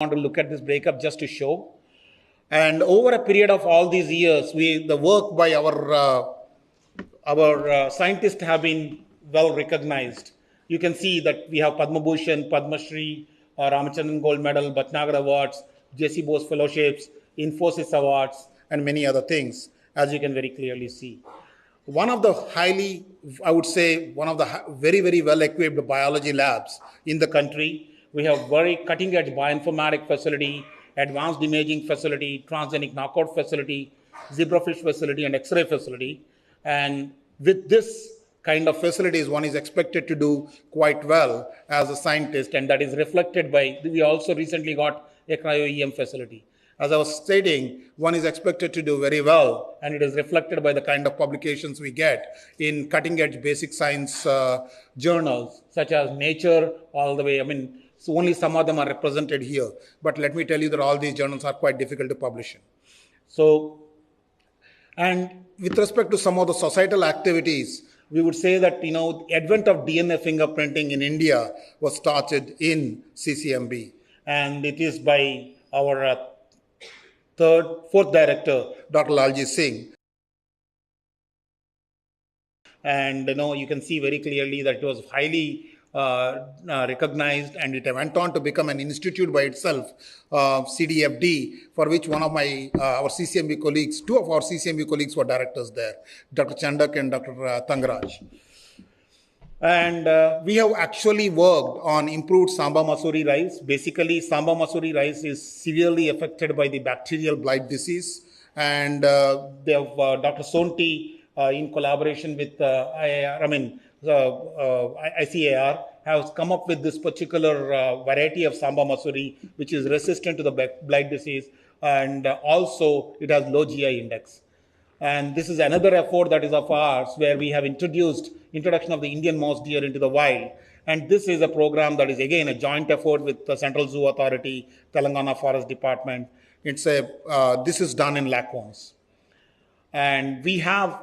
want to look at this breakup just to show. And over a period of all these years, the work by our scientists have been well recognized. You can see that we have Padma Bhushan, Padma Shri, Ramachandran Gold Medal, Bhatnagar Awards, J.C. Bose Fellowships, Infosys Awards, and many other things, as you can very clearly see. One of the very, very well-equipped biology labs in the country. We have very cutting-edge bioinformatic facility, advanced imaging facility, transgenic knockout facility, zebrafish facility, and X-ray facility. And with this kind of facilities, one is expected to do quite well as a scientist, and that is reflected by, we also recently got a cryo-EM facility. As I was stating, one is expected to do very well, and it is reflected by the kind of publications we get in cutting-edge basic science journals, such as Nature, all the way. So only some of them are represented here. But let me tell you that all these journals are quite difficult to publish in. So, and with respect to some of the societal activities, we would say that, the advent of DNA fingerprinting in India was started in CCMB. And it is by our fourth director, Dr. Lalji Singh. And you can see very clearly that it was highly recognized, and it went on to become an institute by itself, CDFD, for which one of our CCMB colleagues, two of our CCMB colleagues were directors there, Dr. Chandak and Dr. Tangraj. And we have actually worked on improved Samba Masuri rice. Basically, Samba Masuri rice is severely affected by the bacterial blight disease. And they have Dr. Sonti, in collaboration with ICAR, has come up with this particular variety of Samba Masuri, which is resistant to the blight disease, and also it has low GI index. And this is another effort that is of ours, where we have introduction of the Indian mouse deer into the wild. And this is a program that is again a joint effort with the Central Zoo Authority, Telangana Forest Department. This is done in Lakwans. And we have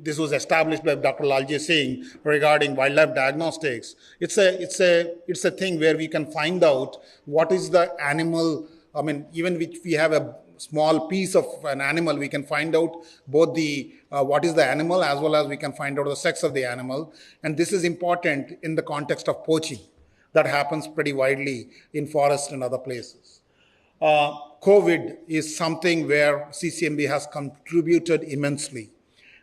this was established by Dr. Lalji Singh regarding wildlife diagnostics. It's a thing where we can find out what is the animal. Even if we have a small piece of an animal, we can find out both what is the animal, as well as we can find out the sex of the animal. And this is important in the context of poaching that happens pretty widely in forests and other places. COVID is something where CCMB has contributed immensely.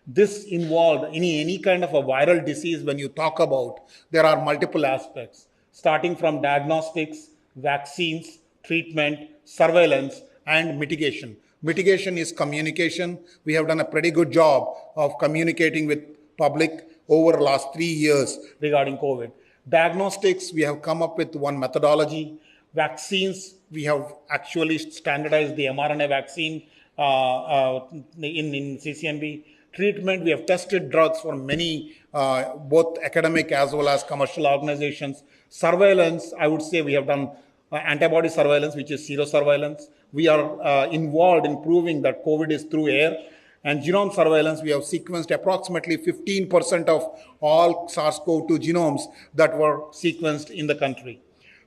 This involved any kind of a viral disease. When you talk about, there are multiple aspects, starting from diagnostics, vaccines, treatment, surveillance, and mitigation. Mitigation is communication. We have done a pretty good job of communicating with public over the last 3 years regarding COVID. Diagnostics, we have come up with one methodology. Vaccines, we have actually standardized the mRNA vaccine in CCMB. Treatment, we have tested drugs for many, both academic as well as commercial organizations. Surveillance, I would say we have done antibody surveillance, which is serosurveillance. We are involved in proving that COVID is through air. And genome surveillance, we have sequenced approximately 15% of all SARS-CoV-2 genomes that were sequenced in the country.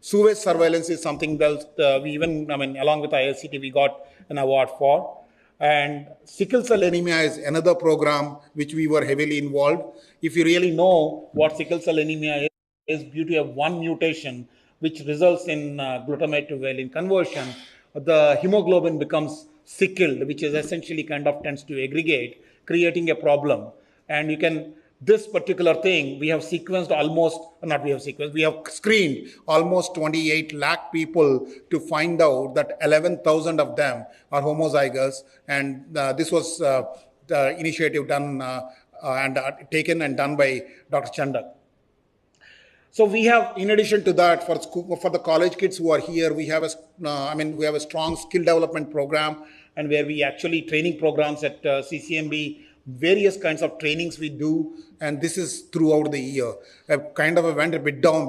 Sewage surveillance is something that along with ISCT, we got an award for. And sickle cell anemia is another program which we were heavily involved. If you really know what sickle cell anemia is due to one mutation, which results in glutamate to valine conversion, the hemoglobin becomes sickled, which is essentially tends to aggregate, creating a problem. And this particular thing, we have screened almost 28 lakh people to find out that 11,000 of them are homozygous. And this was the initiative done and taken and done by Dr. Chandak. So we have, in addition to that, for the college kids who are here, we have a strong skill development program, and where we actually training programs at CCMB, various kinds of trainings we do, and this is throughout the year. Went a bit down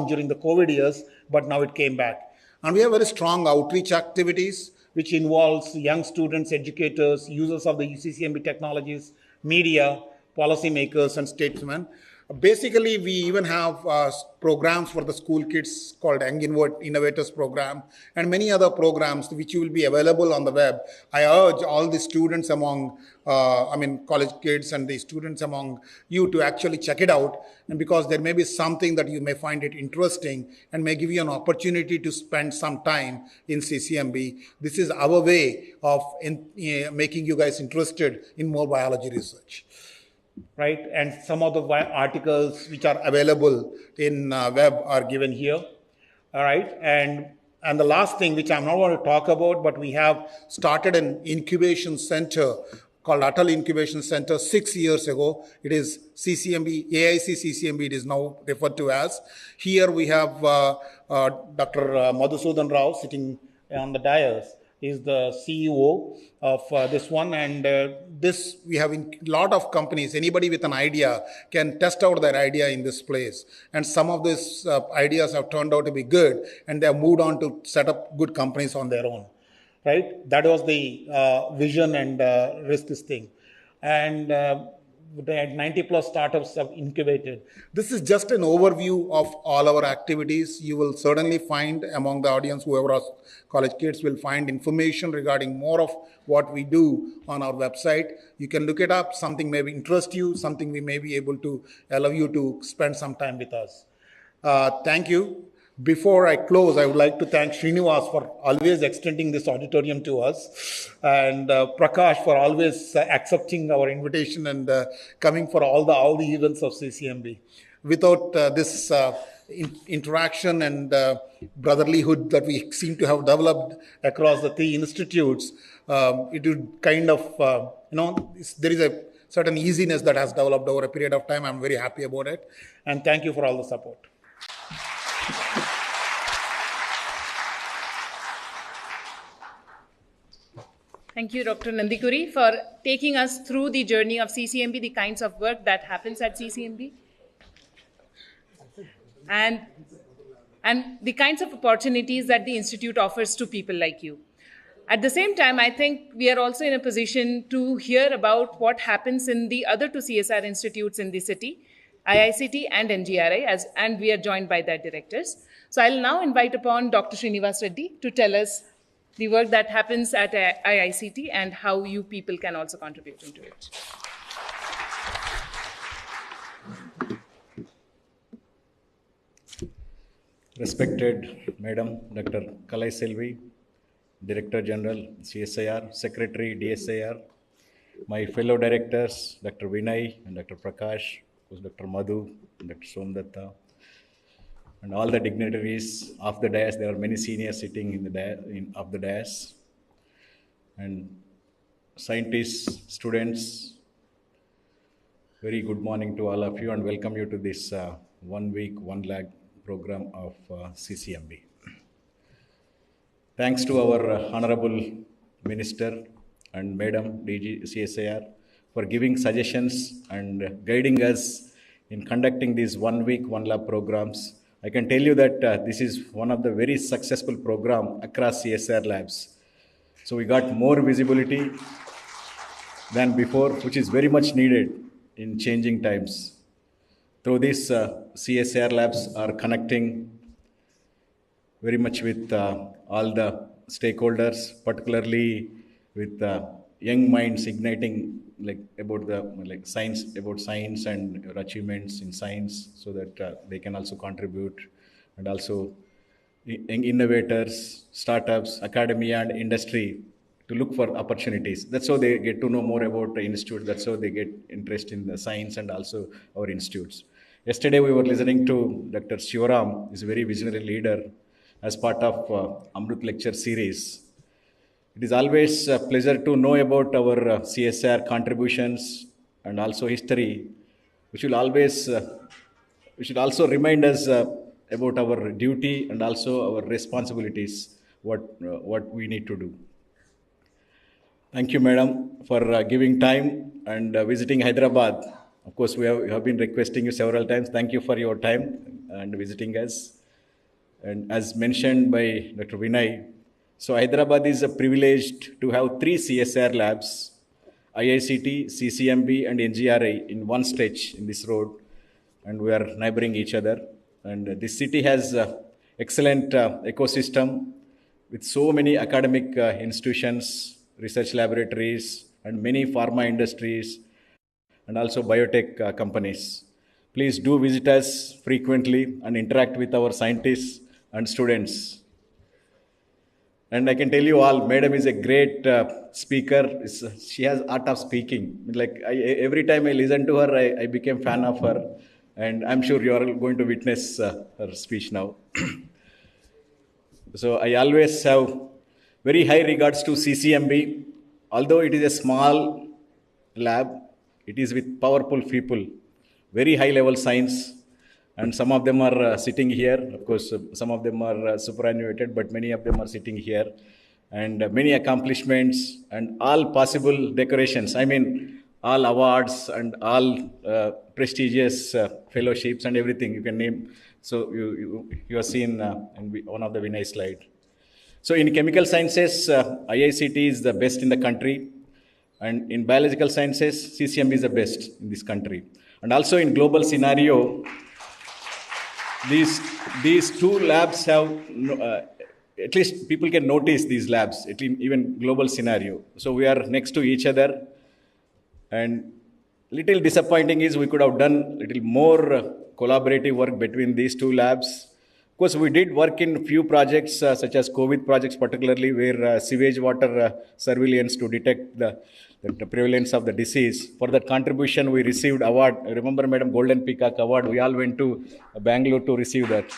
during the COVID years, but now it came back. And we have very strong outreach activities, which involves young students, educators, users of the CCMB technologies, media, policymakers, and statesmen. Basically, we even have programs for the school kids called Young Innovators program and many other programs which will be available on the web. I urge all the students college kids and the students among you to actually check it out, and because there may be something that you may find it interesting and may give you an opportunity to spend some time in CCMB. This is our way of making you guys interested in more biology research. Right, and some of the articles which are available in web are given here. All right, and the last thing which I'm not going to talk about, but we have started an incubation center called Atal Incubation Center 6 years ago. It is CCMB, AIC CCMB, it is now referred to as. Here we have Dr. Madhusudan Rao sitting on the dais. Is the CEO of this one, and this we have in lot of companies. Anybody with an idea can test out their idea in this place, and some of these ideas have turned out to be good, and they have moved on to set up good companies on their own. Right, that was the vision and risk this thing, and they had 90 plus startups have incubated. This is just an overview of all our activities. You will certainly find among the audience, whoever are college kids will find information regarding more of what we do on our website. You can look it up. Something may interest you, something we may be able to allow you to spend some time with us. Thank you. Before I close, I would like to thank Srinivas for always extending this auditorium to us, and Prakash for always accepting our invitation and coming for all the events of CCMB. Without this interaction and brotherlyhood that we seem to have developed across the 3 institutes, it would kind of, there is a certain easiness that has developed over a period of time. I'm very happy about it, and thank you for all the support. Thank you, Dr. Nandikuri, for taking us through the journey of CCMB, the kinds of work that happens at CCMB, and the kinds of opportunities that the Institute offers to people like you. At the same time, I think we are also in a position to hear about what happens in the other 2 CSR institutes in the city, IICT and NGRI, and we are joined by their directors. So I'll now invite upon Dr. Srinivas Reddy to tell us the work that happens at IICT and how you people can also contribute into it. Respected Madam Dr. Kalai Selvi, Director General, CSIR, Secretary, DSIR, my fellow directors, Dr. Vinay and Dr. Prakash, Dr. Madhu, Dr. Somdatta, and all the dignitaries of the dais. There are many seniors sitting in the of the dais, and scientists, students. Very good morning to all of you, and welcome you to this 1 week, 1 lakh program of CCMB. Thanks to our Honorable Minister and Madam DG CSIR for giving suggestions and guiding us in conducting these 1 week, 1 lab programs. I can tell you that this is one of the very successful program across CSR labs. So we got more visibility than before, which is very much needed in changing times. Through this, CSR labs are connecting very much with all the stakeholders, particularly with young minds igniting about science and achievements in science, so that they can also contribute, and also innovators, startups, academia, and industry to look for opportunities. That's how they get to know more about the institute. That's how they get interest in the science and also our institutes. Yesterday we were listening to Dr. Shivaram, is a very visionary leader, as part of Amrut lecture series. It is always a pleasure to know about our CSR contributions and also history, which will always, which should also remind us about our duty and also our responsibilities, what we need to do. Thank you, Madam, for giving time and visiting Hyderabad. Of course, we have been requesting you several times. Thank you for your time and visiting us. And as mentioned by Dr. Vinay, so Hyderabad is privileged to have 3 CSR labs, IICT, CCMB, and NGRI in one stretch in this road. and we are neighboring each other. And this city has excellent ecosystem with so many academic institutions, research laboratories, and many pharma industries, and also biotech companies. Please do visit us frequently and interact with our scientists and students. And I can tell you all, Madam is a great speaker. She has art of speaking. Every time I listen to her, I became fan of her, and I'm sure you are going to witness her speech now. So I always have very high regards to CCMB. Although it is a small lab, it is with powerful people, very high level science, and some of them are sitting here. Of course, some of them are superannuated, but many of them are sitting here, and many accomplishments and all possible decorations. I mean, all awards and all prestigious fellowships and everything you can name. So you have seen in one of the Vinay slide. So in chemical sciences, IICT is the best in the country, and in biological sciences, CCMB is the best in this country. And also in global scenario, these two labs have at least people can notice these labs, even global scenario. So we are next to each other, and little disappointing is we could have done little more collaborative work between these two labs. Of course, we did work in few projects such as COVID projects, particularly where sewage water surveillance to detect the prevalence of the disease. For that contribution, we received award. I remember, Madam, Golden Peacock Award. We all went to Bangalore to receive that.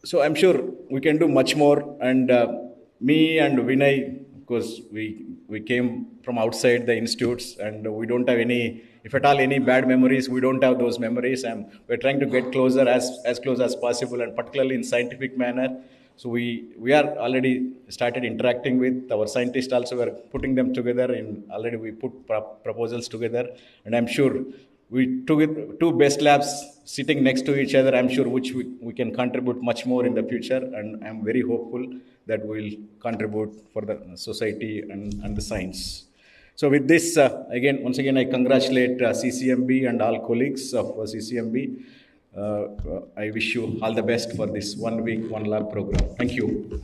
So I'm sure we can do much more. And me and Vinay, of course, we came from outside the institutes, and we don't have any, if at all, any bad memories. We don't have those memories, and we're trying to get closer, as close as possible, and particularly in scientific manner. So we are already started interacting with our scientists also. We're putting them together, already we put proposals together, and I'm sure we two best labs sitting next to each other, I'm sure which we can contribute much more in the future, and I'm very hopeful that we'll contribute for the society and the science. So with this, once again, I congratulate CCMB and all colleagues of CCMB. I wish you all the best for this 1 week, 1 lab program. Thank you.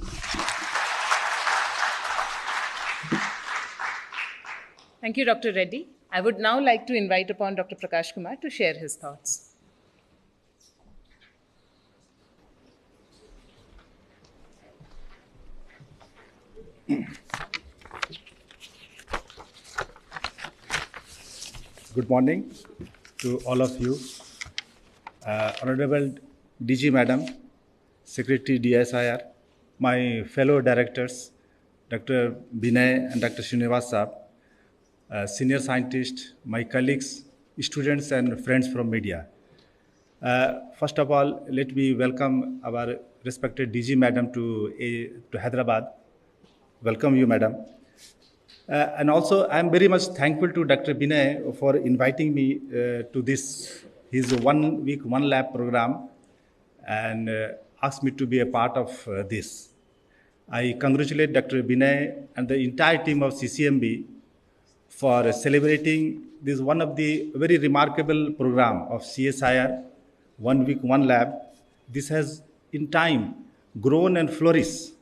Thank you, Dr. Reddy. I would now like to invite upon Dr. Prakash Kumar to share his thoughts. Good morning to all of you. Honorable DG Madam, Secretary DSIR, my fellow directors, Dr. Binay and Dr. Srinivas, senior scientists, my colleagues, students and friends from media. First of all, let me welcome our respected DG Madam to Hyderabad. Welcome you, Madam. And also, I am very much thankful to Dr. Binay for inviting me to his 1 week, 1 lab program, and asked me to be a part of this. I congratulate Dr. Binay and the entire team of CCMB for celebrating this one of the very remarkable program of CSIR, 1 week, 1 lab. This has in time grown and flourished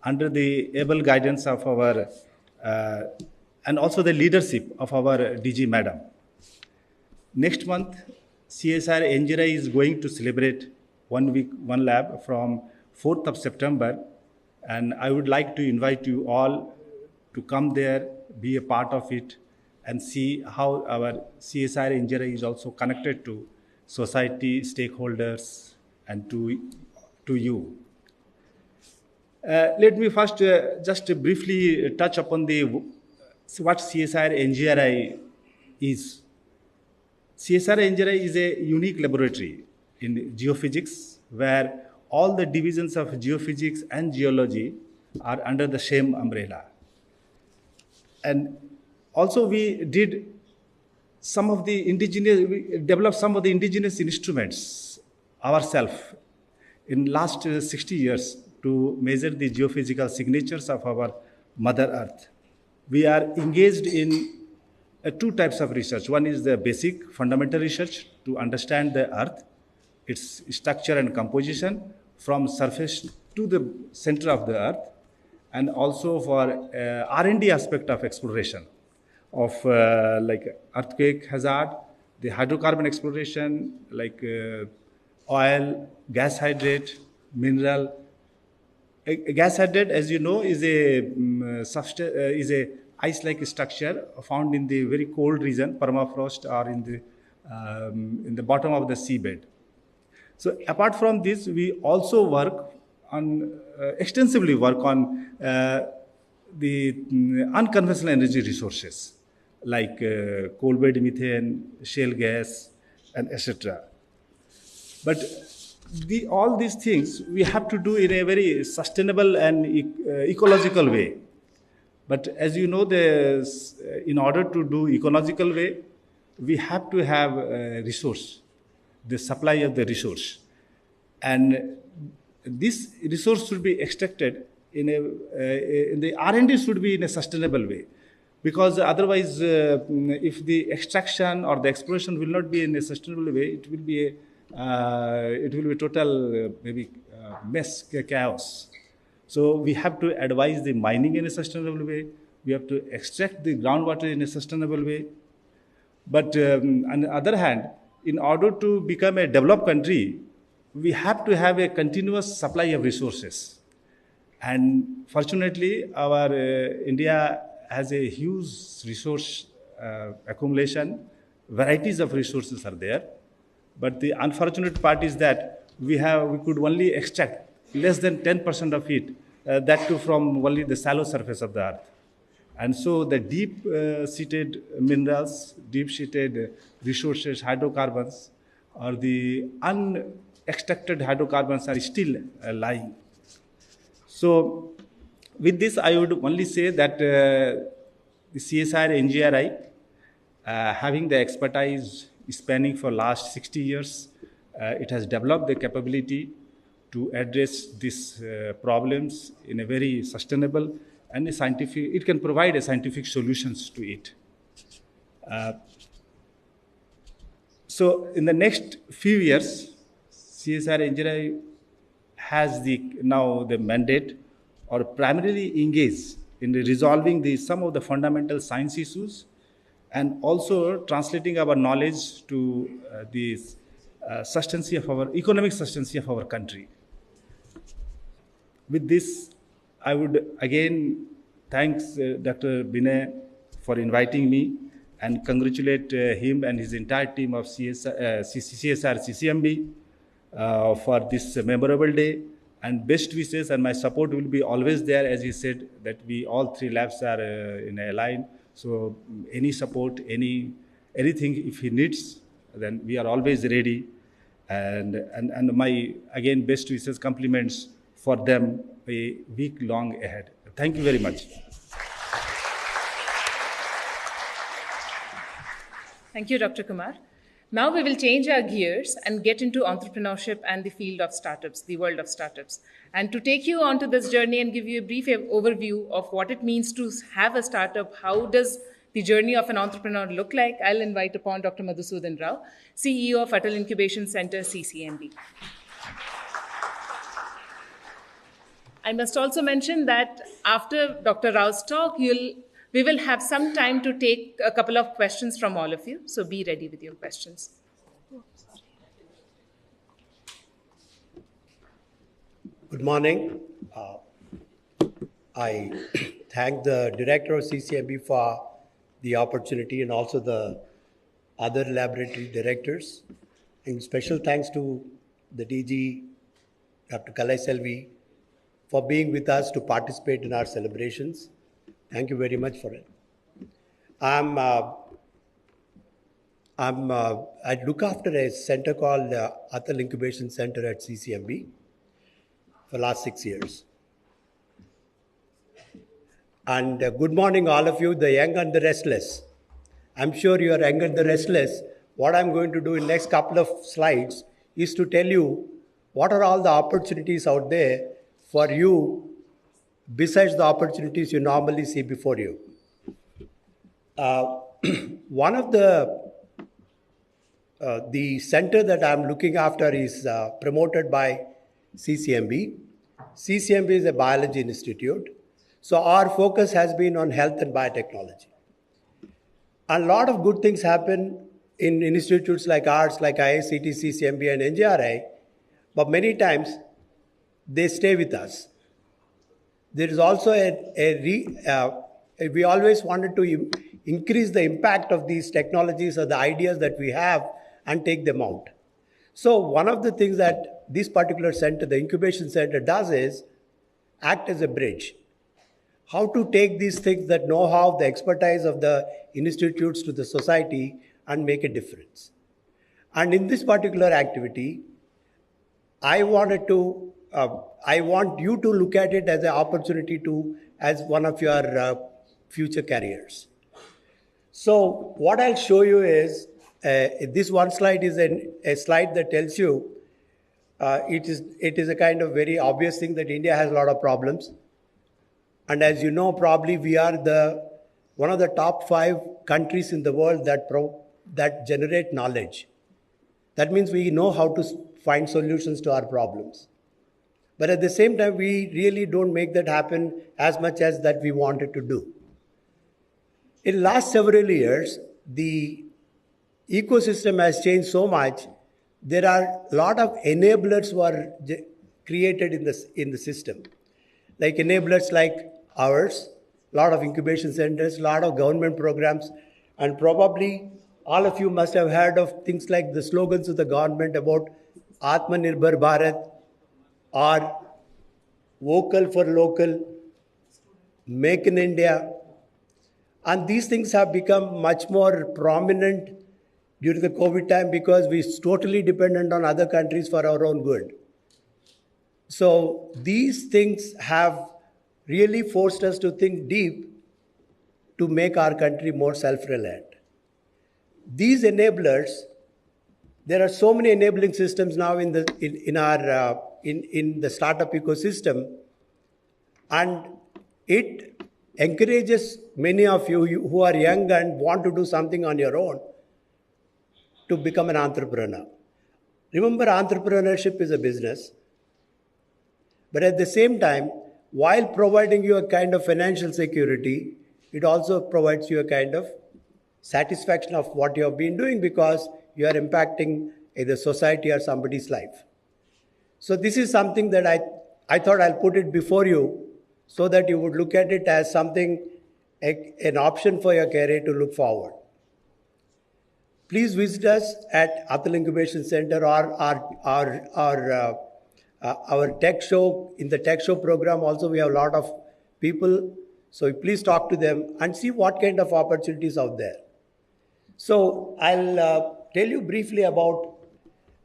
under the able guidance of our and also the leadership of our DG Madam. Next month, CSIR NGRI is going to celebrate 1 week, 1 lab from 4th of September, and I would like to invite you all to come there, be a part of it, and see how our CSIR NGRI is also connected to society, stakeholders, and to you. Let me first just briefly touch upon what CSIR NGRI is. CSIR NGRI is a unique laboratory in geophysics where all the divisions of geophysics and geology are under the same umbrella. And also we developed some of the indigenous instruments ourselves in last 60 years to measure the geophysical signatures of our Mother Earth. We are engaged in two types of research. One is the basic fundamental research to understand the earth, its structure and composition from surface to the center of the earth, and also for R&D aspect of exploration of like earthquake hazard, the hydrocarbon exploration, like oil, gas hydrate, mineral. A gas hydrate, as you know, is a ice-like structure found in the very cold region, permafrost, or in the bottom of the seabed. So apart from this, we also work on extensively work on the unconventional energy resources like coal-bed methane, shale gas, and etc. But all these things we have to do in a very sustainable and ecological way. But as you know, in order to do ecological way, we have to have a resource, the supply of the resource. And this resource should be extracted in the R&D should be in a sustainable way. Because otherwise, if the extraction or the exploration will not be in a sustainable way, it will be a total mess, chaos. So we have to advise the mining in a sustainable way. We have to extract the groundwater in a sustainable way. But on the other hand, in order to become a developed country, we have to have a continuous supply of resources. And fortunately, our India has a huge resource accumulation. Varieties of resources are there. But the unfortunate part is that we could only extract less than 10% of it, that too from only the shallow surface of the earth. And so the deep-seated minerals, deep-seated resources, hydrocarbons, or the unextracted hydrocarbons are still lying. So with this, I would only say that the CSR NGRI, having the expertise spanning for last 60 years, it has developed the capability to address these problems in a very sustainable and it can provide a scientific solutions to it. So in the next few years, CSR NGRI has now the mandate or primarily engage in resolving some of the fundamental science issues and also translating our knowledge to the economic sustenance of our country. With this, I would again thank Dr. Binay for inviting me and congratulate him and his entire team of CSR CCMB for this memorable day. And best wishes and my support will be always there, as he said, that we all three labs are in a line. So any support, anything if he needs, then we are always ready. And my, again, best wishes, compliments for them a week long ahead. Thank you very much. Thank you, Dr. Kumar. Now we will change our gears and get into entrepreneurship and the field of startups, the world of startups. And to take you onto this journey and give you a brief overview of what it means to have a startup, how does the journey of an entrepreneur look like, I'll invite upon Dr. Madhusudan Rao, CEO of Atal Incubation Center, CCMB. I must also mention that after Dr. Rao's talk, we will have some time to take a couple of questions from all of you. So be ready with your questions. Good morning. I thank the director of CCMB for the opportunity and also the other laboratory directors. And special thanks to the DG, Dr. Kalai Selvi, for being with us to participate in our celebrations. Thank you very much for it. I look after a center called Atal Incubation Center at CCMB for the last 6 years. And good morning, all of you, the young and the restless. I'm sure you are young and the restless. What I'm going to do in the next couple of slides is to tell you what are all the opportunities out there for you besides the opportunities you normally see before you. one of the center that I'm looking after is promoted by CCMB. CCMB is a biology institute. So our focus has been on health and biotechnology. A lot of good things happen in institutes like ours, like IICT, CCMB, and NJRI, but many times they stay with us. There is also we always wanted to increase the impact of these technologies or the ideas that we have and take them out. So one of the things that this particular center, the incubation center, does is act as a bridge. How to take these things, that know-how, the expertise of the institutes to the society and make a difference. And in this particular activity, I want you to look at it as an opportunity as one of your future careers. So what I'll show you is, this one slide is a slide that tells you, it is a kind of very obvious thing that India has a lot of problems. And as you know, probably we are one of the top 5 countries in the world that generate knowledge. That means we know how to find solutions to our problems. But at the same time, we really don't make that happen as much as that we wanted to do. In the last several years, the ecosystem has changed so much. There are a lot of enablers who are created in the system. Like enablers like ours, a lot of incubation centers, a lot of government programs, and probably all of you must have heard of things like the slogans of the government about Atmanirbhar Bharat or Vocal for Local, Make in India. And these things have become much more prominent during the COVID time because we're totally dependent on other countries for our own good. So these things have really forced us to think deep to make our country more self-reliant. These enablers, there are so many enabling systems now in the startup ecosystem, and it encourages many of you who are young and want to do something on your own to become an entrepreneur. Remember, entrepreneurship is a business, but at the same time, while providing you a kind of financial security, it also provides you a kind of satisfaction of what you have been doing because you are impacting either society or somebody's life. So this is something that I thought I'll put it before you so that you would look at it as something, an option for your career to look forward. Please visit us at Atal Incubation Center or our tech show. In the tech show program also we have a lot of people, so please talk to them and see what kind of opportunities out there. So I'll tell you briefly about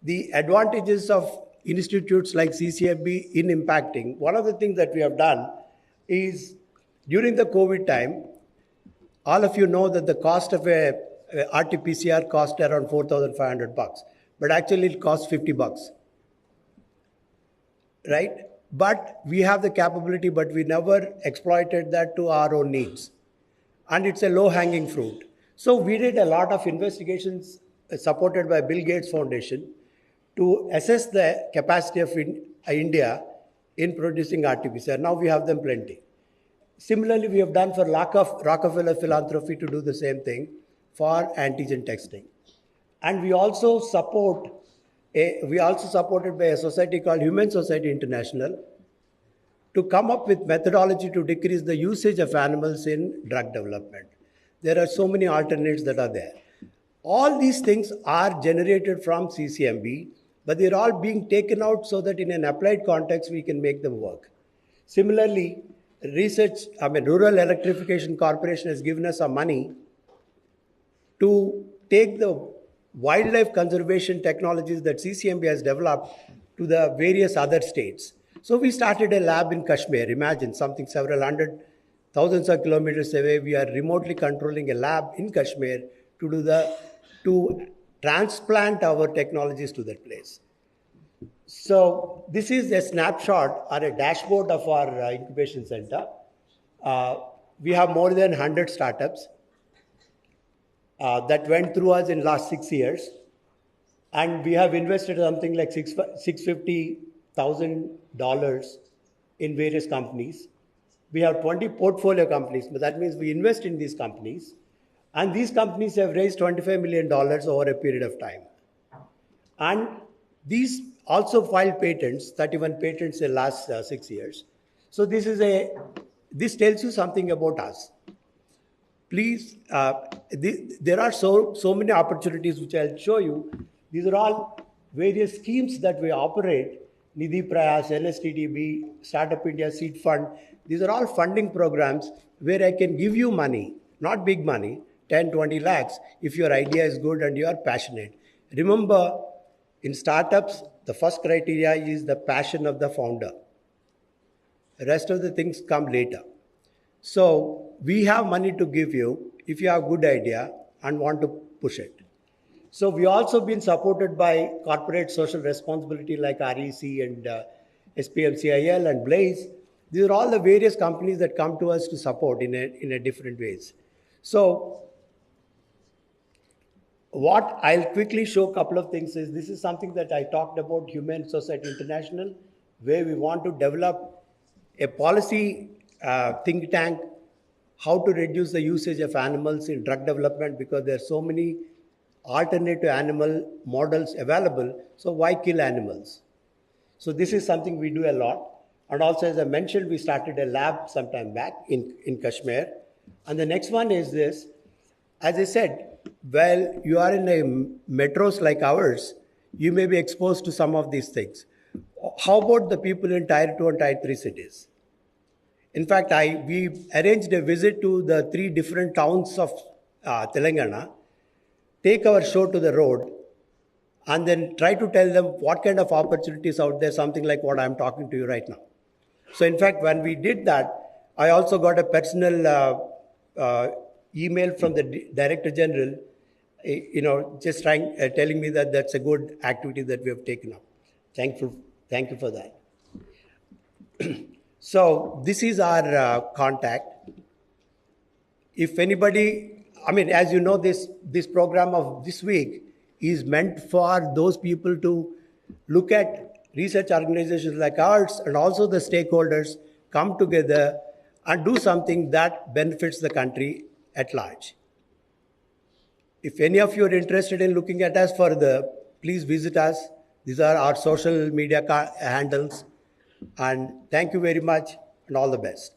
the advantages of institutes like CCMB in impacting. One of the things that we have done is during the COVID time, all of you know that the cost of a RT-PCR cost around $4,500, but actually it costs $50. Right? But we have the capability, but we never exploited that to our own needs. And it's a low-hanging fruit. So we did a lot of investigations supported by Bill Gates Foundation to assess the capacity of India in producing RT-PCR. Now we have them plenty. Similarly, we have done for Rockefeller Philanthropy to do the same thing for antigen testing. And we also supported by a society called Human Society International to come up with methodology to decrease the usage of animals in drug development. There are so many alternatives that are there. All these things are generated from CCMB, but they're all being taken out so that in an applied context, we can make them work. Similarly, Rural Electrification Corporation has given us some money to take the wildlife conservation technologies that CCMB has developed to the various other states. So we started a lab in Kashmir. Imagine something several hundred, thousands of kilometers away. We are remotely controlling a lab in Kashmir to transplant our technologies to that place. So this is a snapshot or a dashboard of our incubation center. We have more than 100 startups. that went through us in last 6 years. And we have invested something like $650,000 in various companies. We have 20 portfolio companies, but that means we invest in these companies. And these companies have raised $25 million over a period of time. And these also filed patents, 31 patents in the last 6 years. So this tells you something about us. Please, there are so many opportunities which I'll show you. These are all various schemes that we operate. Nidhi Prayas, NSTDB, Startup India Seed Fund. These are all funding programs where I can give you money, not big money, 10, 20 lakhs, if your idea is good and you are passionate. Remember, in startups, the first criteria is the passion of the founder. The rest of the things come later. So we have money to give you if you have a good idea and want to push it. So we also been supported by corporate social responsibility like REC and SPMCIL and Blaze. These are all the various companies that come to us to support in a different ways. So what I'll quickly show a couple of things is this is something that I talked about, Humane Society International, where we want to develop a policy think tank, how to reduce the usage of animals in drug development, because there are so many alternative animal models available. So why kill animals? So this is something we do a lot. And also, as I mentioned, we started a lab sometime back in Kashmir. And the next one is this. As I said, well, you are in a metros like ours, you may be exposed to some of these things. How about the people in Tier 2 and Tier 3 cities? In fact, we arranged a visit to the 3 different towns of Telangana, take our show to the road, and then try to tell them what kind of opportunities out there, something like what I'm talking to you right now. So in fact, when we did that, I also got a personal email from the Director General, just telling me that that's a good activity that we have taken up. Thank you for that. So this is our contact. If anybody, as you know, this program of this week is meant for those people to look at research organizations like ours, and also the stakeholders come together and do something that benefits the country at large. If any of you are interested in looking at us further, please visit us. These are our social media handles. And thank you very much, and all the best.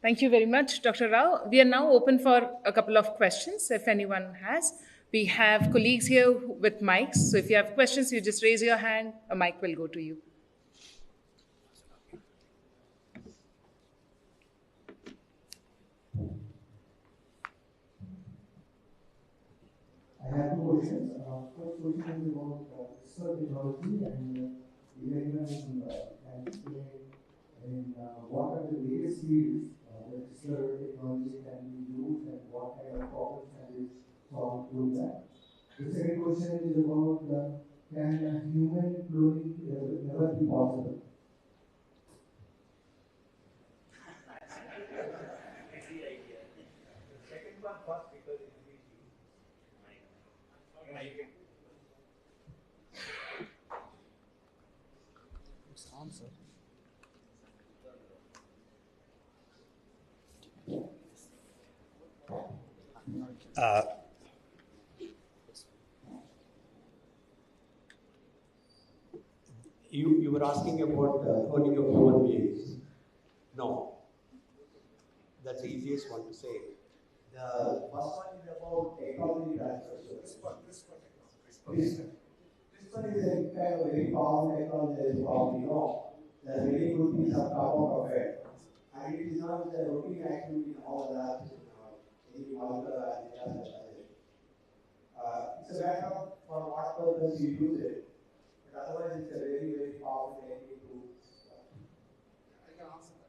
Thank you very much, Dr. Rao. We are now open for a couple of questions, if anyone has. We have colleagues here with mics. So if you have questions, you just raise your hand. A mic will go to you. I have 2 questions. First question is about research technology and what are the various fields that research technology can be used and what kind of problems can be solved through that. The second question is about can human cloning never be possible? You were asking about cloning of human beings. No. That's the easiest one to say. The first one is about technology transfer. CRISPR is a kind of very powerful technology, as you probably know. There's very good things have come out of it. And it is not the routine activity in all labs, any molecular analysis. It's a matter of for what purpose you use it. But otherwise, it's a very, very powerful technique to. I can answer that.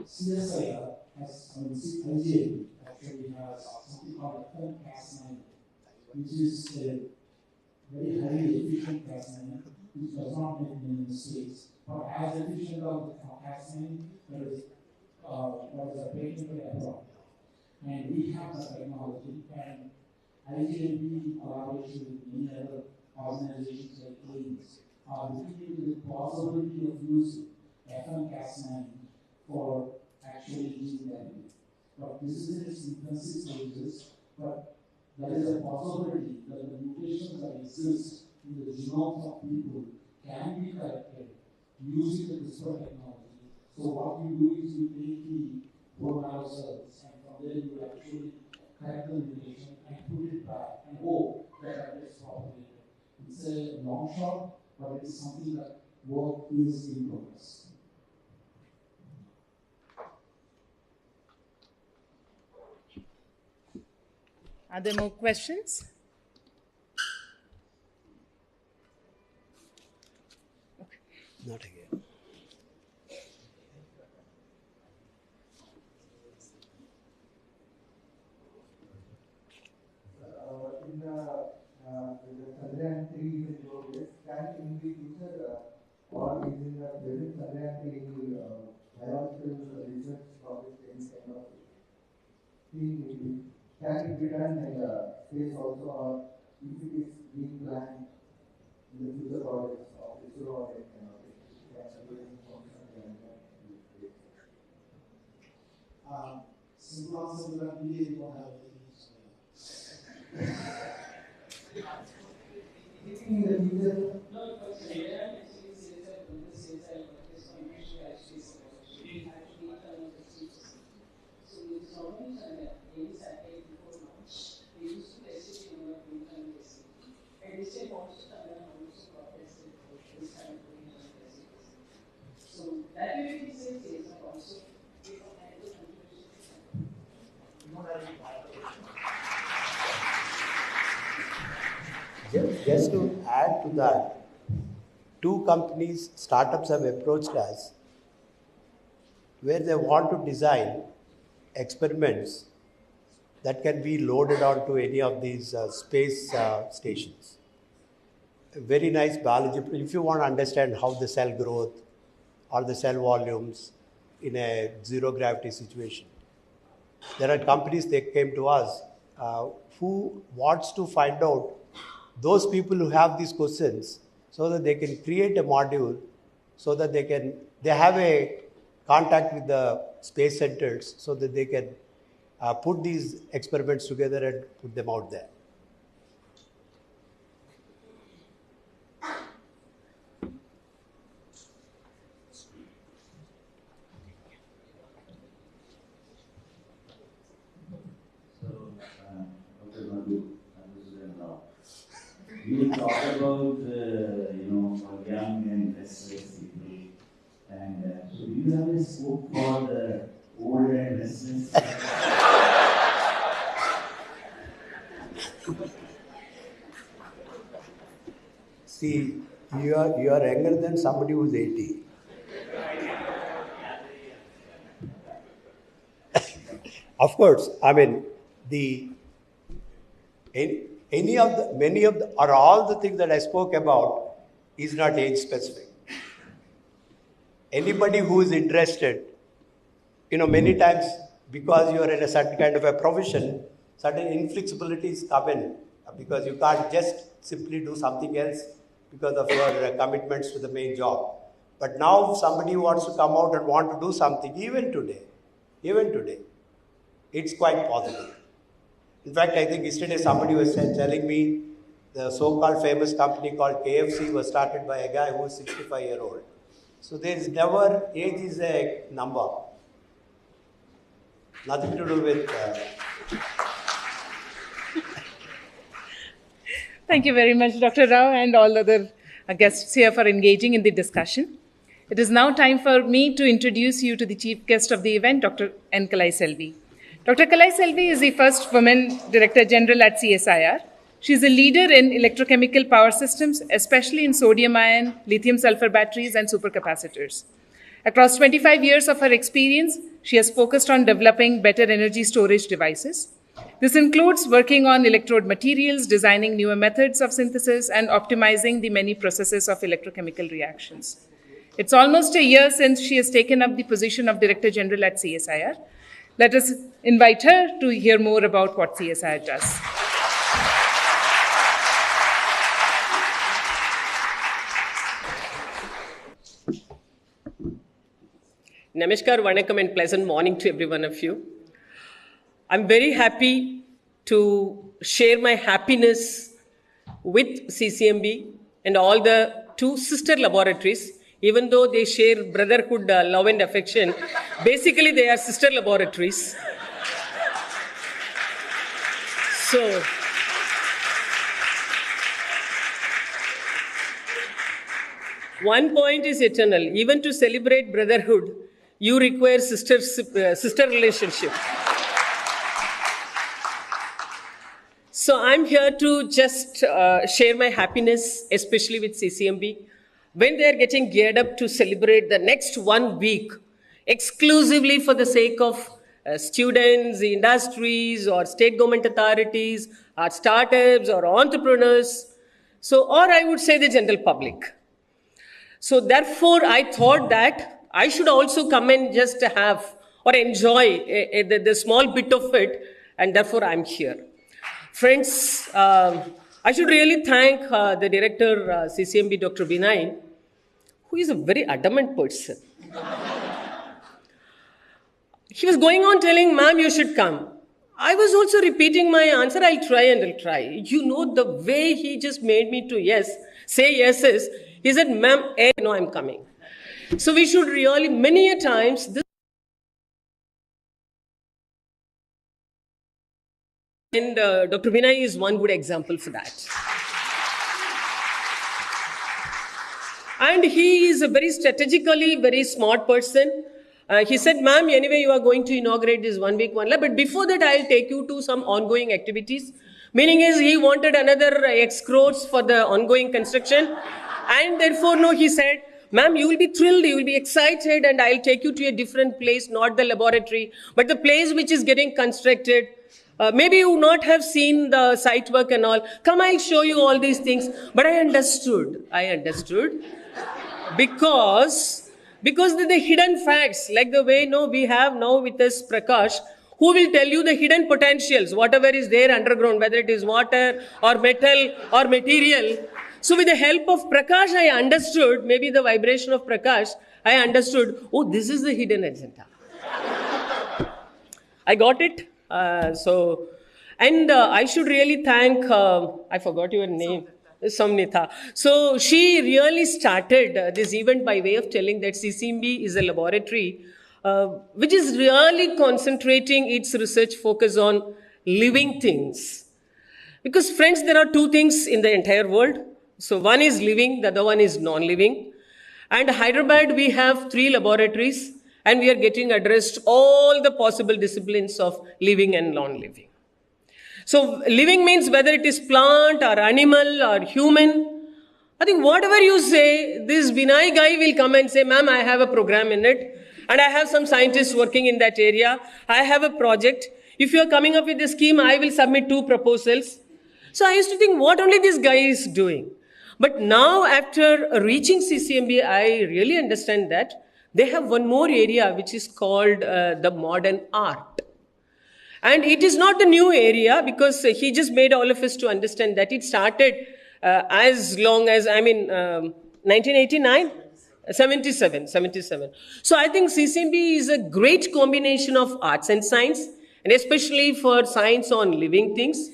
CSIR has IGA actually has something called a Cas9, which is very highly efficient gas mining, which does not make many mistakes, but as efficient of gas mining that is patented abroad. And we have the technology, and IGMP collaboration with many other organizations like AIMS are looking into the possibility of using FM gas mining for actually gene therapy. But this is in its infancy stages, but there is a possibility that the mutations that exist in the genomes of people can be corrected using the CRISPR technology. So what you do is you take the bone marrow cells, and from there you actually correct the mutation and put it back and hope that it gets propagated. It's a long shot, but it is something that work is in progress. Are there more questions? Not again. In the Chandrayaan 3 is in progress. Can in the future or is in the present Chandrayaan 3 biological research project any kind of thing can it be done in the space also, or if it is being planned in the future projects of ISRO or any kind of simple answer to that, we don't have anything in the future. No, because Just to add to that, two companies, startups have approached us where they want to design experiments that can be loaded onto any of these space stations. A very nice biology. If you want to understand how the cell growth or the cell volumes in a zero gravity situation, there are companies that came to us who wants to find out those people who have these questions so that they can create a module so that they have a contact with the space centers so that they can put these experiments together and put them out there. We talk about, young and restless people. And so do you have a scope for the old and restless? See, you are younger than somebody who's 80. Of course, I mean, many of the, or all the things that I spoke about is not age specific. Anybody who is interested, many times because you are in a certain kind of a profession, certain inflexibilities come in because you can't just simply do something else because of your commitments to the main job. But now if somebody wants to come out and want to do something, even today, it's quite positive. In fact, I think yesterday somebody was telling me the so-called famous company called KFC was started by a guy who is 65-year-old. So there is never, age is a number. Nothing to do with... Thank you very much, Dr. Rao, and all other guests here for engaging in the discussion. It is now time for me to introduce you to the chief guest of the event, Dr. N. Kalai Selvi. Dr. Kalai Selvi is the first woman Director General at CSIR. She is a leader in electrochemical power systems, especially in sodium-ion, lithium-sulfur batteries, and supercapacitors. Across 25 years of her experience, she has focused on developing better energy storage devices. This includes working on electrode materials, designing newer methods of synthesis, and optimizing the many processes of electrochemical reactions. It's almost a year since she has taken up the position of Director General at CSIR. Let us invite her to hear more about what CSIR does. Namaskar, Vanakkam, and pleasant morning to every one of you. I'm very happy to share my happiness with CCMB and all the two sister laboratories. Even though they share brotherhood, love and affection, basically they are sister laboratories. So, one point is eternal. Even to celebrate brotherhood, you require sister relationship. So I'm here to just share my happiness, especially with CCMB, when they are getting geared up to celebrate the next 1 week, exclusively for the sake of students, industries, or state government authorities, or startups, or entrepreneurs. So, or I would say the general public. So therefore, I thought that I should also come and just have or enjoy the small bit of it, and therefore I'm here. Friends, I should really thank the director, CCMB, Dr. Vinay, who is a very adamant person. He was going on telling, ma'am, you should come. I was also repeating my answer, I'll try and I'll try. You know, the way he just made me to say yes is, he said, ma'am, no, I'm coming. So we should really, many a times, this and Dr. Vinay is one good example for that. And he is a very strategically very smart person. He said, ma'am, anyway, you are going to inaugurate this 1 week, 1 lab, but before that, I'll take you to some ongoing activities. Meaning is he wanted another X crores for the ongoing construction. And therefore, no, he said, ma'am, you will be thrilled, you will be excited, and I'll take you to a different place, not the laboratory, but the place which is getting constructed. Maybe you not have seen the site work and all. Come, I'll show you all these things. But I understood. Because the hidden facts, like the way we have now with us Prakash, who will tell you the hidden potentials, whatever is there underground, whether it is water or metal or material. So with the help of Prakash, I understood, maybe the vibration of Prakash, I understood, oh, this is the hidden agenda. I got it. I should really thank, I forgot your name, Samnitha. So she really started this event by way of telling that CCMB is a laboratory which is really concentrating its research focus on living things. Because friends, there are two things in the entire world. So one is living, the other one is non-living. And Hyderabad, we have 3 laboratories and we are getting addressed all the possible disciplines of living and non-living. So living means whether it is plant or animal or human. I think whatever you say, this Vinay guy will come and say, ma'am, I have a program in it and I have some scientists working in that area. I have a project. If you are coming up with a scheme, I will submit 2 proposals. So I used to think what only this guy is doing. But now after reaching CCMB, I really understand that they have one more area which is called the modern art. And it is not a new area because he just made all of us to understand that it started as long as, 1989? 77. So I think CCMB is a great combination of arts and science, and especially for science on living things.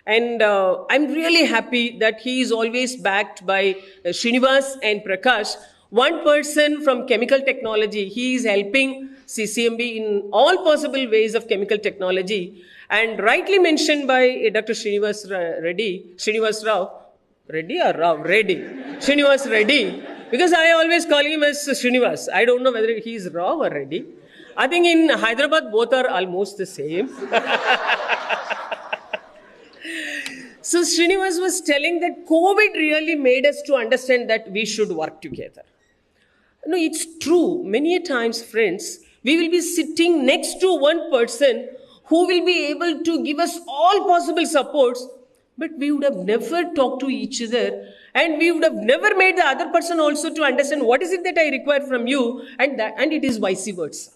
And I'm really happy that he is always backed by Srinivas and Prakash. One person from chemical technology, he is helping CCMB in all possible ways of chemical technology. And rightly mentioned by Dr. Srinivas Reddy, because I always call him as Srinivas. I don't know whether he is Rao or Reddy. I think in Hyderabad, both are almost the same. So Srinivas was telling that COVID really made us to understand that we should work together. No, it's true. Many a times, friends, we will be sitting next to one person who will be able to give us all possible supports, but we would have never talked to each other, and we would have never made the other person also to understand what is it that I require from you, and it is vice versa.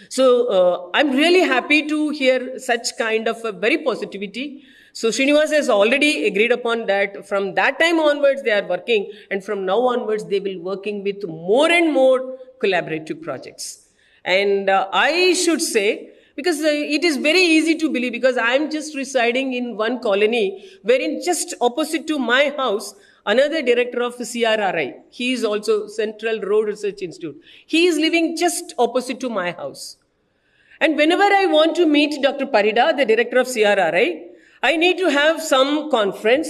So I'm really happy to hear such kind of a very positivity. So Srinivas has already agreed upon that. From that time onwards, they are working, and from now onwards, they will working with more and more collaborative projects. And I should say, because it is very easy to believe, because I am just residing in one colony, wherein just opposite to my house, another director of CRRI, he is also Central Road Research Institute. He is living just opposite to my house. And whenever I want to meet Dr. Parida, the director of CRRI, I need to have some conference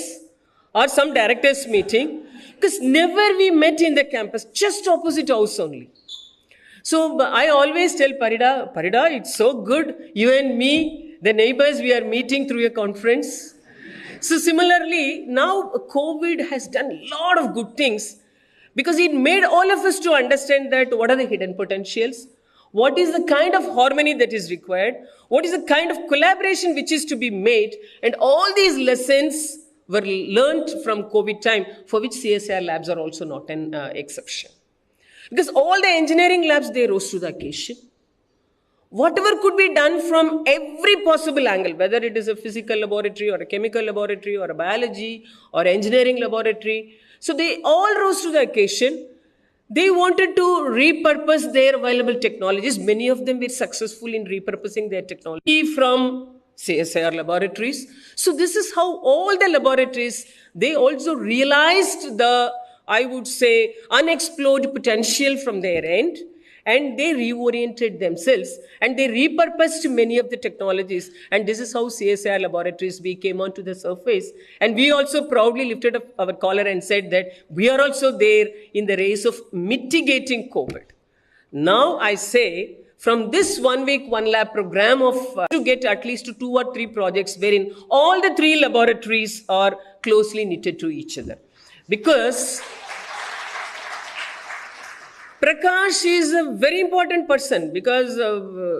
or some directors meeting, because never we met in the campus, just opposite house only. So I always tell Parida, it's so good, you and me, the neighbors, we are meeting through a conference. So similarly, now COVID has done a lot of good things, because it made all of us to understand that what are the hidden potentials, what is the kind of harmony that is required, what is the kind of collaboration which is to be made, and all these lessons were learned from COVID time, for which CSIR labs are also not an exception. Because all the engineering labs, they rose to the occasion. Whatever could be done from every possible angle, whether it is a physical laboratory or a chemical laboratory or a biology or engineering laboratory, so they all rose to the occasion. They wanted to repurpose their available technologies. Many of them were successful in repurposing their technology from CSIR laboratories. So this is how all the laboratories, they also realized the, I would say, unexplored potential from their end, and they reoriented themselves and they repurposed many of the technologies. And this is how CSIR laboratories, we came onto the surface. And we also proudly lifted up our collar and said that we are also there in the race of mitigating COVID. Now I say, from this 1 week, 1 lab program of to get at least 2 or 3 projects wherein all the 3 laboratories are closely knitted to each other. Because Prakash is a very important person, because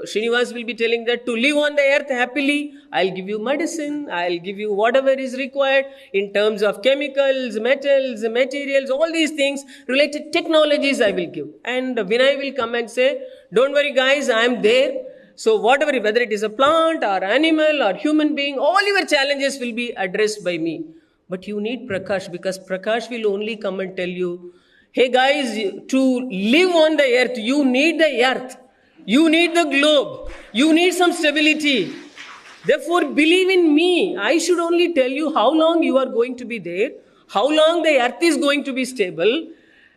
Srinivas will be telling that to live on the earth happily, I'll give you medicine, I'll give you whatever is required in terms of chemicals, metals, materials, all these things, related technologies I will give. And Vinay will come and say, don't worry guys, I am there. So whatever, whether it is a plant or animal or human being, all your challenges will be addressed by me. But you need Prakash, because Prakash will only come and tell you, hey guys, to live on the earth, you need the earth. You need the globe. You need some stability. Therefore, believe in me. I should only tell you how long you are going to be there, how long the earth is going to be stable,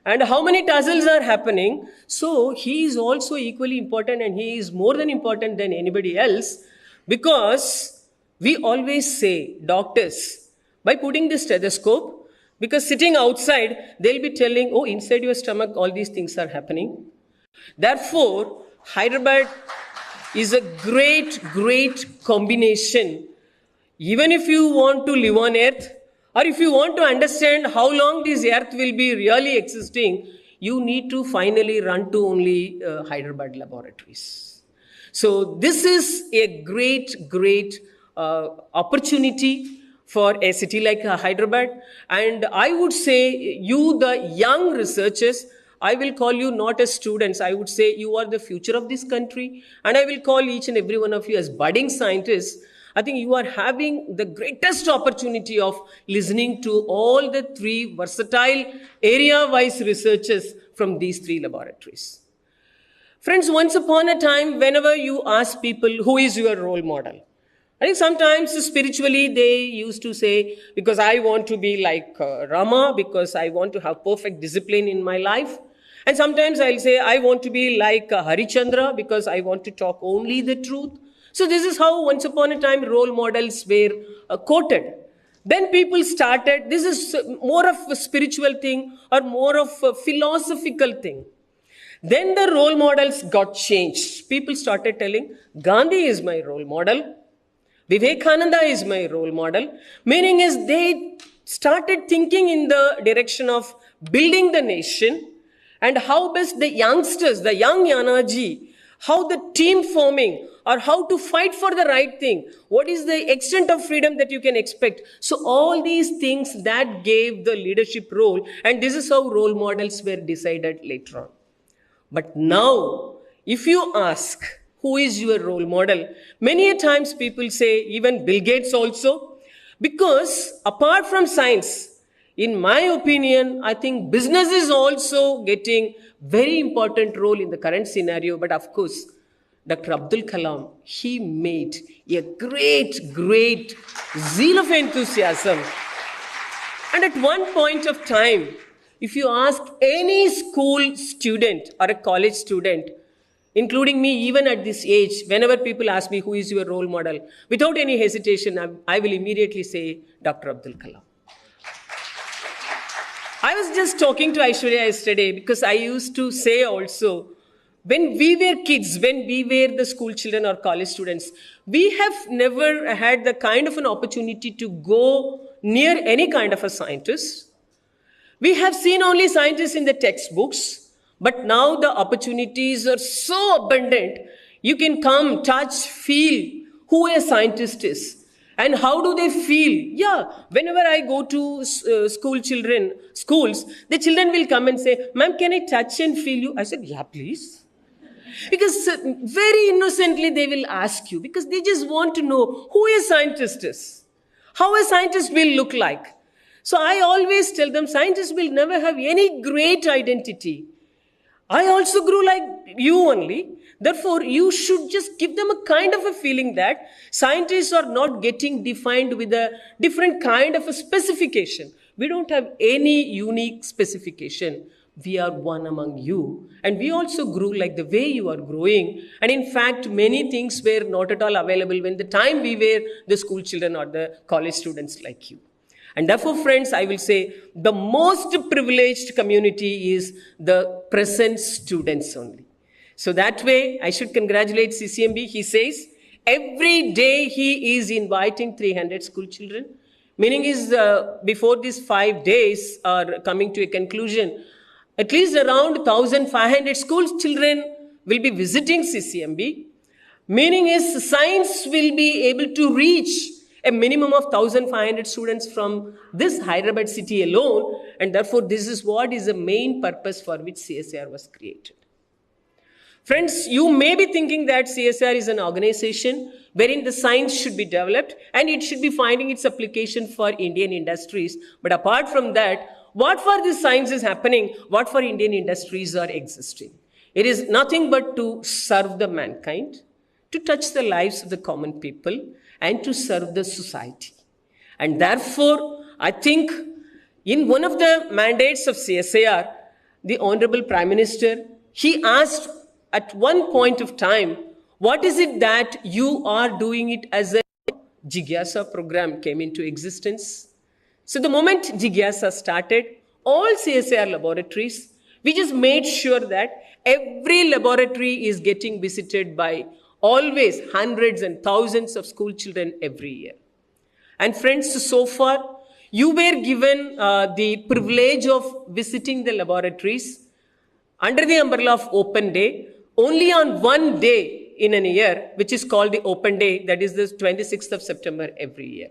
and how many tussles are happening. So, he is also equally important, and he is more than important than anybody else, because we always say, doctors, by putting the stethoscope, because sitting outside, they'll be telling, oh, inside your stomach, all these things are happening. Therefore, Hyderabad is a great, great combination. Even if you want to live on earth, or if you want to understand how long this earth will be really existing, you need to finally run to only Hyderabad laboratories. So this is a great, great opportunity for a city like Hyderabad. And I would say, you, the young researchers, I will call you not as students, I would say you are the future of this country. And I will call each and every one of you as budding scientists. I think you are having the greatest opportunity of listening to all the 3 versatile area-wise researchers from these 3 laboratories. Friends, once upon a time, whenever you ask people, who is your role model? I think sometimes spiritually they used to say, because I want to be like Rama, because I want to have perfect discipline in my life. And sometimes I'll say, I want to be like Harichandra, because I want to talk only the truth. So this is how once upon a time role models were quoted. Then people started, this is more of a spiritual thing or more of a philosophical thing. Then the role models got changed. People started telling, Gandhi is my role model. Vivekananda is my role model. Meaning is they started thinking in the direction of building the nation and how best the youngsters, the young Yanaji, how the team forming, or how to fight for the right thing, what is the extent of freedom that you can expect. So all these things that gave the leadership role, and this is how role models were decided later on. But now, if you ask, who is your role model? Many a times people say, even Bill Gates also, because apart from science, in my opinion, I think business is also getting very important role in the current scenario. But of course, Dr. Abdul Kalam, he made a great zeal of enthusiasm. And at one point of time, if you ask any school student or a college student, including me, even at this age, whenever people ask me, who is your role model? Without any hesitation, I will immediately say Dr. Abdul Kalam. I was just talking to Aishwarya yesterday because I used to say also, when we were kids, when we were the school children or college students, we have never had the kind of an opportunity to go near any kind of a scientist. We have seen only scientists in the textbooks, but now the opportunities are so abundant. You can come, touch, feel who a scientist is. And how do they feel? Yeah, whenever I go to schools, the children will come and say, ma'am, can I touch and feel you? I said, yeah, please. Because very innocently they will ask you, because they just want to know who a scientist is, how a scientist will look like. So I always tell them, scientists will never have any great identity. I also grew like you only. Therefore, you should just give them a kind of a feeling that scientists are not getting defined with a different kind of a specification. We don't have any unique specification. We are one among you. And we also grew like the way you are growing. And in fact, many things were not at all available when the time we were the school children or the college students like you. And therefore, friends, I will say the most privileged community is the present students only. So that way, I should congratulate CCMB. He says, every day he is inviting 300 school children. Meaning is, before these 5 days are coming to a conclusion, at least around 1,500 school children will be visiting CCMB. Meaning is, science will be able to reach a minimum of 1,500 students from this Hyderabad city alone. And therefore, this is what is the main purpose for which CSIR was created. Friends, you may be thinking that CSIR is an organization wherein the science should be developed and it should be finding its application for Indian industries. But apart from that, what for this science is happening, what for Indian industries are existing? It is nothing but to serve the mankind, to touch the lives of the common people, and to serve the society. And therefore, I think in one of the mandates of CSIR, the Honorable Prime Minister, he asked at one point of time, what is it that you are doing it as a Jigyasa program came into existence? So the moment Jigyasa started, all CSIR laboratories, we just made sure that every laboratory is getting visited by always hundreds and thousands of school children every year. And friends, so far, you were given the privilege of visiting the laboratories under the umbrella of Open Day, only on one day in a year, which is called the Open Day, that is the 26th of September every year.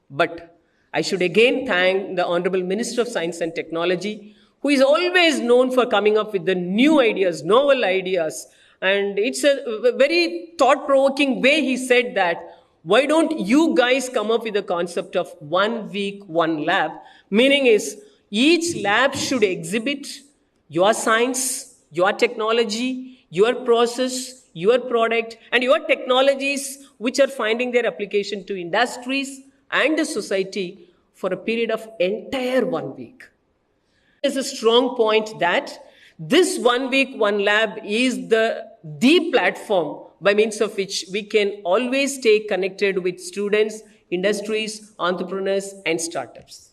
But I should again thank the Honorable Minister of Science and Technology, who is always known for coming up with the new ideas, novel ideas. And it's a very thought-provoking way he said that, why don't you guys come up with the concept of 1 week, 1 lab? Meaning is, each lab should exhibit your science, your technology, your process, your product, and your technologies which are finding their application to industries and the society for a period of entire 1 week. There's a strong point that this 1 week, 1 lab is the platform by means of which we can always stay connected with students, industries, entrepreneurs, and startups.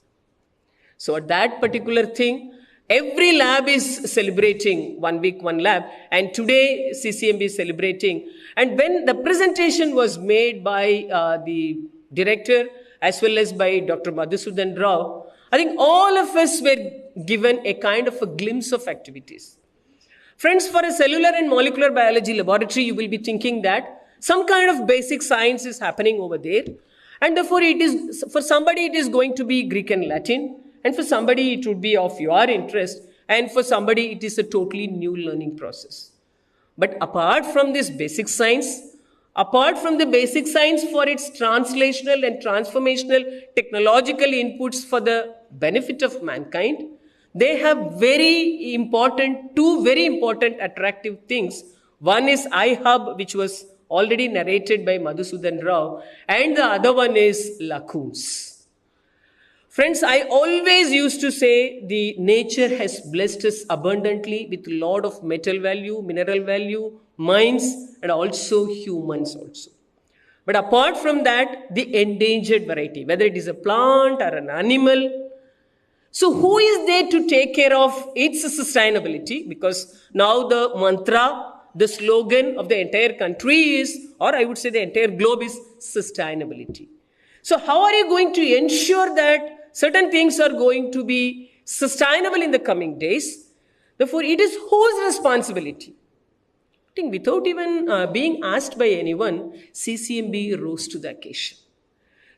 So at that particular thing, every lab is celebrating 1 week, 1 lab, and today CCMB is celebrating. And when the presentation was made by the director as well as by Dr. Madhusudan Rao, I think all of us were given a kind of a glimpse of activities. Friends, for a cellular and molecular biology laboratory, you will be thinking that some kind of basic science is happening over there. And therefore, for somebody, it is going to be Greek and Latin. And for somebody, it would be of your interest. And for somebody, it is a totally new learning process. But apart from this basic science, apart from the basic science for its translational and transformational technological inputs for the benefit of mankind, they have two very important attractive things. One is iHub, which was already narrated by Madhusudan Rao, and the other one is Lacoons. Friends, I always used to say the nature has blessed us abundantly with a lot of metal value, mineral value, mines, and also humans also. But apart from that, the endangered variety, whether it is a plant or an animal. So who is there to take care of its sustainability? Because now the mantra, the slogan of the entire country is, or I would say the entire globe is sustainability. So how are you going to ensure that certain things are going to be sustainable in the coming days? Therefore, it is whose responsibility? I think without even being asked by anyone, CCMB rose to the occasion.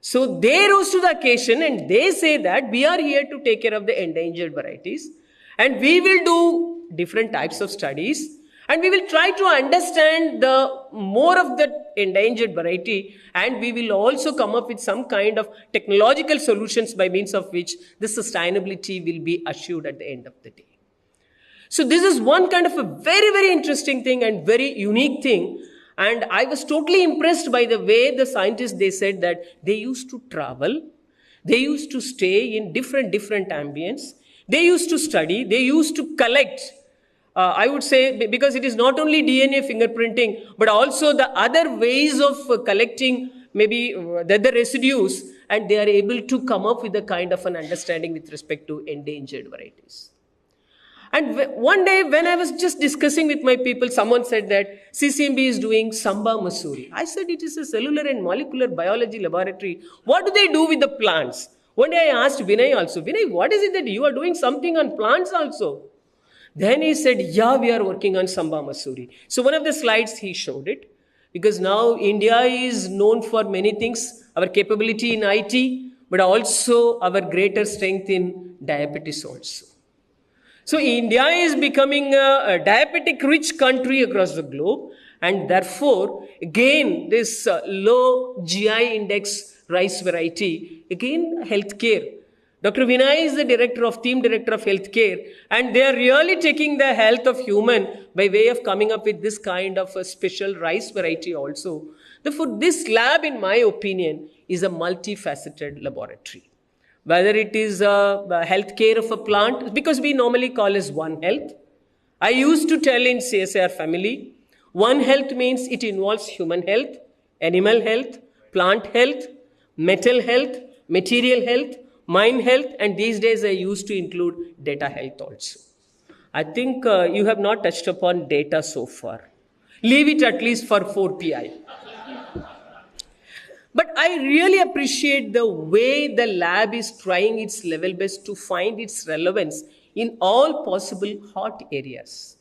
So they rose to the occasion and they say that we are here to take care of the endangered varieties and we will do different types of studies and we will try to understand the more of the endangered variety and we will also come up with some kind of technological solutions by means of which the sustainability will be assured at the end of the day. So this is one kind of a very, very interesting thing and very unique thing. And I was totally impressed by the way the scientists, they said that they used to travel, they used to stay in different ambience, they used to study, they used to collect. I would say because it is not only DNA fingerprinting, but also the other ways of collecting maybe the residues, and they are able to come up with a kind of an understanding with respect to endangered varieties. And one day when I was just discussing with my people, someone said that CCMB is doing Samba Masuri. I said it is a cellular and molecular biology laboratory. What do they do with the plants? One day I asked Vinay also, Vinay, what is it that you are doing something on plants also? Then he said, yeah, we are working on Samba Masuri. So one of the slides he showed it, because now India is known for many things, our capability in IT, but also our greater strength in diabetes also. So India is becoming a diabetic-rich country across the globe, and therefore, again, this low GI index rice variety, again, healthcare. Dr. Vinay is the team director of healthcare, and they are really taking the health of human by way of coming up with this kind of a special rice variety also. Therefore, this lab, in my opinion, is a multifaceted laboratory. Whether it is health care of a plant, because we normally call as One Health. I used to tell in CSR family, One Health means it involves human health, animal health, plant health, metal health, material health, mind health, and these days I used to include data health also. I think you have not touched upon data so far. Leave it at least for 4PI. But I really appreciate the way the lab is trying its level best to find its relevance in all possible hot areas.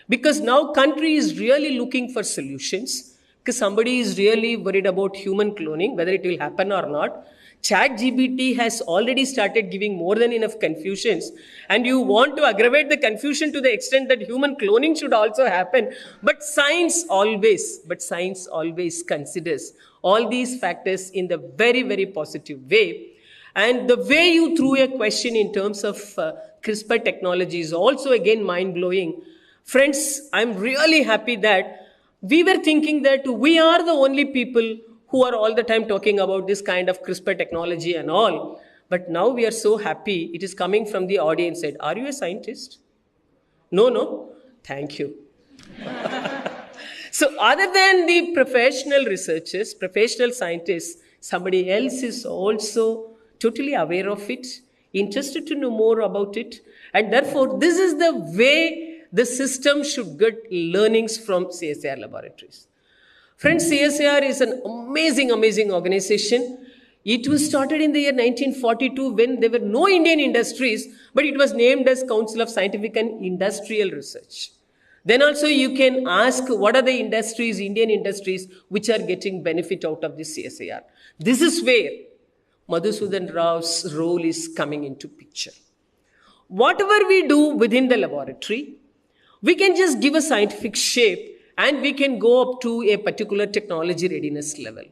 Because now country is really looking for solutions, because somebody is really worried about human cloning, whether it will happen or not. ChatGPT has already started giving more than enough confusions, and you want to aggravate the confusion to the extent that human cloning should also happen. But science always considers all these factors in the very, very positive way. And the way you threw a question in terms of CRISPR technology is also again mind-blowing. Friends, I'm really happy that we were thinking that we are the only people who are all the time talking about this kind of CRISPR technology and all. But now we are so happy it is coming from the audience side. Are you a scientist? No? Thank you. So other than the professional researchers, professional scientists, somebody else is also totally aware of it, interested to know more about it. And therefore, this is the way the system should get learnings from CSIR laboratories. Friends, CSIR is an amazing organization. It was started in the year 1942 when there were no Indian industries, but it was named as Council of Scientific and Industrial Research. Then also you can ask what are the industries, Indian industries, which are getting benefit out of this CSIR. This is where Madhusudan Rao's role is coming into picture. Whatever we do within the laboratory, we can just give a scientific shape and we can go up to a particular technology readiness level.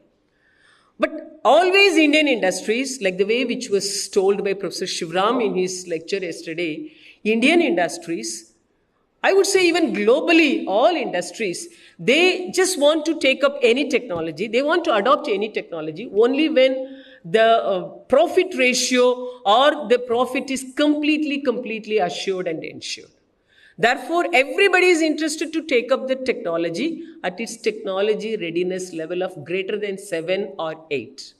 But always Indian industries, like the way which was told by Professor Shivram in his lecture yesterday, Indian industries, I would say even globally, all industries, they just want to take up any technology. They want to adopt any technology only when the profit ratio or the profit is completely assured and ensured. Therefore, everybody is interested to take up the technology at its technology readiness level of greater than 7 or 8.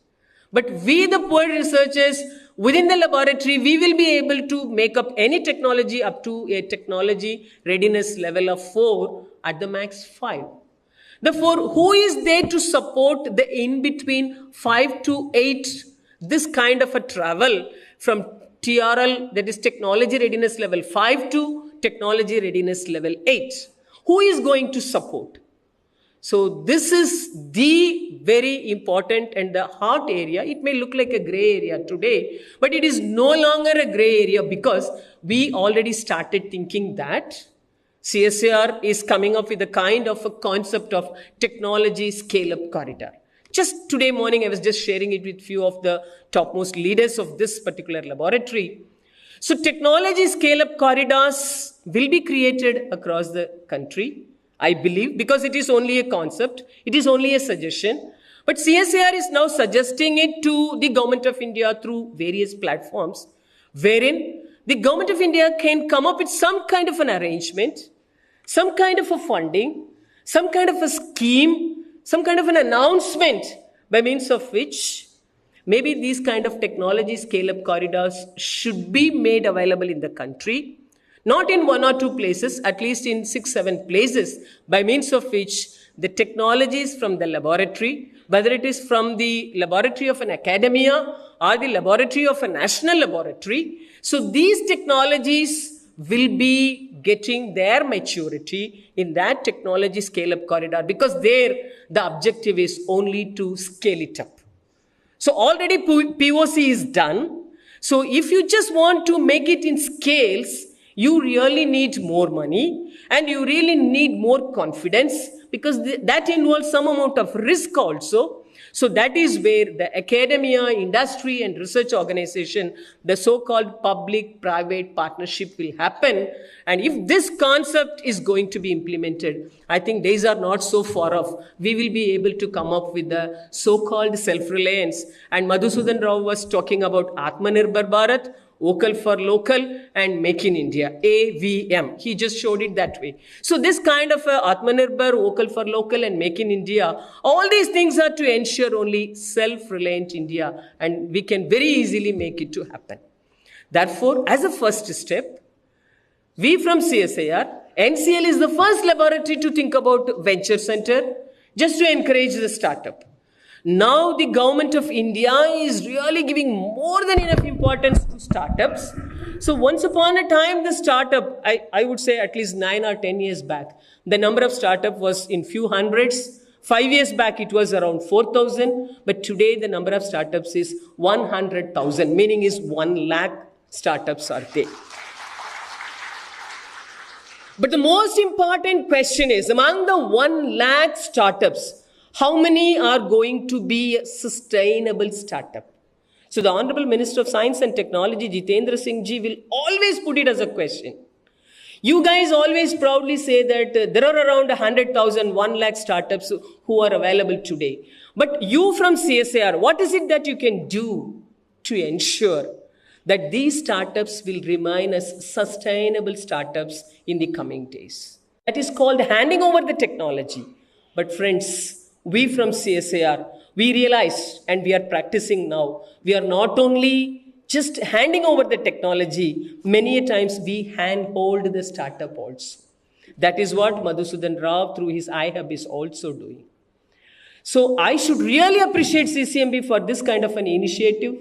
But we, the poor researchers, within the laboratory, we will be able to make up any technology up to a technology readiness level of 4, at the max 5. Therefore, who is there to support the in-between 5 to 8, this kind of a travel from TRL, that is technology readiness level 5 to technology readiness level 8? Who is going to support? So this is the very important and the hot area. It may look like a gray area today, but it is no longer a gray area because we already started thinking that CSIR is coming up with a kind of a concept of technology scale-up corridor. Just today morning, I was just sharing it with few of the topmost leaders of this particular laboratory. So technology scale-up corridors will be created across the country, I believe, because it is only a concept, it is only a suggestion. But CSIR is now suggesting it to the Government of India through various platforms, wherein the Government of India can come up with some kind of an arrangement, some kind of a funding, some kind of a scheme, some kind of an announcement by means of which maybe these kind of technology scale-up corridors should be made available in the country, not in 1 or 2 places, at least in 6, 7 places, by means of which the technologies from the laboratory, whether it is from the laboratory of an academia or the laboratory of a national laboratory, so these technologies will be getting their maturity in that technology scale-up corridor, because there the objective is only to scale it up. So already POC is done. So if you just want to make it in scales, you really need more money and you really need more confidence, because that involves some amount of risk also. So that is where the academia, industry and research organization, the so-called public-private partnership will happen. And if this concept is going to be implemented, I think days are not so far off. We will be able to come up with the so-called self-reliance. And Madhusudan Rao was talking about Atmanirbhar Bharat, Vocal for Local and Make in India, AVM. He just showed it that way. So this kind of Atmanirbhar, Vocal for Local and Make in India, all these things are to ensure only self-reliant India, and we can very easily make it to happen. Therefore, as a first step, we from CSIR, NCL is the first laboratory to think about venture center, just to encourage the startup. Now the government of India is really giving more than enough importance to startups. So once upon a time, the startup, I would say at least 9 or 10 years back, the number of startup was in few hundreds. 5 years back, it was around 4,000. But today, the number of startups is 100,000, meaning is 1 lakh startups are there. But the most important question is, among the 1 lakh startups, how many are going to be a sustainable startup? So the Honorable Minister of Science and Technology, Jitendra Singh Ji, will always put it as a question. You guys always proudly say that there are around 100,000, 1 lakh startups who are available today. But you from CSIR, what is it that you can do to ensure that these startups will remain as sustainable startups in the coming days? That is called handing over the technology. But friends, we from CSIR, we realized and we are practicing now, we are not only just handing over the technology, many a times we handhold the startup also. That is what Madhusudan Rao through his iHub is also doing. So I should really appreciate CCMB for this kind of an initiative,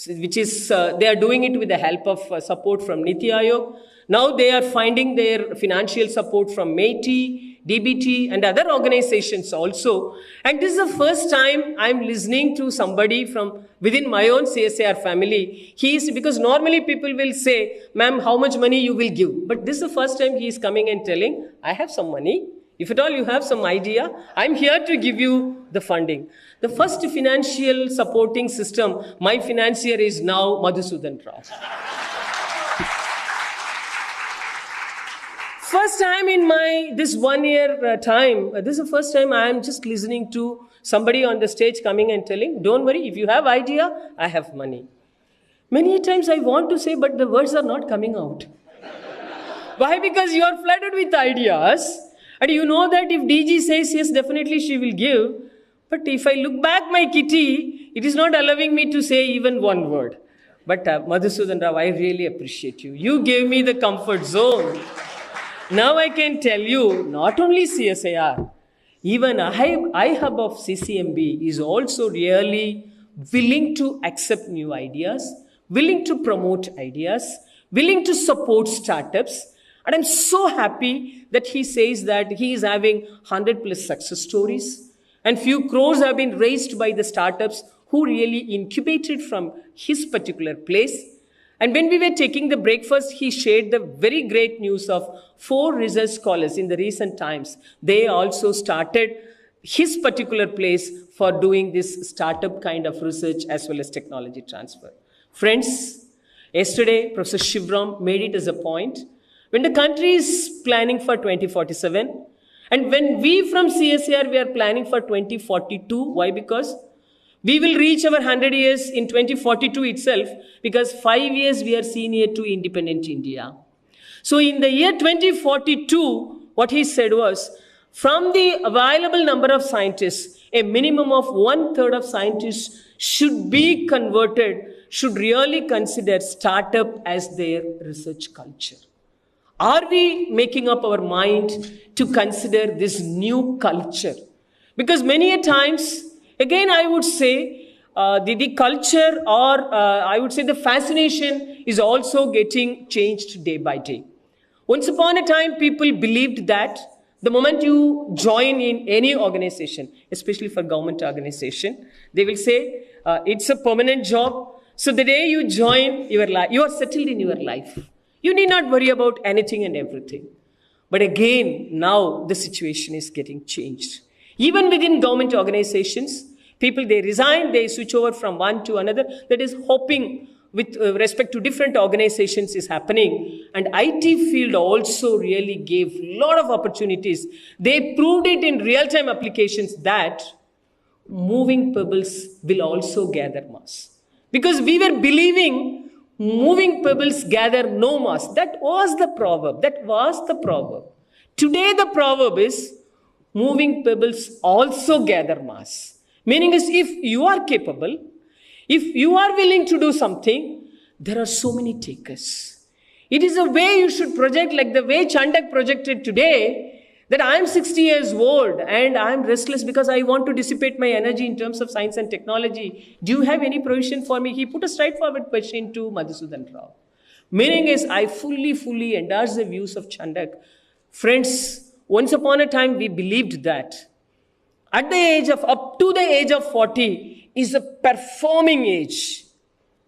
which is, they are doing it with the help of support from Niti Aayog. Now they are finding their financial support from MeitY, DBT, and other organizations also. And this is the first time I'm listening to somebody from within my own CSIR family. Because normally people will say, ma'am, how much money you will give? But this is the first time he is coming and telling, I have some money. If at all you have some idea, I'm here to give you the funding. The first financial supporting system, my financier is now Madhusudan Rao. First time in this 1 year time, this is the first time I am just listening to somebody on the stage coming and telling, don't worry, if you have idea, I have money. Many times I want to say, but the words are not coming out. Why? Because you are flooded with ideas. And you know that if DG says yes, definitely she will give. But if I look back my kitty, it is not allowing me to say even one word. But Madhusudan Rao, I really appreciate you. You gave me the comfort zone. Now I can tell you, not only CSIR, even iHub of CCMB is also really willing to accept new ideas, willing to promote ideas, willing to support startups. And I'm so happy that he says that he is having 100+ success stories and few crores have been raised by the startups who really incubated from his particular place. And when we were taking the breakfast, he shared the very great news of 4 research scholars in the recent times. They also started his particular place for doing this startup kind of research as well as technology transfer. Friends, yesterday, Professor Shivram made it as a point. When the country is planning for 2047, and when we from CSIR, we are planning for 2042, why? Because we will reach our 100 years in 2042 itself, because 5 years we are senior to independent India. So in the year 2042, what he said was, from the available number of scientists, a minimum of 1/3 of scientists should be converted, should really consider startup as their research culture. Are we making up our mind to consider this new culture? Because many a times, again, I would say the culture or I would say the fascination is also getting changed day by day. Once upon a time, people believed that the moment you join in any organization, especially for government organization, they will say it's a permanent job. So the day you join your life, you are settled in your life. You need not worry about anything and everything. But again, now the situation is getting changed. Even within government organizations, people, they resign, they switch over from one to another. That is hoping with respect to different organizations is happening. And IT field also really gave a lot of opportunities. They proved it in real-time applications that moving pebbles will also gather mass. Because we were believing moving pebbles gather no mass. That was the proverb. Today the proverb is moving pebbles also gather mass. Meaning is if you are capable, if you are willing to do something, there are so many takers. It is a way you should project, like the way Chandak projected today, that I am 60 years old and I am restless because I want to dissipate my energy in terms of science and technology. Do you have any provision for me? He put a straightforward question to Madhusudan Rao. Meaning is, I fully endorse the views of Chandak. Friends, once upon a time we believed that up to the age of 40 is a performing age.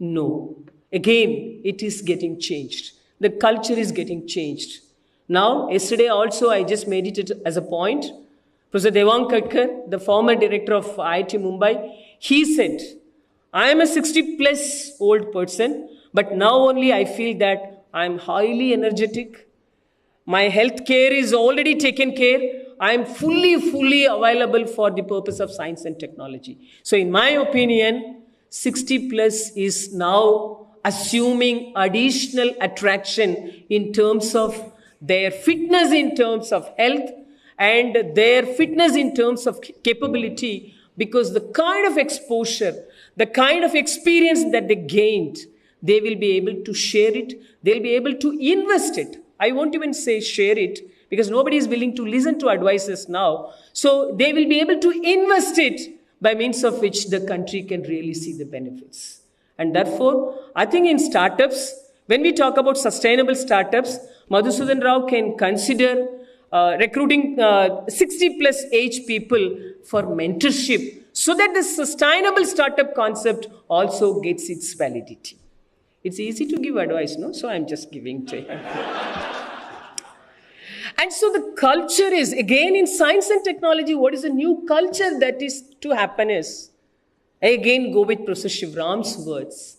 No. Again, it is getting changed. The culture is getting changed. Now, yesterday also, I just made it as a point. Professor Devang Katkar, the former director of IIT Mumbai, he said, I am a 60+ old person, but now only I feel that I am highly energetic. My health care is already taken care. I am fully available for the purpose of science and technology. So in my opinion, 60+ is now assuming additional attraction in terms of their fitness in terms of health and their fitness in terms of capability, because the kind of exposure, the kind of experience that they gained, they will be able to share it. They'll be able to invest it. I won't even say share it because nobody is willing to listen to advices now. So they will be able to invest it by means of which the country can really see the benefits. And therefore, I think in startups, when we talk about sustainable startups, Madhusudan Rao can consider recruiting 60 plus age people for mentorship so that the sustainable startup concept also gets its validity. It's easy to give advice, no? So I'm just giving to him. And so the culture is, again, in science and technology, what is the new culture that is to happen is, I again go with Professor Shivram's words.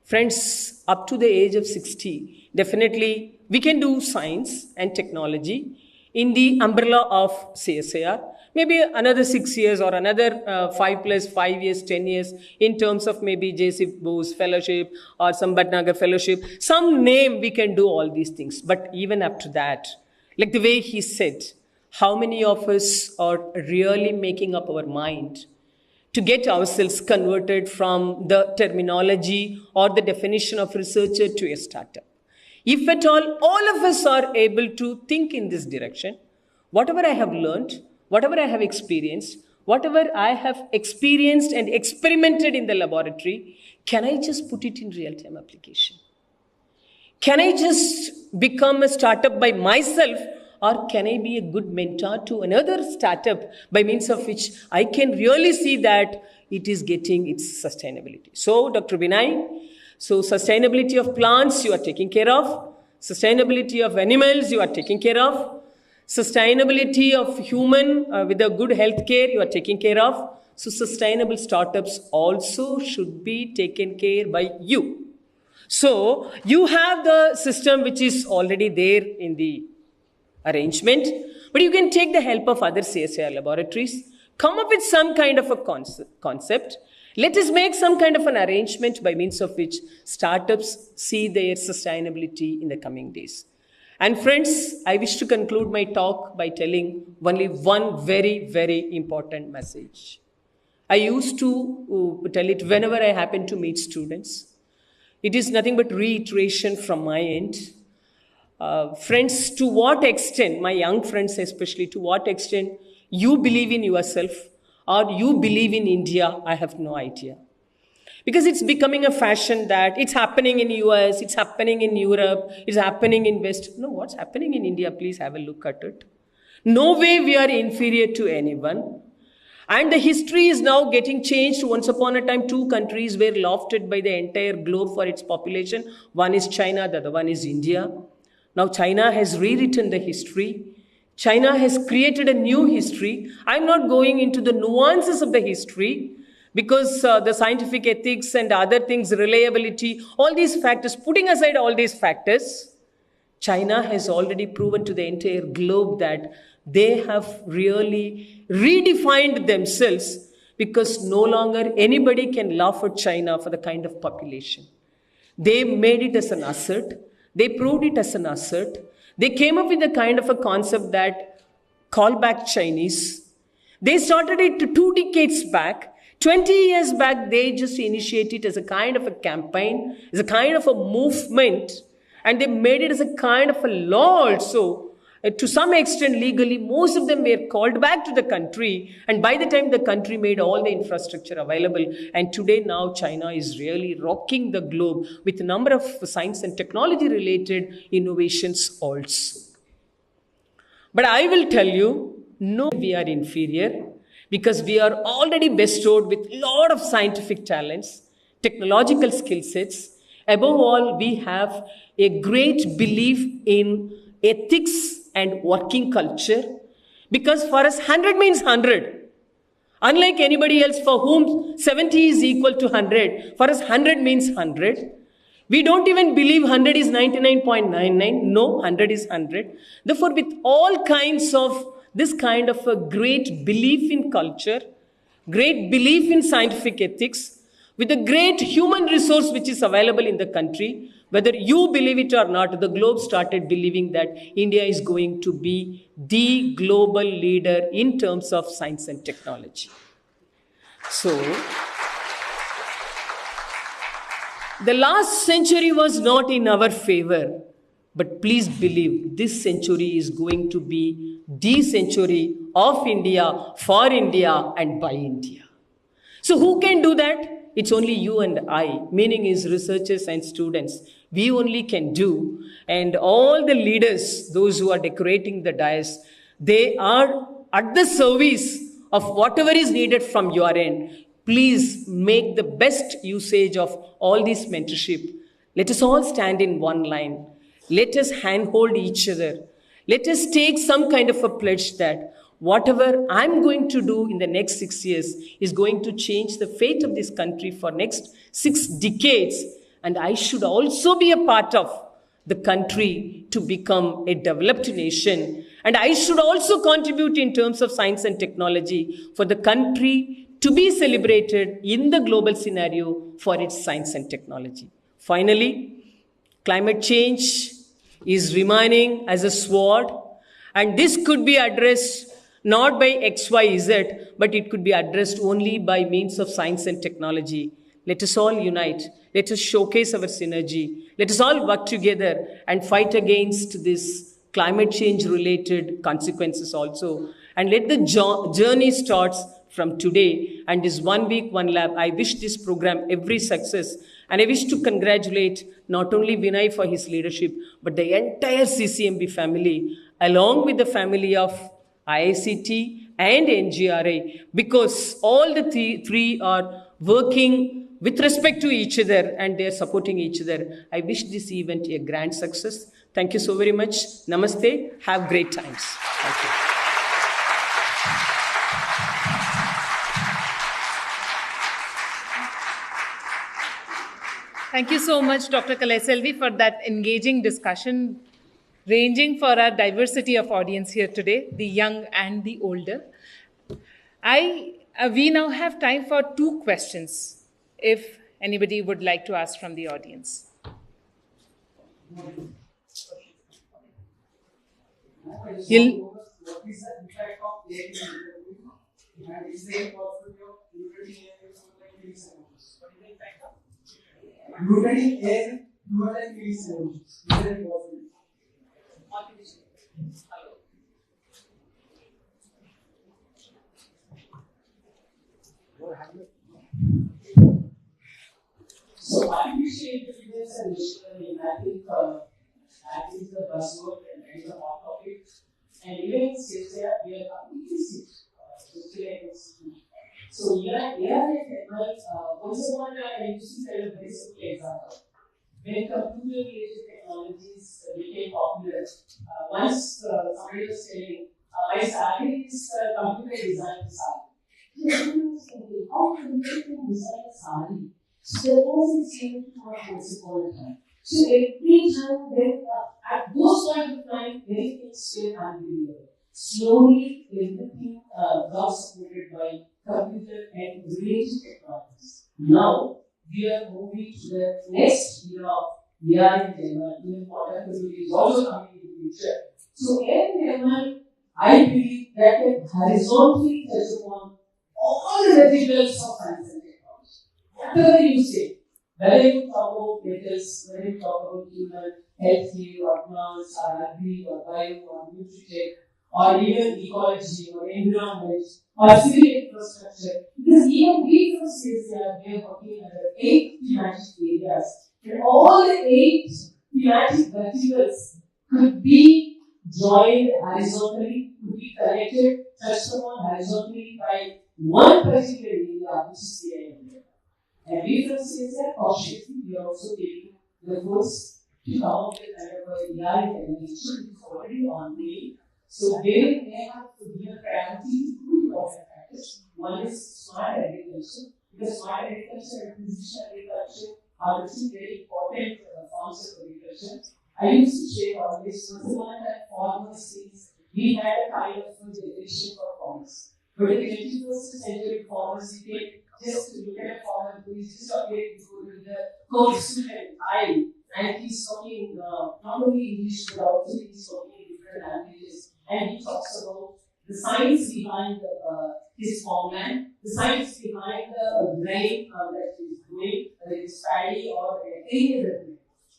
Friends, up to the age of 60, definitely we can do science and technology in the umbrella of CSIR. Maybe another 6 years or another 5 plus 5 years, 10 years in terms of maybe J.C. Bose Fellowship or some Bhatnagar Fellowship. Some name we can do all these things. But even up to that, like the way he said, how many of us are really making up our mind to get ourselves converted from the terminology or the definition of researcher to a startup? If at all of us are able to think in this direction, whatever I have learned, whatever I have experienced, whatever I have experienced and experimented in the laboratory, can I just put it in real-time application? Can I just become a startup by myself, or can I be a good mentor to another startup by means of which I can really see that it is getting its sustainability? So, Dr. Vinay, so sustainability of plants you are taking care of, sustainability of animals you are taking care of, sustainability of human with a good health care you are taking care of. So sustainable startups also should be taken care by you. So you have the system which is already there in the arrangement, but you can take the help of other CSIR laboratories, come up with some kind of a concept. Let us make some kind of an arrangement by means of which startups see their sustainability in the coming days. And friends, I wish to conclude my talk by telling only one very, very important message. I used to tell it whenever I happen to meet students. It is nothing but reiteration from my end. Friends, to what extent, my young friends especially, to what extent you believe in yourself or you believe in India, I have no idea. Because it's becoming a fashion that it's happening in US, it's happening in Europe, it's happening in West. No, what's happening in India? Please have a look at it. No way we are inferior to anyone. And the history is now getting changed. Once upon a time, two countries were lofted by the entire globe for its population. One is China, the other one is India. Now China has rewritten the history. China has created a new history. I'm not going into the nuances of the history because the scientific ethics and other things, reliability, all these factors, putting aside all these factors, China has already proven to the entire globe that they have really redefined themselves because no longer anybody can laugh at China for the kind of population. They made it as an asset. They proved it as an asset. They came up with a kind of a concept that call back Chinese. They started it 2 decades back. 20 years back, they just initiated it as a kind of a campaign, as a kind of a movement, and they made it as a kind of a law also. To some extent, legally, most of them were called back to the country, and by the time the country made all the infrastructure available, and today now China is really rocking the globe with a number of science and technology related innovations also. But I will tell you, no, we are inferior because we are already bestowed with a lot of scientific talents, technological skill sets. Above all, we have a great belief in ethics and working culture, because for us 100 means 100. Unlike anybody else for whom 70 is equal to 100, for us 100 means 100. We don't even believe 100 is 99.99. No, 100 is 100. Therefore, with all kinds of this kind of a great belief in culture, great belief in scientific ethics, with a great human resource which is available in the country, whether you believe it or not, the globe started believing that India is going to be the global leader in terms of science and technology. So, the last century was not in our favor, but please believe this century is going to be the century of India, for India, and by India. So who can do that? it's only you and I, meaning is researchers and students. We only can do. And all the leaders, those who are decorating the dais, they are at the service of whatever is needed from your end. Please make the best usage of all this mentorship. Let us all stand in one line. Let us handhold each other. Let us take some kind of a pledge that whatever I'm going to do in the next 6 years is going to change the fate of this country for next 6 decades. And I should also be a part of the country to become a developed nation. And I should also contribute in terms of science and technology for the country to be celebrated in the global scenario for its science and technology. Finally, climate change is remaining as a sword, and this could be addressed not by XYZ, but it could be addressed only by means of science and technology. Let us all unite. Let us showcase our synergy. Let us all work together and fight against this climate change related consequences also. And let the journey starts from today. And this 1 week, 1 lab, I wish this program every success. And I wish to congratulate not only Vinay for his leadership, but the entire CCMB family, along with the family of IICT and NGRI, because all the three are working with respect to each other and they're supporting each other. I wish this event a grand success. Thank you so very much. Namaste. Have great times. Thank you. Thank you so much, Dr. Kalaiselvi, for that engaging discussion, ranging for our diversity of audience here today, the young and the older. We now have time for 2 questions, if anybody would like to ask from the audience. What is the impact of AI and is there a possibility of integrating AI with something like these solutions? What is the impact of integrating AI with these solutions? Is there a possibility? So artificial intelligence and machine learning, that is the buzzword and that is the hot topic. And even in sales, we are completely so here and ML, once upon a time, I used to tell a very simple example. When computer-related technologies became popular, once somebody was saying, my salary is computer design salary. How computer can design a salary? So there was a change for once upon a time. So every time when at those point of time, many things were unbelievable. Slowly, everything got supported by computer and related technologies. Now, we are moving to the next era of AI and ML, even quantum computing is also coming in the future. So AI and ML, I believe that can horizontally touch upon all the verticals of science and technology. Whatever you say, whether you talk about metals, whether you talk about human, healthcare, or plants, or agri, or bio, or nutritech, or even ecology, or environment, or civil infrastructure, because even we from CSR, we are working under 8 thematic areas, and all the 8 thematic verticals could be joined horizontally, could be connected, touched upon horizontally by one particular area, which is the area. And we from CSR, consciously, we are also taking the course to come up with kind of a AI and which is already on the. So they may have to give a priority to 2 important factors. One is smart agriculture, because smart agriculture and precision agriculture are 2 very important forms of agriculture. I used to share always, once upon a time, farmers things, we had a kind of generation for farmers. But in the 21st century, farmers, you can just look at a farmer who is just appearing with the coat suit and tie, and he's talking not only English but also he's talking in different languages. And he talks about the science behind his farmland, the science behind the grain that he's doing, whether it's paddy or any other thing.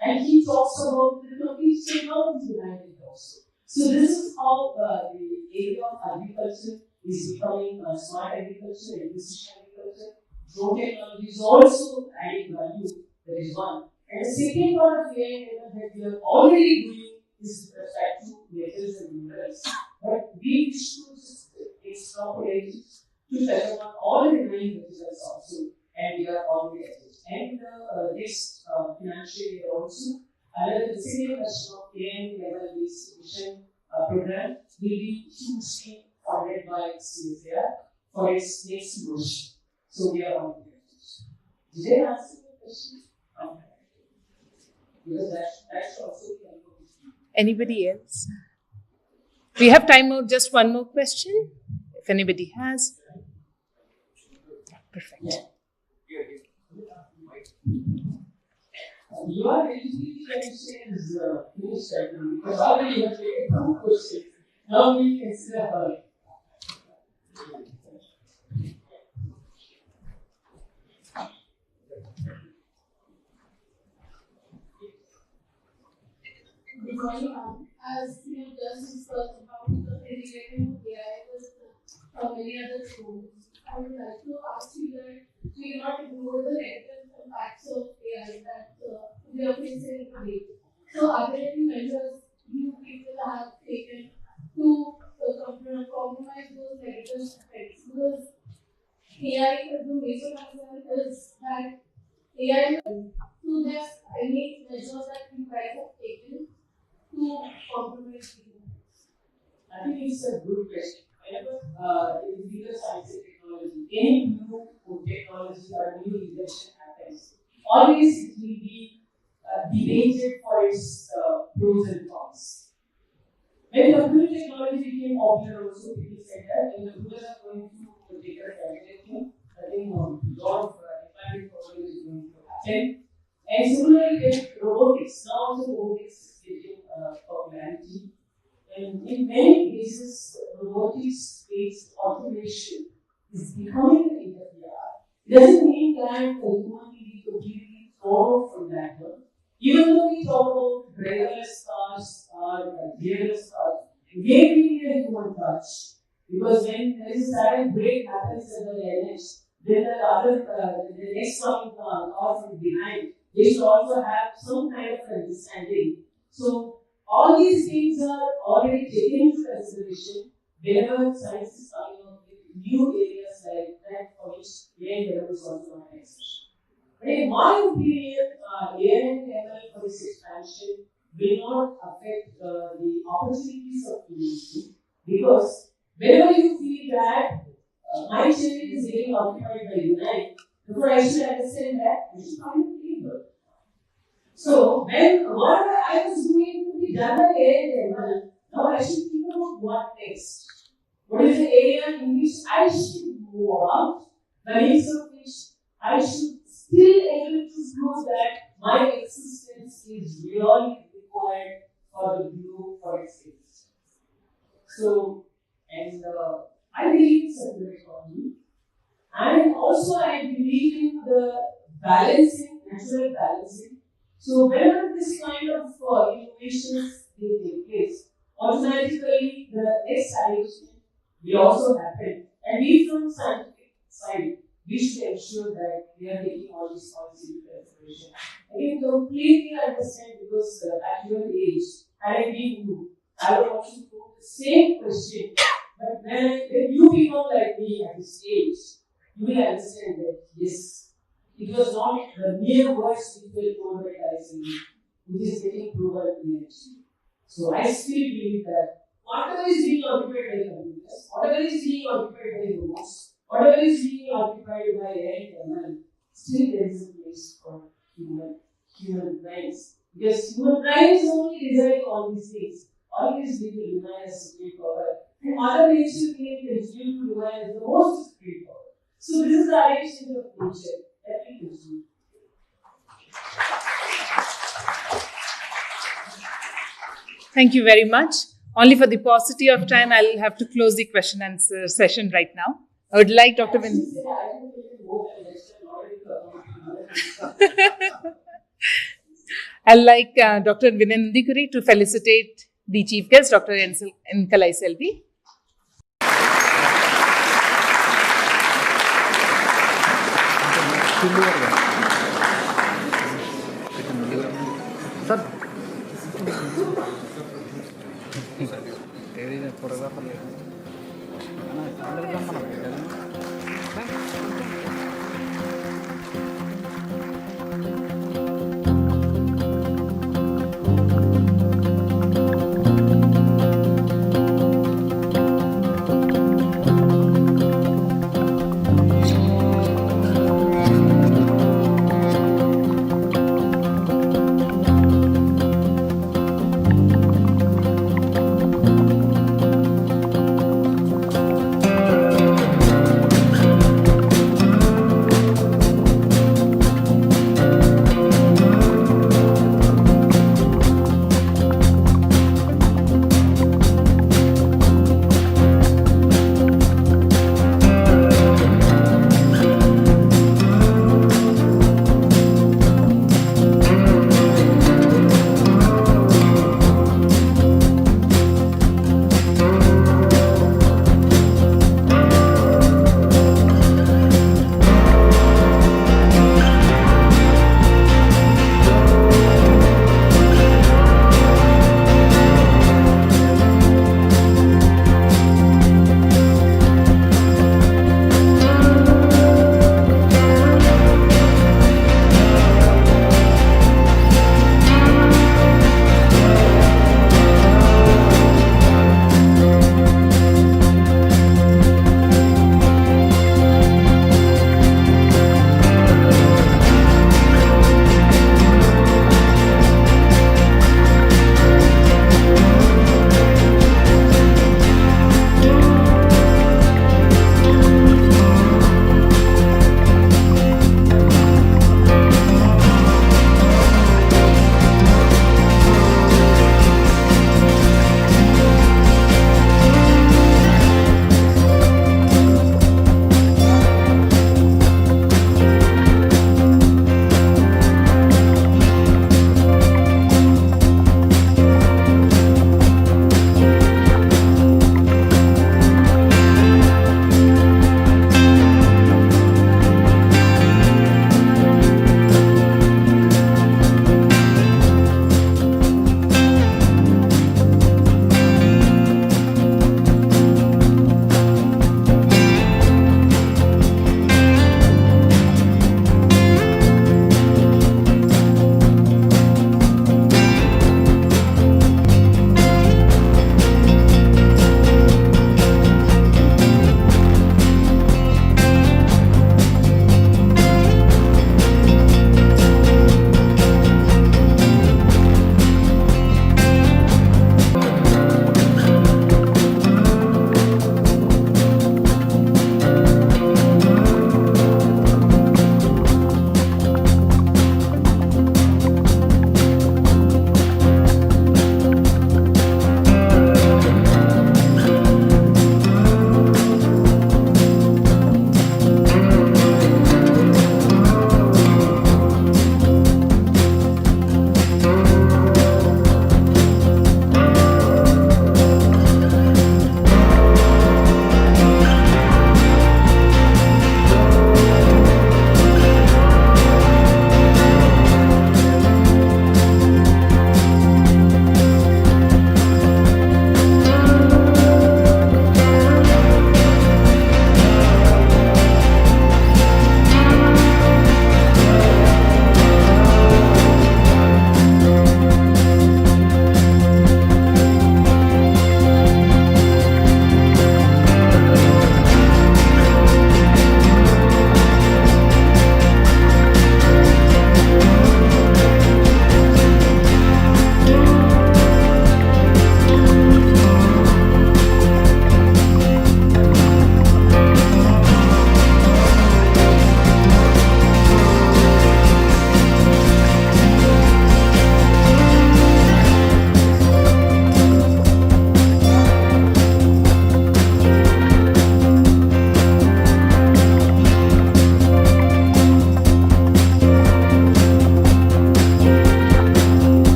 And he talks about the complete technology behind it also. So this is how the area of agriculture is becoming smart agriculture and precision agriculture, drone technology is also adding value. That is one. And the second part of AI that we are already doing is with respect to metals and minerals. But we wish to extrapolate to touch upon all the remaining materials also, and we are already at it. And this financial year also, another significant version of AI level distribution program will be hugely funded by CSIR for its next version. So we are on it. Did I answer your question? Because that's also Anybody else? We have time for just one more question. If anybody has. Perfect. Your eligibility condition is finished because already you have taken two questions. Now we can see her. As you just discussed about integrating AI with many other tools, I would like to ask you that we cannot ignore the negative impacts of AI that we are facing today. So, are there any measures you people have taken to compromise those negative effects? Because AI, the major concern is that AI, so there's any measures that you guys have taken to compromise people? I think it's a good question. Whenever in data science and technology, any new technology or new invention happens, always it will be debated for its pros and cons. When computer technology became popular, also people said that when computers are going to take everything, I think a lot of employment problem is going to happen. And similarly with robotics, now also robotics is getting popularity. And in many cases, robotics-based automation is becoming an interferer. It doesn't mean that a human will be completely thrown off from that one. Even though we talk about driverless cars or gearless cars, again we need a human touch. Because when there is a sudden break happens at the edge, then the next coming car from behind, they should also have some kind of understanding. So all these things are already taken into consideration whenever science is coming up with new areas like that for which AI level is also not an exception. But in my opinion, AI and ML for this expansion will not affect the opportunities of humanity, because whenever you feel that my chair is getting occupied by AI, therefore I should understand that I should find a people. So when whatever I was doing to be done by AI and ML, now I should think about what next. What is the area in which I should move on, the needs of which I should still able to prove that my existence is really required for the group for its existence. So, and I believe in circular economy, and also I believe in the balancing, natural balancing. So whenever this kind of innovations take place, automatically the next iteration will also happen. And we from scientific side, we should ensure that we are taking all these points into consideration. I can completely understand, because at your age, had I been you, I would also go the same question. But when you become like me at this age, you will understand that yes, it was not the mere words which were told by Tyson, which is getting proven in action. So I still believe that whatever is being occupied by computers, whatever is being occupied by robots, whatever is being occupied by AI and ML, still there is a place for human brains. Because human brains only design all these things. Always we will remain as supreme power. And other nature will continue to remain as the most supreme power. So this is the arrangement of nature. Thank you very much. Only for the paucity of time, I'll have to close the question and answer session right now. I would like Dr. Vin. I'd like Dr. Vinay Nandikuri to felicitate the chief guest, Dr. Inkalai Selvi.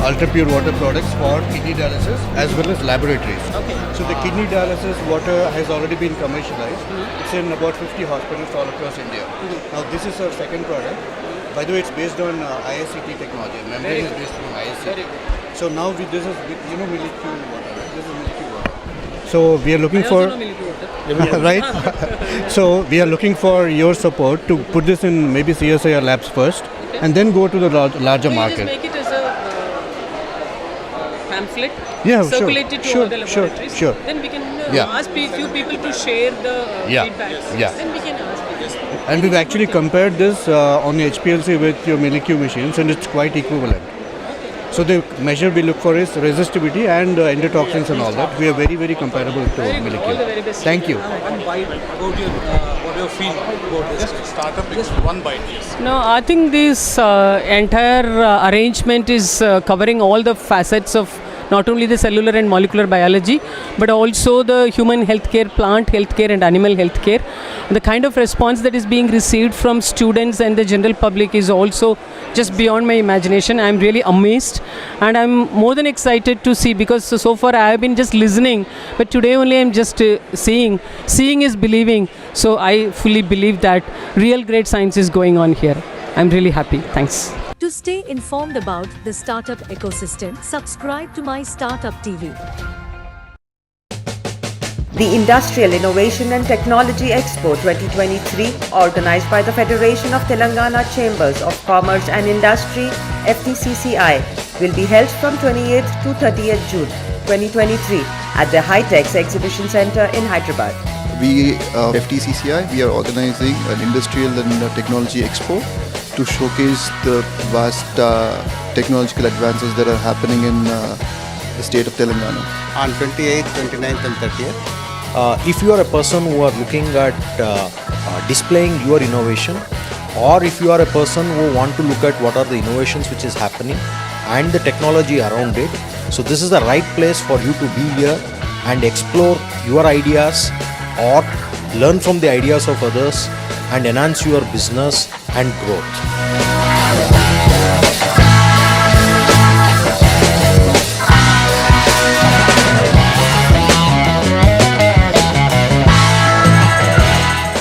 ultra pure water products for kidney dialysis as well as laboratories. Okay. So the kidney dialysis water has already been commercialized. It's in about 50 hospitals all across India. Now this is our second product. By the way, it's based on ISCT technology. Membrane is based on ISCT. So now this is Milky water. Right? This is Milky water. So we are looking for right. So we are looking for your support to put this in maybe CSIR labs first, and then go to the larger market. Just make it as a pamphlet. Yeah, circulate it to all the laboratories. Sure. Then we can Yeah. ask few people to share the feedbacks. Yeah. Then we can ask people. And we've actually compared this on the HPLC with your Milky machines, and it's quite equivalent. So the measure we look for is resistivity and endotoxins and all that. We are very, very comparable to Milky. All the very best. Thank you. One bite about your what you feel about this startup. Just one bite, yes. No, I think this entire arrangement is covering all the facets of not only the cellular and molecular biology, but also the human healthcare, plant healthcare, and animal healthcare. The kind of response that is being received from students and the general public is also just beyond my imagination. I'm really amazed, and I'm more than excited to see, because so far I have been just listening, but today only I'm just seeing. Seeing is believing. So I fully believe that real great science is going on here. I'm really happy. Thanks. To stay informed about the startup ecosystem, subscribe to My Startup TV. The Industrial Innovation and Technology Expo 2023, organized by the Federation of Telangana Chambers of Commerce and Industry (FTCCI), will be held from 28th to 30th June 2023 at the High-Tech Exhibition Center in Hyderabad. We, FTCCI, we are organizing an Industrial and Technology Expo to showcase the vast technological advances that are happening in the state of Telangana. On 28th, 29th and 30th, if you are a person who are looking at displaying your innovation, or if you are a person who want to look at what are the innovations which is happening and the technology around it, so this is the right place for you to be here and explore your ideas or learn from the ideas of others and enhance your business and growth.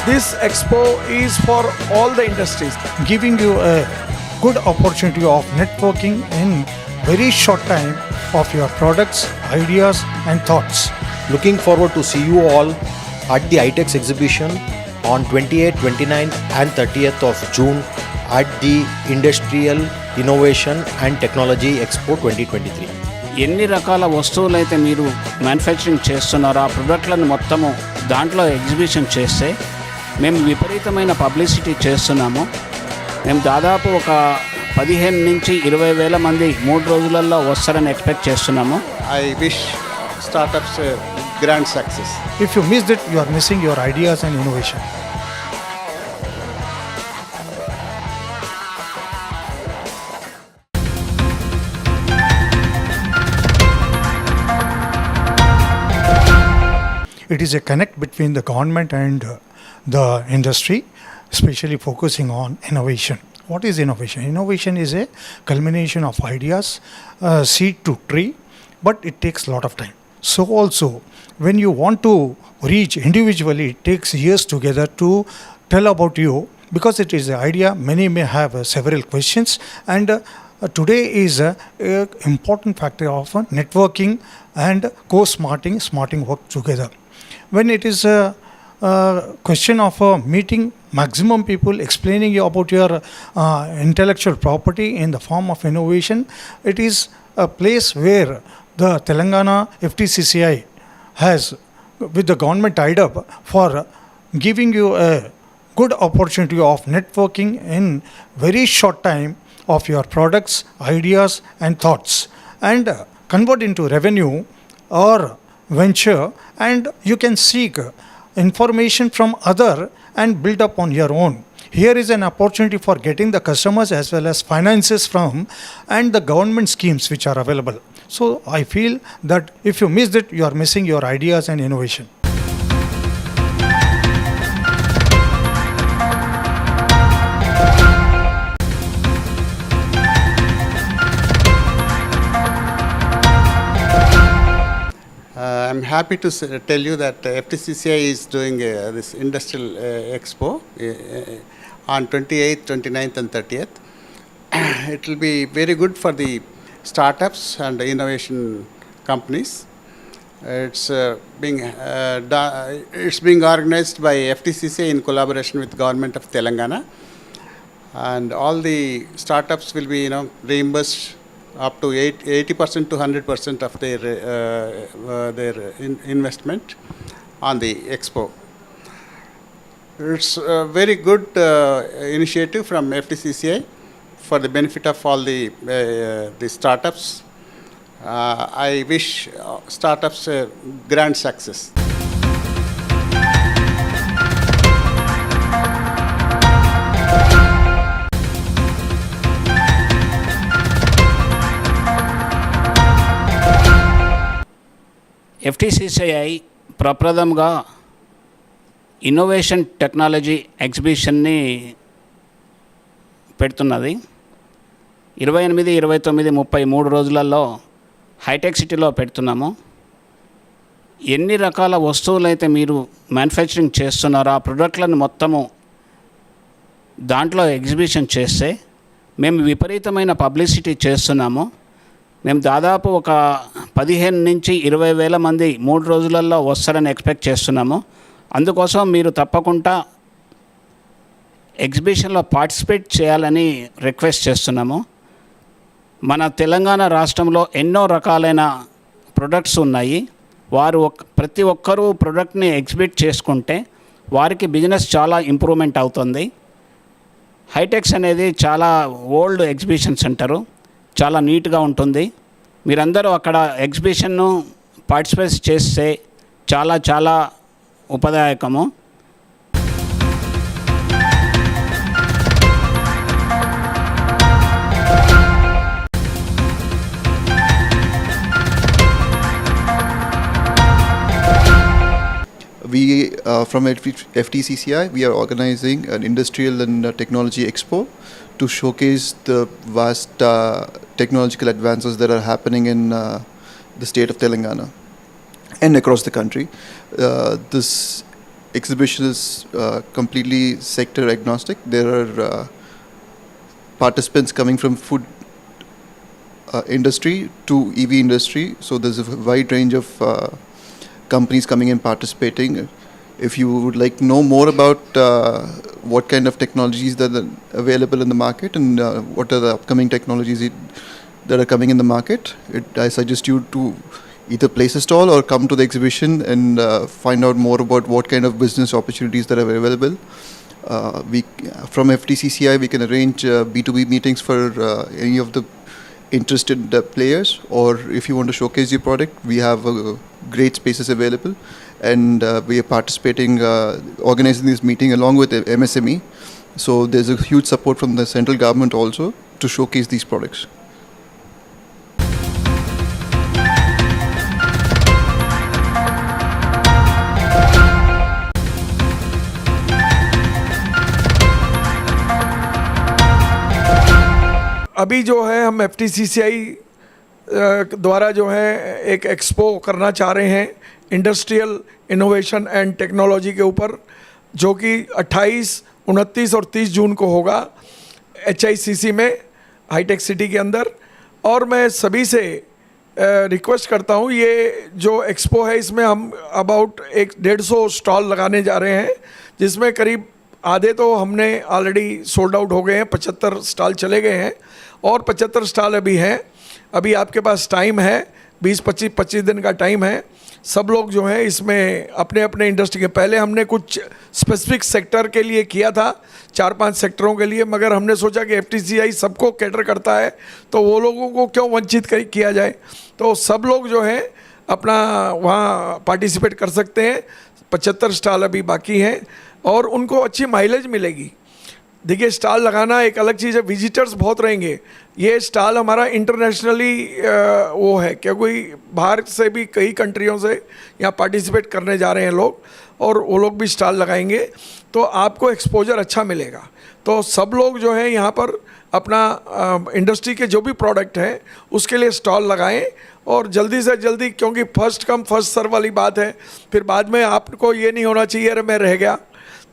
This expo is for all the industries, giving you a good opportunity of networking in very short time of your products, ideas and thoughts. Looking forward to see you all at the ITEX exhibition on 28th, 29th and 30th of June at the Industrial Innovation and Technology Expo 2023. ఎన్ని రకాల వస్తువులు అయితే మీరు manufacturing చేస్తున్నారో ఆ ప్రొడక్ట్లను మొత్తము దాంట్లో exhibition చేస్తే మేము విపరీతమైన పబ్లిసిటీ చేస్తున్నాము. మేము దాదాపు ఒక 15 నుంచి 20,000 మంది 3 రోజులలో వస్తారని ఎక్స్పెక్ట్ చేస్తున్నాము. I wish startups grand success. If you missed it, you are missing your ideas and innovation. It is a connect between the government and the industry, especially focusing on innovation. What is innovation? Innovation is a culmination of ideas, seed to tree, but it takes a lot of time. So also, when you want to reach individually, it takes years together to tell about you, because it is an idea. Many may have several questions, and today is an important factor of networking and smarting work together. When it is a question of meeting maximum people, explaining you about your intellectual property in the form of innovation, it is a place where the Telangana FTCCI has, with the government, tied up for giving you a good opportunity of networking in very short time of your products, ideas and thoughts, and convert into revenue or venture, and you can seek information from other and build up on your own. Here is an opportunity for getting the customers as well as finances from and the government schemes which are available. So I feel that if you missed it, you are missing your ideas and innovation. I'm happy to tell you that FTCCI is doing this industrial expo on 28th, 29th and 30th. It will be very good for the startups and innovation companies. It's being organized by FTCCI in collaboration with Government of Telangana, and all the startups will be reimbursed up to 80% to 100% of their investment on the expo. It's a very good initiative from FTCCI for the benefit of all the startups. I wish startups a grand success. FTCCI ప్రప్రథంగా innovation technology ఎగ్జిబిషన్ని పెడుతున్నది. 28, 29, 30 రోజులలో hitech సిటీలో పెడుతున్నాము. ఎన్ని రకాల వస్తువులైతే మీరు manufacturing చేస్తున్నారో ఆ ప్రొడక్ట్లను మొత్తము దాంట్లో ఎగ్జిబిషన్ చేస్తే మేము విపరీతమైన పబ్లిసిటీ చేస్తున్నాము. మేము దాదాపు ఒక 15 నుంచి 20 వేల మంది 3 రోజులలో వస్తారని ఎక్స్పెక్ట్ చేస్తున్నాము. అందుకోసం మీరు తప్పకుండా ఎగ్జిబిషన్లో పార్టిసిపేట్ చేయాలని రిక్వెస్ట్ చేస్తున్నాము. మన తెలంగాణ రాష్ట్రంలో ఎన్నో రకాలైన ప్రొడక్ట్స్ ఉన్నాయి. వారు ప్రతి ఒక్కరూ ప్రొడక్ట్ని ఎగ్జిబిట్ చేసుకుంటే వారికి బిజినెస్ చాలా ఇంప్రూవ్మెంట్ అవుతుంది. హైటెక్స్ అనేది చాలా ఓల్డ్ ఎగ్జిబిషన్ సెంటరు, చాలా నీట్గా ఉంటుంది. మీరందరూ అక్కడ ఎగ్జిబిషన్ను పార్టిసిపేట్ చేస్తే చాలా చాలా ఉపదాయకము. We from FTCCI, we are organizing an industrial and technology expo to showcase the vast technological advances that are happening in the state of Telangana and across the country. This exhibition is completely sector agnostic. There are participants coming from food industry to EV industry, so there's a wide range of companies coming and participating. If you would like to know more about what kind of technologies that are available in the market and what are the upcoming technologies that are coming in the market, I suggest you to either place a stall or come to the exhibition and find out more about what kind of business opportunities that are available. From FTCCI, we can arrange B2B meetings for any of the interested players, or if you want to showcase your product, we have great spaces available, and we are participating, organizing this meeting along with MSME. So there's a huge support from the central government also to showcase these products. अभी जो है हम FTCCI द्वारा जो है एक expo करना चाह रहे हैं इंडस्ट्रियल इनोवेशन एंड टेक्नोलॉजी के ऊपर, जो कि 28, 29 और 30 जून को होगा HICC में, हाईटेक सिटी के अंदर. और मैं सभी से रिक्वेस्ट करता हूँ, ये जो एक्सपो है इसमें हम अबाउट 150 स्टॉल लगाने जा रहे हैं, जिसमें करीब आधे तो हमने ऑलरेडी सोल्ड आउट हो गए हैं, 75 स्टॉल चले गए हैं और 75 स्टॉल अभी हैं. अभी आपके पास टाइम है, 20-25 दिन का टाइम है. सब लोग जो हैं इसमें अपने अपने इंडस्ट्री के, पहले हमने कुछ स्पेसिफिक सेक्टर के लिए किया था, 4-5 सेक्टरों के लिए, मगर हमने सोचा कि FTCCI सबको कैटर करता है तो वो लोगों को क्यों वंचित किया जाए. तो सब लोग जो हैं अपना वहाँ पार्टिसिपेट कर सकते हैं. 75 स्टॉल अभी बाकी हैं और उनको अच्छी माइलेज मिलेगी. देखिए, स्टॉल लगाना एक अलग चीज़ है, विजिटर्स बहुत रहेंगे. ये स्टॉल हमारा इंटरनेशनली वो है, क्योंकि बाहर से भी कई कंट्रियों से यहाँ पार्टिसिपेट करने जा रहे हैं लोग, और वो लोग भी स्टॉल लगाएंगे, तो आपको एक्सपोजर अच्छा मिलेगा. तो सब लोग जो हैं यहाँ पर अपना इंडस्ट्री के जो भी प्रोडक्ट हैं उसके लिए स्टॉल लगाएं और जल्दी से जल्दी, क्योंकि फर्स्ट कम फर्स्ट सर्व वाली बात है, फिर बाद में आपको ये नहीं होना चाहिए अरे मैं रह गया।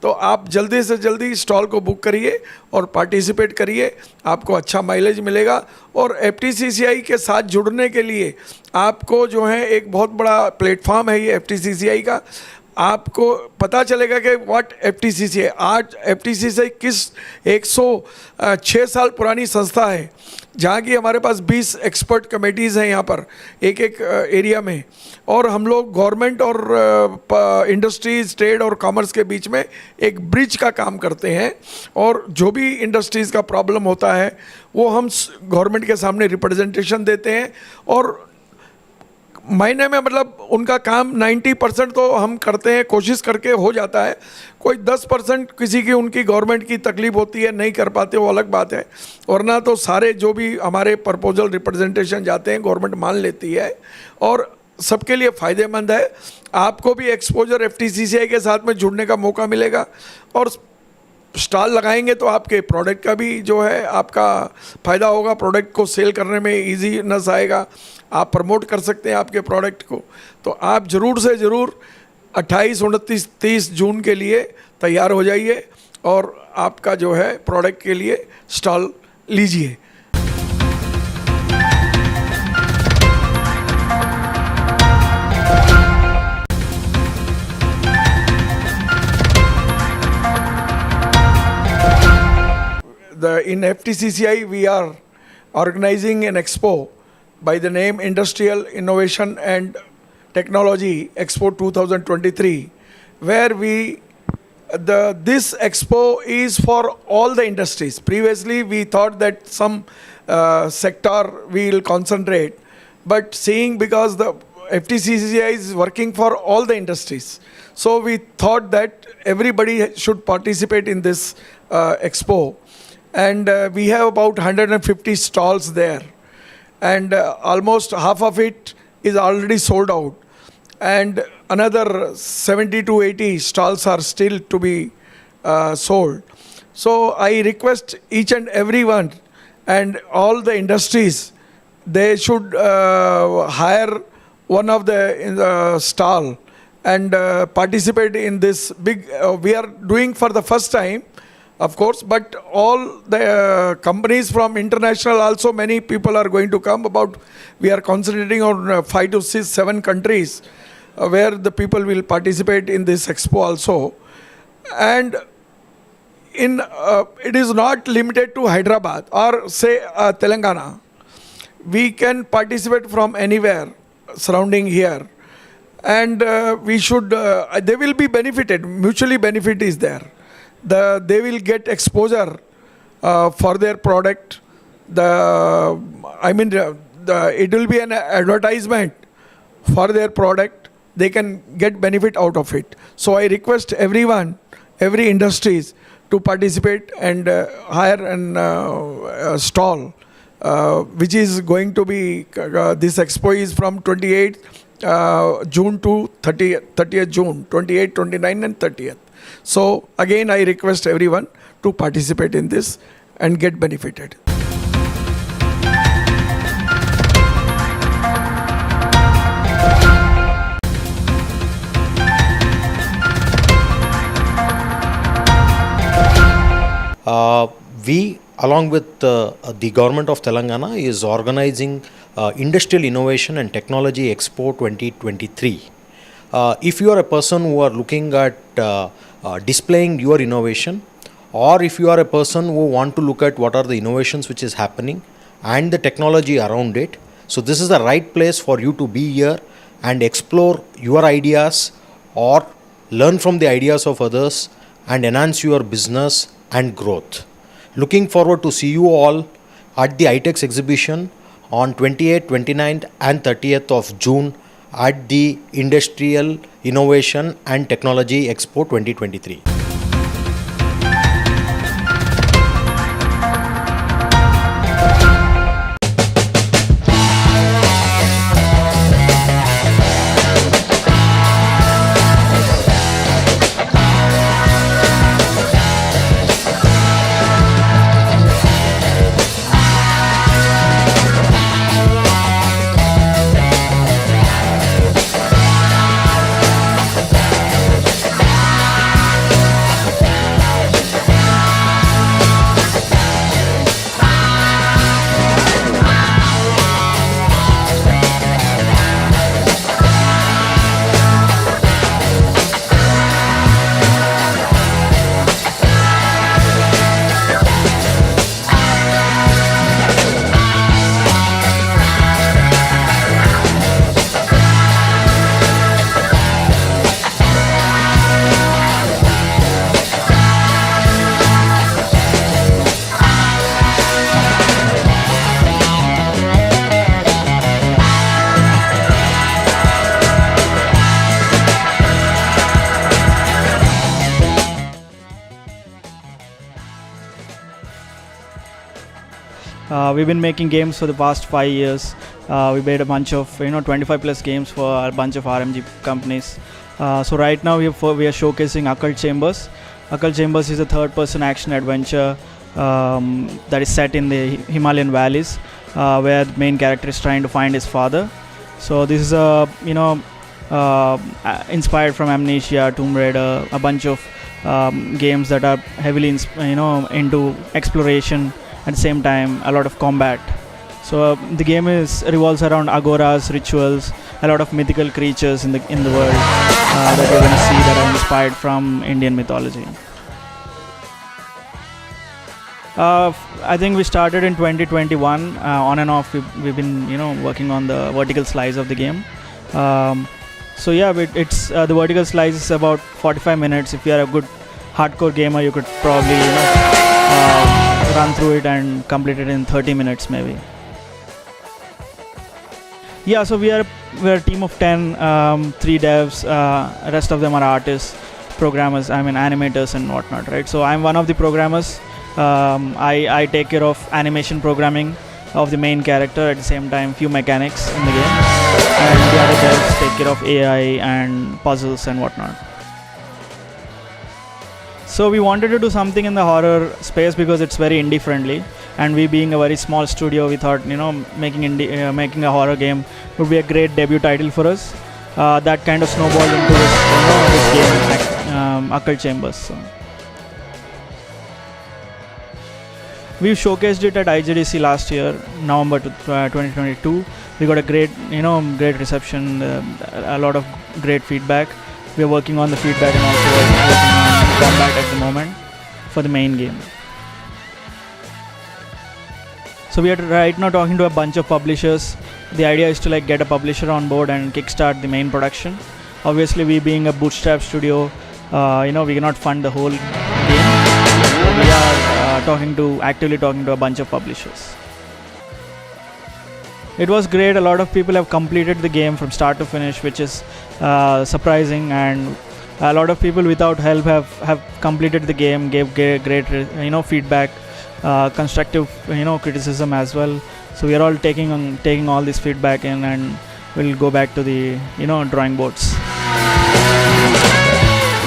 तो आप जल्दी से जल्दी स्टॉल को बुक करिए और पार्टिसिपेट करिए, आपको अच्छा माइलेज मिलेगा। और FTCCI के साथ जुड़ने के लिए आपको जो है एक बहुत बड़ा प्लेटफॉर्म है ये FTCCI का। आपको पता चलेगा कि व्हाट FTCCI, आज FTCCI किस 106 साल पुरानी संस्था है, जहाँ की हमारे पास 20 एक्सपर्ट कमेटीज़ हैं यहाँ पर एक एक एरिया में, और हम लोग गवर्नमेंट और इंडस्ट्रीज़, ट्रेड और कॉमर्स के बीच में एक ब्रिज का काम करते हैं। और जो भी इंडस्ट्रीज़ का प्रॉब्लम होता है वो हम गवर्नमेंट के सामने रिप्रेजेंटेशन देते हैं, और महीने में मतलब उनका काम 90% तो हम करते हैं, कोशिश करके हो जाता है। कोई 10% किसी की उनकी गवर्नमेंट की तकलीफ होती है, नहीं कर पाते, वो अलग बात है, वरना तो सारे जो भी हमारे प्रपोजल रिप्रेजेंटेशन जाते हैं गवर्नमेंट मान लेती है और सबके लिए फ़ायदेमंद है। आपको भी एक्सपोजर FTCCI के साथ में जुड़ने का मौका मिलेगा, और स्टॉल लगाएंगे तो आपके प्रोडक्ट का भी जो है आपका फ़ायदा होगा, प्रोडक्ट को सेल करने में ईजीनेस आएगा, आप प्रमोट कर सकते हैं आपके प्रोडक्ट को। तो आप ज़रूर से ज़रूर 28, 29, 30 जून के लिए तैयार हो जाइए और आपका जो है प्रोडक्ट के लिए स्टॉल लीजिए। In FTCCI, we are organizing an expo by the name Industrial Innovation and Technology Expo 2023, where this expo is for all the industries. Previously, we thought that some sector will concentrate, but seeing because the FTCCI is working for all the industries, so we thought that everybody should participate in this expo. And we have about 150 stalls there, and almost half of it is already sold out, and another 70 to 80 stalls are still to be sold. So I request each and everyone and all the industries, they should hire one of the stall and participate in this big, we are doing for the first time, of course, but all the companies from international also, many people are going to come. We are concentrating on 5 to 6, 7 countries where the people will participate in this expo also. And it is not limited to Hyderabad or say Telangana. We can participate from anywhere surrounding here, and we should, they will be benefited, mutually benefit is there. They will get exposure for their product. It will be an advertisement for their product. They can get benefit out of it. So I request everyone, every industries to participate and hire an stall, which is going to be, this expo is from 28th June to 30th June, 28, 29 and 30th. So again, I request everyone to participate in this and get benefited. We, along with the government of Telangana, is organizing Industrial Innovation and Technology Expo 2023. If you are a person who are looking at displaying your innovation, or if you are a person who want to look at what are the innovations which is happening and the technology around it, so this is the right place for you to be here and explore your ideas or learn from the ideas of others and enhance your business and growth. Looking forward to see you all at the ITEX exhibition on 28th, 29th and 30th of June at the Industrial Innovation and Technology Expo 2023. We've been making games for the past 5 years. We made a bunch of 25 plus games for a bunch of RMG companies. So right now we are showcasing Occult Chambers. Occult Chambers is a third-person action adventure that is set in the Himalayan valleys, where the main character is trying to find his father. So this is inspired from Amnesia, Tomb Raider, a bunch of games that are heavily into exploration, at the same time a lot of combat. So the game revolves around agoras, rituals, a lot of mythical creatures in the world that you're going to see that are inspired from Indian mythology. I think we started in 2021. On and off, we've been working on the vertical slice of the game. So yeah, it's the vertical slice is about 45 minutes. If you are a good hardcore gamer, you could probably run through it and complete it in 30 minutes maybe. Yeah, so we're a team of 10, 3 devs. Rest of them are artists, programmers, animators and whatnot, right? So I'm one of the programmers. I take care of animation programming of the main character, at the same time few mechanics in the game, and the other devs take care of AI and puzzles and whatnot. So we wanted to do something in the horror space because it's very indie friendly, and we being a very small studio, we thought making a horror game would be a great debut title for us. That kind of snowballed into this game, Occult Chambers. So we showcased it at IGDC last year, November 2022. We got a great reception, a lot of great feedback. We are working on the feedback and also working on combat at the moment for the main game. So we are right now talking to a bunch of publishers. The idea is to get a publisher on board and kickstart the main production. Obviously, we being a bootstrap studio, we cannot fund the whole game. So we are actively talking to a bunch of publishers. It was great. A lot of people have completed the game from start to finish, which is surprising, and a lot of people without help have completed the game, gave great feedback, constructive criticism as well. So we are all taking all this feedback in, and we'll go back to the drawing boards.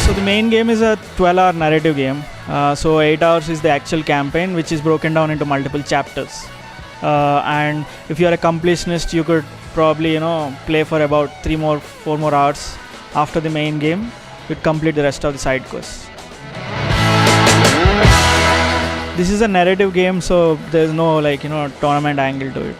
So the main game is a 12-hour narrative game. So 8 hours is the actual campaign, which is broken down into multiple chapters. And if you are a completionist, you could probably play for about 4 more hours after the main game. You'd complete the rest of the side quests. This is a narrative game, so there's no tournament angle to it.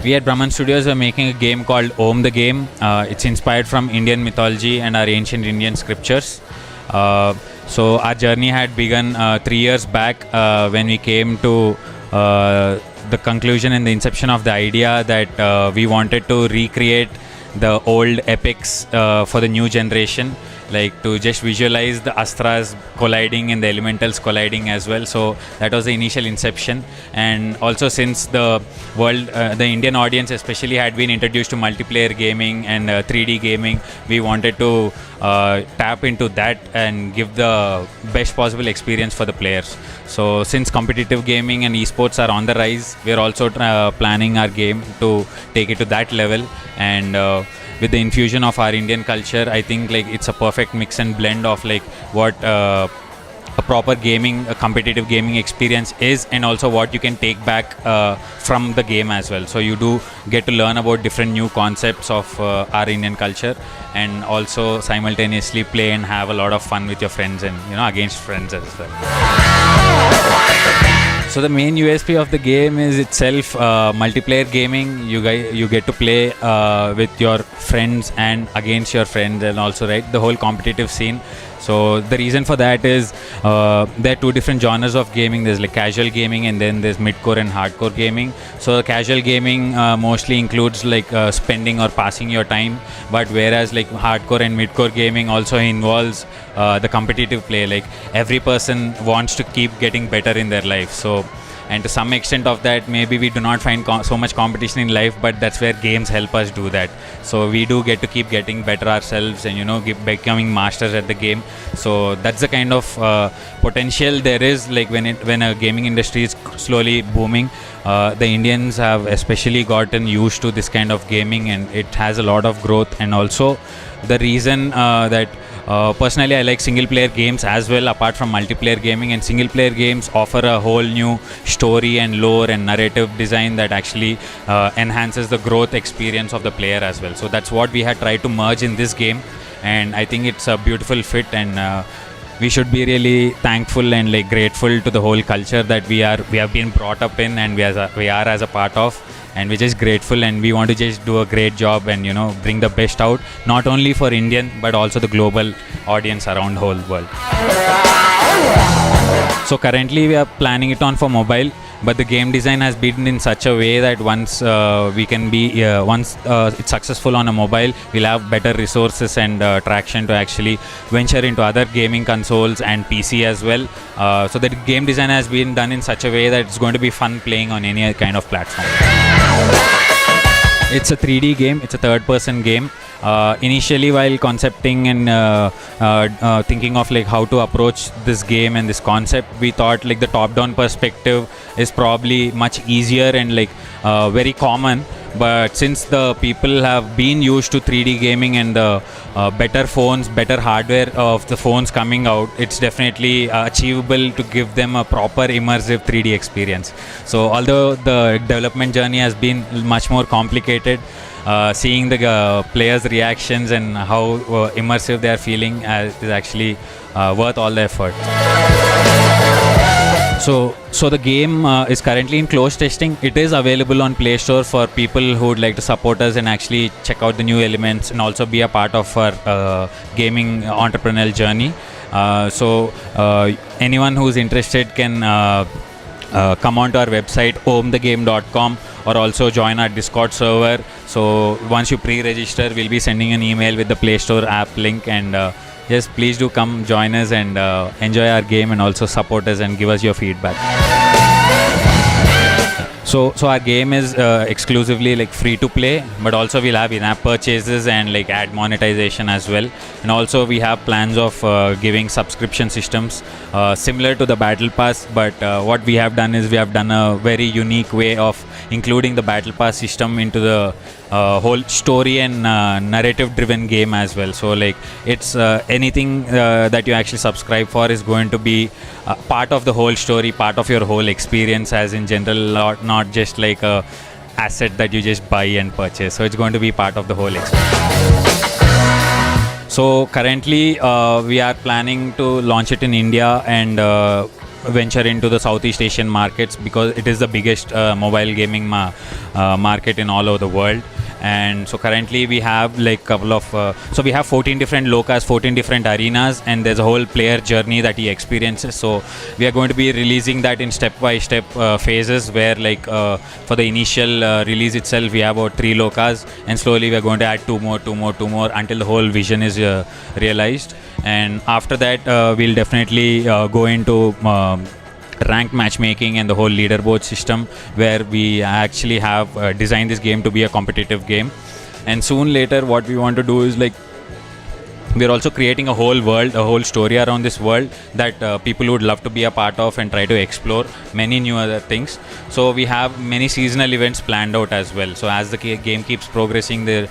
We at Brahman Studios are making a game called Om the Game. It's inspired from Indian mythology and our ancient Indian scriptures. So our journey had begun 3 years back when we came to the conclusion and the inception of the idea that we wanted to recreate the old epics for the new generation, to just visualize the astras colliding and the elementals colliding as well. So that was the initial inception. And also, since the world, the Indian audience especially, had been introduced to multiplayer gaming and 3D gaming, we wanted to tap into that and give the best possible experience for the players. So since competitive gaming and esports are on the rise, we are also planning our game to take it to that level. And with the infusion of our Indian culture, I think it's a perfect mix and blend of what a proper gaming, a competitive gaming experience is, and also what you can take back from the game as well. So you do get to learn about different new concepts of our Indian culture, and also simultaneously play and have a lot of fun with your friends and against friends as well. So the main USP of the game is itself multiplayer gaming. You get to play with your friends and against your friends, and also the whole competitive scene. So the reason for that is there are two different genres of gaming. There's like casual gaming, and then there's mid-core and hardcore gaming. So casual gaming mostly includes like spending or passing your time, but whereas like hardcore and mid-core gaming also involves the competitive play. Like every person wants to keep getting better in their life. So, and to some extent of that, maybe we do not find so much competition in life, but that's where games help us do that. So we do get to keep getting better ourselves, and keep becoming masters at the game. So that's the kind of potential there is, like when a gaming industry is slowly booming. The Indians have especially gotten used to this kind of gaming, and it has a lot of growth. And also the reason that personally I like single player games as well, apart from multiplayer gaming, and single player games offer a whole new story and lore and narrative design that actually enhances the growth experience of the player as well. So that's what we had tried to merge in this game, and I think it's a beautiful fit, and we should be really thankful and like grateful to the whole culture that we have been brought up in, and we are as a part of. And we're just grateful, and we want to just do a great job and bring the best out, not only for Indian but also the global audience around the whole world. So currently we are planning it on for mobile, but the game design has been in such a way that once it's successful on a mobile, we'll have better resources and traction to actually venture into other gaming consoles and PC as well. So the game design has been done in such a way that it's going to be fun playing on any kind of platform. It's a 3D game. It's a third-person game. Initially, while concepting and thinking of like how to approach this game and this concept, we thought like the top-down perspective is probably much easier and like very common. But since the people have been used to 3D gaming and the better phones, better hardware of the phones coming out, it's definitely achievable to give them a proper immersive 3D experience. So although the development journey has been much more complicated, seeing the players' reactions and how immersive they are feeling is actually worth all the effort. So the game is currently in closed testing. It is available on Play Store for people who would like to support us and actually check out the new elements and also be a part of our gaming entrepreneurial journey. So anyone who's interested can come on to our website omthegame.com, or also join our Discord server. So once you pre-register, we'll be sending an email with the Play Store app link, and yes, please do come join us and enjoy our game, and also support us and give us your feedback. So our game is exclusively like free to play, but also we'll have in-app purchases and like ad monetization as well. And also we have plans of giving subscription systems similar to the Battle Pass, but what we have done is we have done a very unique way of including the Battle Pass system into the whole story and narrative driven game as well. So like it's anything that you actually subscribe for is going to be part of the whole story, part of your whole experience, as in general, not just like a asset that you just buy and purchase. So it's going to be part of the whole experience. So currently we are planning to launch it in India and venture into the Southeast Asian markets, because it is the biggest mobile gaming market in all over the world. And so currently we have like couple of so we have 14 different locas, 14 different arenas, and there's a whole player journey that he experiences. So we are going to be releasing that in step-by-step phases, where like for the initial release itself we have about 3 locas, and slowly we are going to add 2 more until the whole vision is realized. And after that we'll definitely go into ranked matchmaking and the whole leaderboard system, where we actually have designed this game to be a competitive game. And soon later what we want to do is like we're also creating a whole world, a whole story around this world that people would love to be a part of and try to explore many new other things. So we have many seasonal events planned out as well. So as the game keeps progressing, the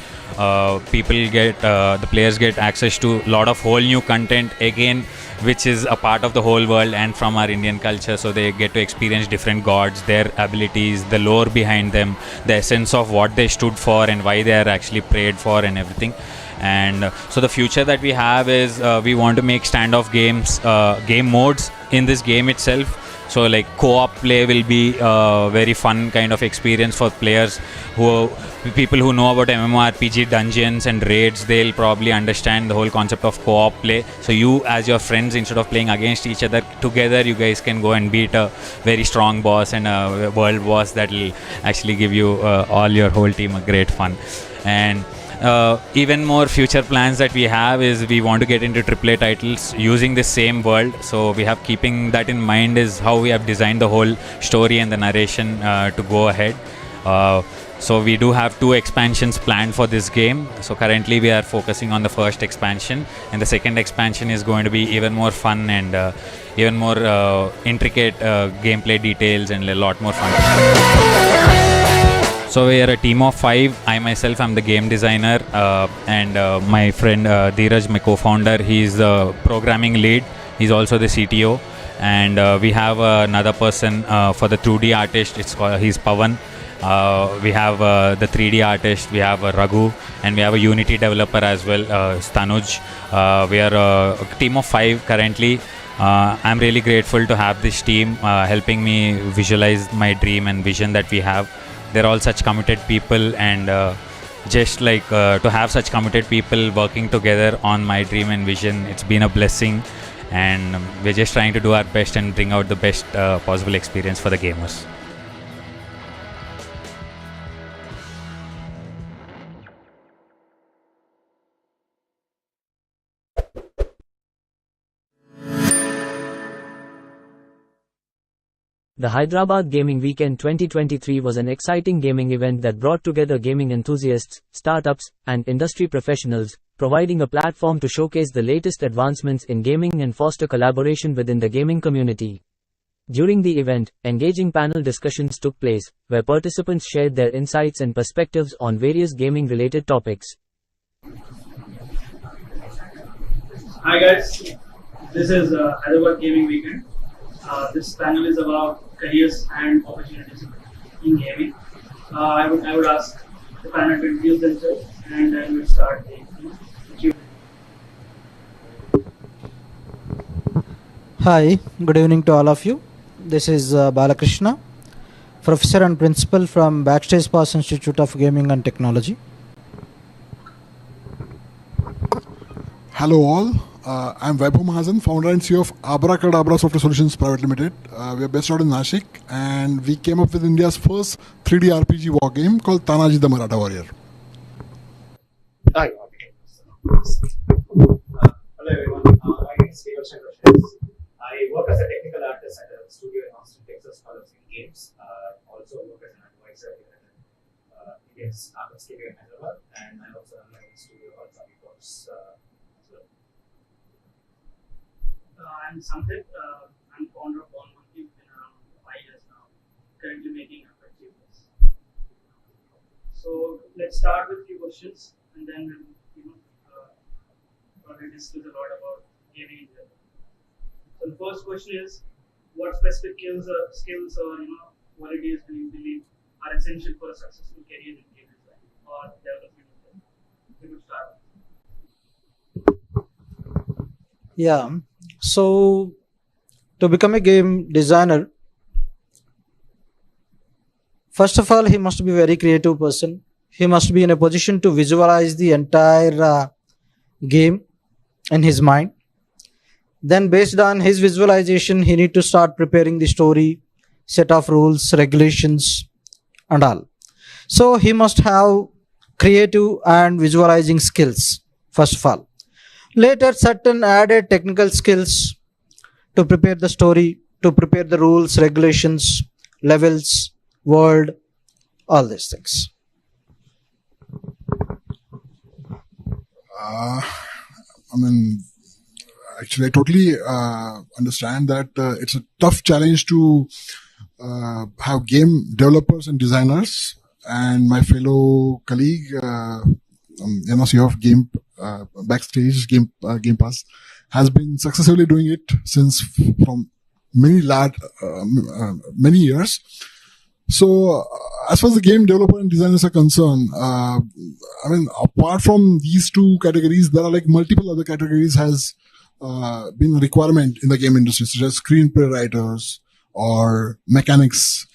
players get access to a lot of whole new content. Again, which is a part of the whole world and from our Indian culture. So they get to experience different gods, their abilities, the lore behind them, the essence of what they stood for and why they are actually prayed for and everything. And so the future that we have is we want to make standoff games, game modes in this game itself. So like co-op play will be a very fun kind of experience for players people who know about MMORPG dungeons and raids. They'll probably understand the whole concept of co-op play. So you as your friends, instead of playing against each other, together you guys can go and beat a very strong boss and a world boss that will actually give you all your whole team a great fun. And even more future plans that we have is we want to get into AAA titles using the same world. So we have keeping that in mind is how we have designed the whole story and the narration to go ahead. So we do have 2 expansions planned for this game. So currently we are focusing on the first expansion, and the second expansion is going to be even more fun and even more intricate gameplay details and a lot more fun. So we are a team of 5. I myself am the game designer, and my friend Dheeraj, my co-founder, he's the programming lead. He's also the CTO, and we have another person for the 2D artist. He's Pawan. We have the 3D artist. We have Raghu, and we have a Unity developer as well, Stanuj. We are a team of 5 currently. I'm really grateful to have this team helping me visualize my dream and vision that we have. They're all such committed people, and just like to have such committed people working together on my dream and vision, it's been a blessing, and we're just trying to do our best and bring out the best possible experience for the gamers. The Hyderabad Gaming Weekend 2023 was an exciting gaming event that brought together gaming enthusiasts, startups, and industry professionals, providing a platform to showcase the latest advancements in gaming and foster collaboration within the gaming community. During the event, engaging panel discussions took place, where participants shared their insights and perspectives on various gaming-related topics. Hi guys, this is Hyderabad Gaming Weekend. This panel is about careers and opportunities in gaming. I would ask the panel to introduce themselves, and then we'll start the Q&A. Hi, good evening to all of you. This is Balakrishna, Professor and Principal from Backstage Pass Institute of Gaming and Technology. Hello all, I'm Vaibhav Mahajan, founder and CEO of Abracadabra Software Solutions Private Limited. We are based out in Nashik, and we came up with India's first 3D RPG war game called Tanaji the Maratha Warrior. Hi. Hello everyone, my name is Keval Shankar. I work as a technical artist at a studio in Austin, Texas called Games. Also work as an advisor here at Indian Startup Studio in Hyderabad, and I also run my own studio called Incubators. I'm Samthit. I'm founder of One Monkey. Been around 5 years now. Currently making achievements. So let's start with a few questions, and then we'll probably discuss a lot about gaming in general. So the first question is, what specific skills or qualities do you believe are essential for a successful career in game design or development? We could start. Yeah, so to become a game designer, first of all, he must be a very creative person. He must be in a position to visualize the entire game in his mind. Then based on his visualization, he need to start preparing the story, set of rules, regulations, and all. So he must have creative and visualizing skills, first of all. Later, certain added technical skills to prepare the story, to prepare the rules, regulations, levels, world, all these things. Actually, I totally understand that it's a tough challenge to have game developers and designers. And my fellow colleague, CEO of Backstage Game Pass, has been successfully doing it since from many years. So, as far as the game developer and designers are concerned, apart from these two categories, there are like multiple other categories has been a requirement in the game industry, such as screenplay writers or mechanics.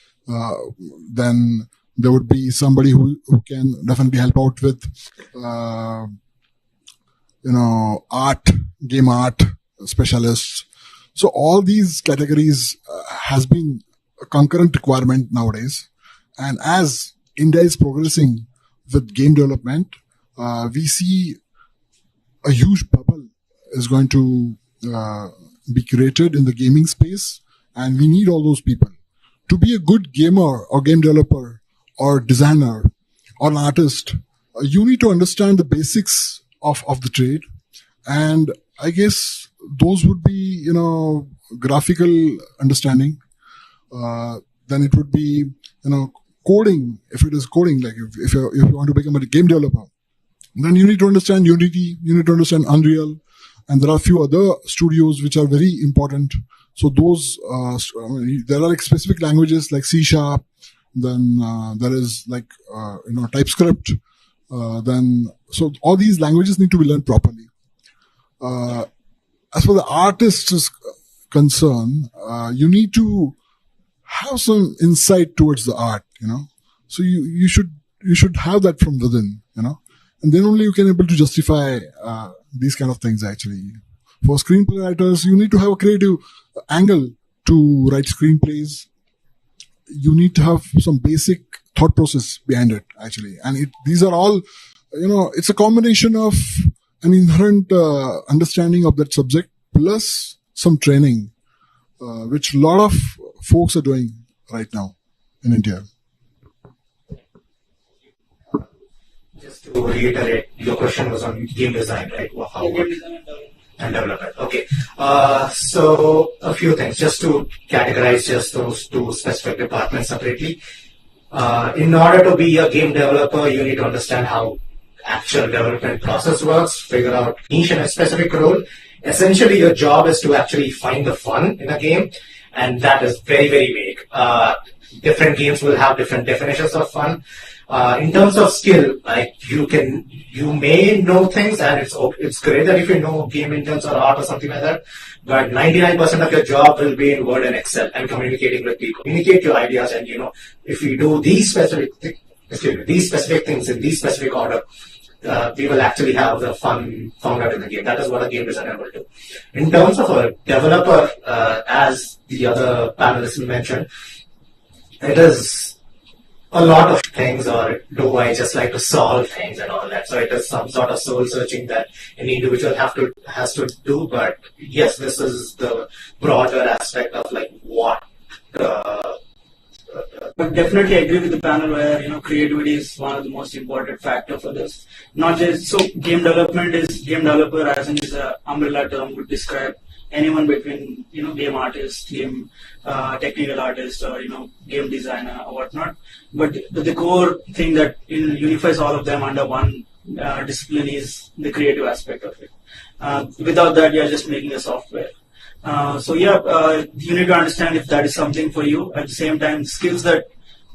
Then there would be somebody who can definitely help out with, art, game art specialists. So all these categories has been a concurrent requirement nowadays. And as India is progressing with game development, we see a huge bubble is going to be created in the gaming space. And we need all those people. To be a good gamer or game developer or designer or an artist, you need to understand the basics of the trade. And I guess those would be, graphical understanding. Then it would be, coding. If it is coding, like if you want to become a game developer, then you need to understand Unity, you need to understand Unreal, and there are a few other studios which are very important. So those, there are like specific languages like C#. Then there is like TypeScript. So all these languages need to be learned properly. As for the artist is concerned, you need to have some insight towards the art, So you should have that from within, and then only you can able to justify these kind of things actually. For screenplay writers, you need to have a creative angle to write screenplays. You need to have some basic thought process behind it actually, and these are all, it's a combination of an inherent understanding of that subject plus some training, which a lot of folks are doing right now in India. Just to reiterate, your question was on game design, right? How and development. Okay. So a few things, just to categorize just those two specific departments separately. In order to be a game developer, you need to understand how actual development process works, figure out niche and a specific role. Essentially, your job is to actually find the fun in a game, and that is very, very vague. Different games will have different definitions of fun. In terms of skill, like you may know things, and it's great that if you know game in terms of art or something like that, but 99% of your job will be in Word and Excel and communicating with people. Communicate your ideas, and if you do these specific things in these specific order, we will actually have the fun found out in the game. That is what a game designer will do. In terms of a developer, as the other panelists mentioned, it is a lot of things, or do I just like to solve things and all that? So it is some sort of soul searching that an individual has to do. But yes, this is the broader aspect of like what. But definitely agree with the panel where creativity is one of the most important factor for this. Not just so game development is game developer as in is a umbrella term would describe anyone between game artist, game technical artist, or game designer or whatnot. But the core thing that unifies all of them under one discipline is the creative aspect of it. Without that, you're just making a software. You need to understand if that is something for you. At the same time, skills that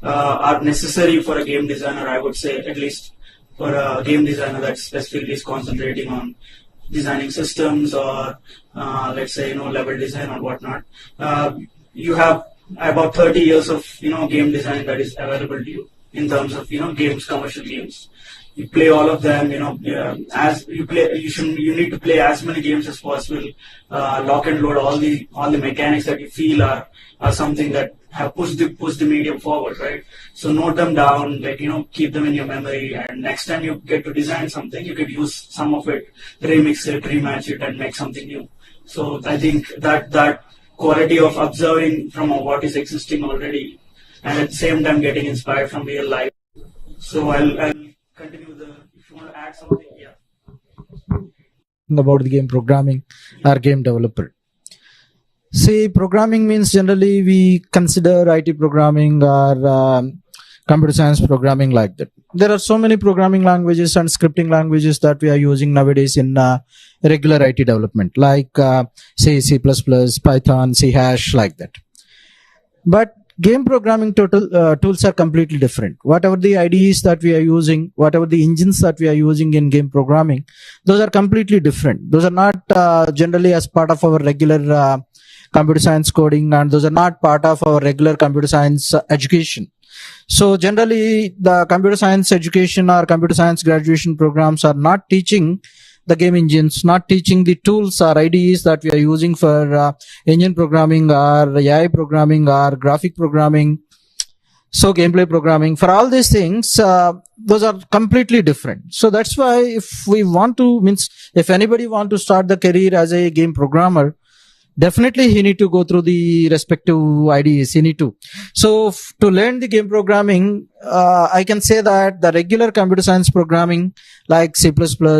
are necessary for a game designer, I would say, at least for a game designer that specifically is concentrating on designing systems or let's say level design or whatnot. You have about 30 years of game design that is available to you in terms of games, commercial games. You play all of them, as you play, you need to play as many games as possible. Lock and load all the mechanics that you feel are something that have pushed the medium forward, right? So note them down, keep them in your memory, and next time you get to design something, you could use some of it, remix it, rematch it, and make something new. So I think that quality of observing from what is existing already, and at the same time getting inspired from real life. So I'll continue if you want to add something, yeah. About the game programming or game developer. See, programming means generally we consider IT programming or computer science programming like that. there are so many programming languages and scripting languages that we are using nowadays in regular IT development, like say C++, Python, C hash, like that. But game programming tools are completely different. Whatever the IDEs that we are using, whatever the engines that we are using in game programming, those are completely different. Those are not generally as part of our regular computer science coding, and those are not part of our regular computer science education. So generally, the computer science education or computer science graduation programs are not teaching the game engines, not teaching the tools or IDEs that we are using for engine programming or AI programming or graphic programming, so gameplay programming. For all these things, those are completely different. So that's why if anybody want to start the career as a game programmer, definitely he need to go through the respective IDEs. He need to. So to learn the game programming, I can say that the regular computer science programming like C++,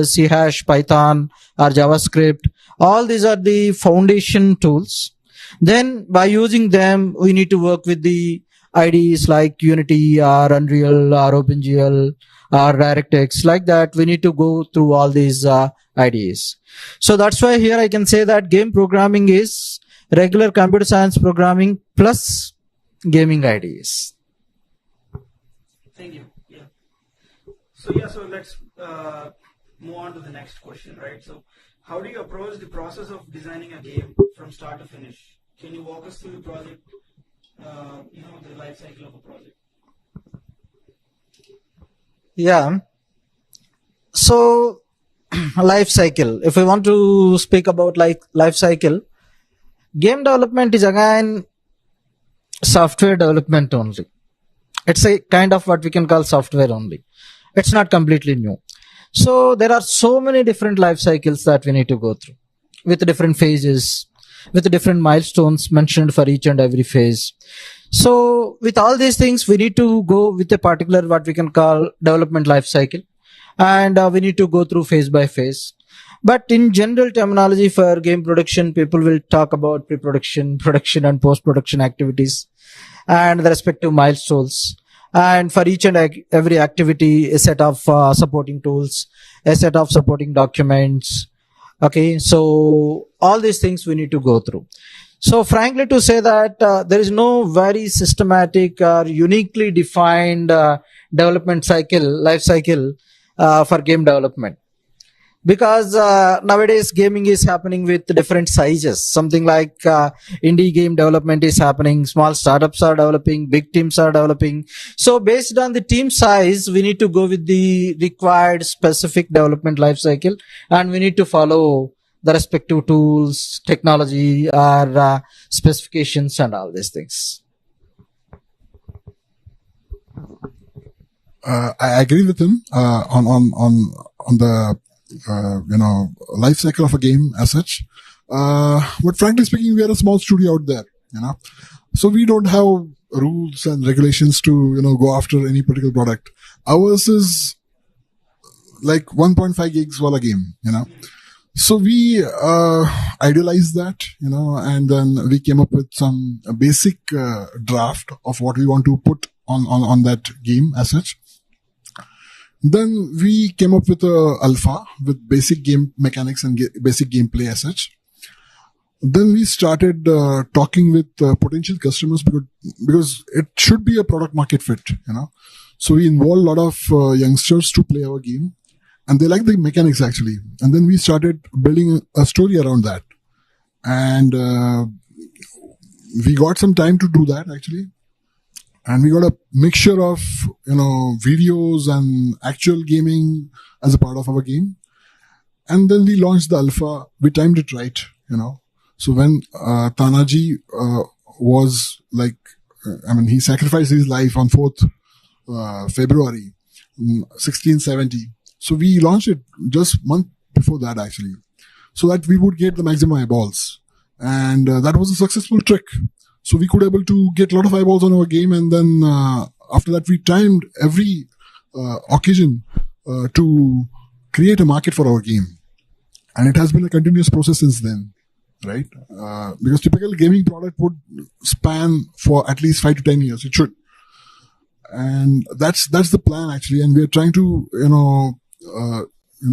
C hash, Python or JavaScript, all these are the foundation tools. Then by using them, we need to work with the IDEs like Unity or Unreal or OpenGL or DirectX. Like that, we need to go through all these IDEs. So that's why here I can say that game programming is regular computer science programming plus gaming IDEs. Thank you. Yeah. So let's move on to the next question, right? So how do you approach the process of designing a game from start to finish? Can you walk us through the project, the life cycle of a project? Yeah. So life cycle. If we want to speak about life cycle, game development is again software development only. It's a kind of what we can call software only. It's not completely new. So there are so many different life cycles that we need to go through with different phases, with different milestones mentioned for each and every phase. So with all these things, we need to go with a particular what we can call development life cycle. And we need to go through phase by phase. But in general terminology for game production, people will talk about pre-production, production and post-production activities and the respective milestones. And for each and every activity, a set of supporting tools, a set of supporting documents. Okay, so all these things we need to go through. So frankly to say that there is no very systematic or uniquely defined development cycle, life cycle for game development, because nowadays gaming is happening with different sizes. Something like indie game development is happening, small startups are developing, big teams are developing. So based on the team size, we need to go with the required specific development life cycle, and we need to follow the respective tools, technology, or specifications and all these things. I agree with him on the life cycle of a game as such. But frankly speaking, we are a small studio out there, so we don't have rules and regulations to go after any particular product. Ours is like 1.5 gigs wala game, So we idealized that, and then we came up with some basic draft of what we want to put on that game as such. Then we came up with a alpha with basic game mechanics and basic gameplay as such. Then we started talking with potential customers because it should be a product market fit, So we involved a lot of youngsters to play our game, and they like the mechanics actually. And then we started building a story around that, and we got some time to do that actually. And we got a mixture of, videos and actual gaming as a part of our game. And then we launched the alpha. We timed it right, So when Tanaji was he sacrificed his life on 4th February 1670. So we launched it just a month before that actually, so that we would get the maximum eyeballs. And that was a successful trick. So we could able to get a lot of eyeballs on our game, and then after that we timed every occasion to create a market for our game, and it has been a continuous process since then, right? Because typical gaming product would span for at least 5 to 10 years. It should, and that's the plan actually. And we're trying to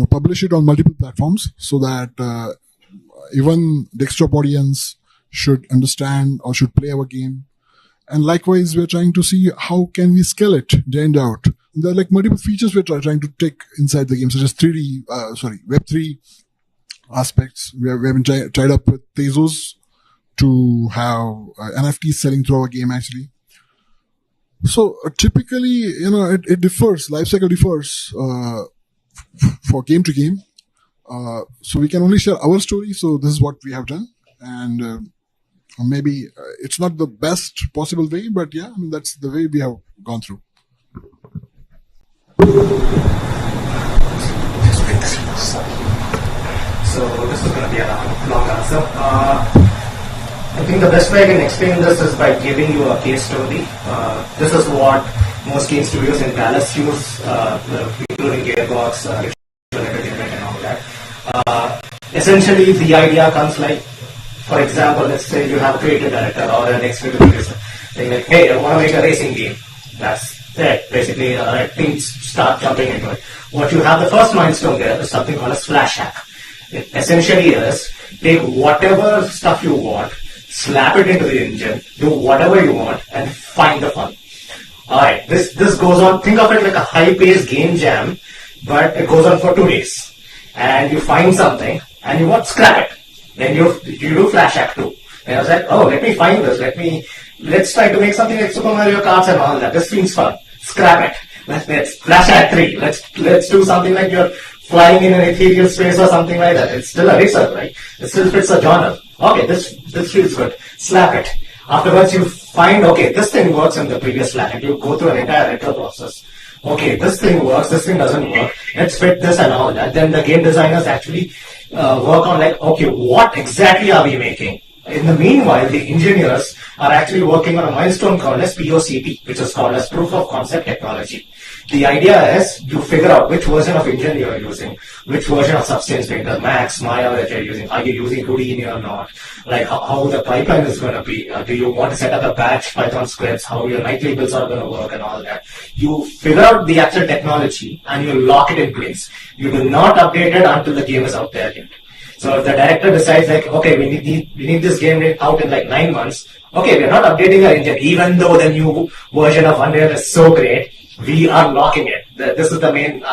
publish it on multiple platforms so that even desktop audience should understand or should play our game. And likewise, we're trying to see how can we scale it day in, day out. There are like multiple features we're trying to take inside the game, such as Web3 aspects. We have been tied up with Tezos to have NFTs selling through our game actually. So typically, it differs, life cycle differs for game to game. So we can only share our story. So this is what we have done. And maybe it's not the best possible way, but yeah, that's the way we have gone through. So this is going to be a long answer. I think the best way I can explain this is by giving you a case story. This is what most game studios in Dallas use, including Gearbox, Entertainment and all that. Essentially, the idea comes like, for example, let's say you have a creative director or an executive producer saying like, hey, I want to make a racing game. That's it. Basically, things start jumping into it. What you have, the first milestone there is something called a splash hack. It essentially is take whatever stuff you want, slap it into the engine, do whatever you want, and find the fun. Alright, this goes on, think of it like a high-paced game jam, but it goes on for 2 days. And you find something, and you want to scrap it. Then you do Flash Hack 2. And I was like, oh, let me find this. Let's try to make something like Super Mario Kart and all that. This seems fun. Scrap it. Let's Flash Hack 3. Let's do something like you're flying in an ethereal space or something like that. It's still a racer, right? It still fits a genre. Okay, this feels good. Slap it. Afterwards, you find, okay, this thing works in the previous Flash Hack. You go through an entire retro process. Okay, this thing works, this thing doesn't work. Let's fit this and all that. Then the game designers actually work on like, okay, what exactly are we making? In the meanwhile, the engineers are actually working on a milestone called as POCT, which is called as Proof of Concept Technology. The idea is you figure out which version of engine you are using, which version of Substance Painter, Max, Maya that you're using. Are you using Houdini or not? Like how the pipeline is going to be. Do you want to set up a batch Python scripts? How your night labels are going to work and all that. You figure out the actual technology and you lock it in place. You do not update it until the game is out there yet. So if the director decides like, okay, we need this game out in like 9 months. Okay, we're not updating our engine, even though the new version of Unreal is so great. We are locking it. This is the main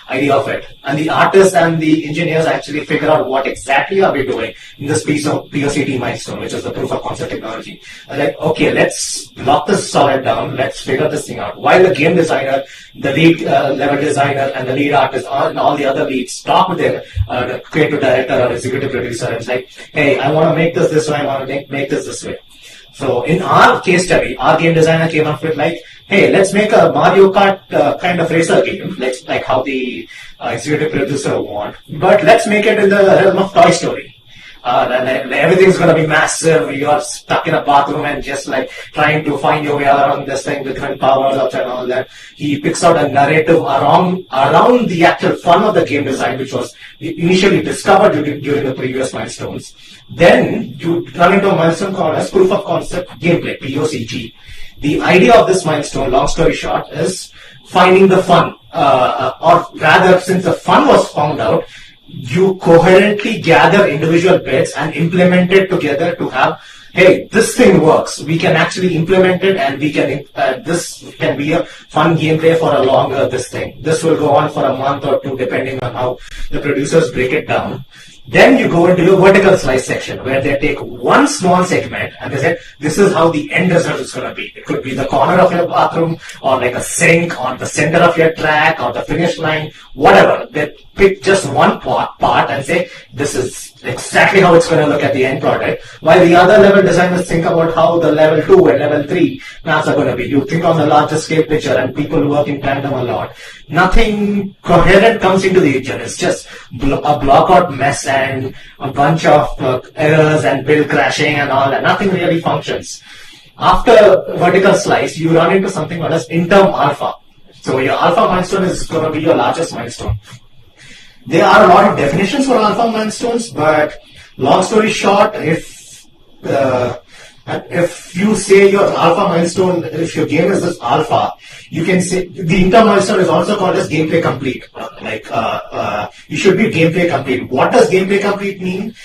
idea of it. And the artists and the engineers actually figure out what exactly are we doing in this piece of POCT milestone, which is the proof of concept technology. And like, okay, let's lock this solid down. Let's figure this thing out. While the game designer, the lead level designer, and the lead artist, and all the other leads talk with their creative director or executive producer, and it's like, hey, I want to make this way. I want to make this way. So in our case study, our game designer came up with like, hey, let's make a Mario Kart kind of racer game, like how the executive producer want, but let's make it in the realm of Toy Story. And everything's going to be massive. You are stuck in a bathroom and just like trying to find your way around this thing with different powers up and all that. He picks out a narrative around the actual fun of the game design, which was initially discovered during the previous milestones. Then you run into a milestone called as proof of concept gameplay, POCG. The idea of this milestone, long story short, is finding the fun, or rather, since the fun was found out, you coherently gather individual bits and implement it together to have, hey, this thing works. We can actually implement it, and we can. This can be a fun gameplay for a longer this thing. This will go on for a month or two, depending on how the producers break it down. Then you go into your vertical slice section where they take one small segment and they say, this is how the end result is going to be. It could be the corner of your bathroom or like a sink or the center of your track or the finish line, whatever. They pick just one part and say, this is exactly how it's going to look at the end product. While the other level designers think about how the level 2 and level 3 maps are going to be. You think on the larger scale picture and people work in tandem a lot. Nothing coherent comes into the engine. It's just a blockout mess and a bunch of errors and build crashing and all that. Nothing really functions. After vertical slice, you run into something called as interim alpha. So your alpha milestone is going to be your largest milestone. There are a lot of definitions for alpha milestones, but long story short, if And if you say your alpha milestone, if your game is this alpha, you can say the inter milestone is also called as gameplay complete. You should be gameplay complete. What does gameplay complete mean?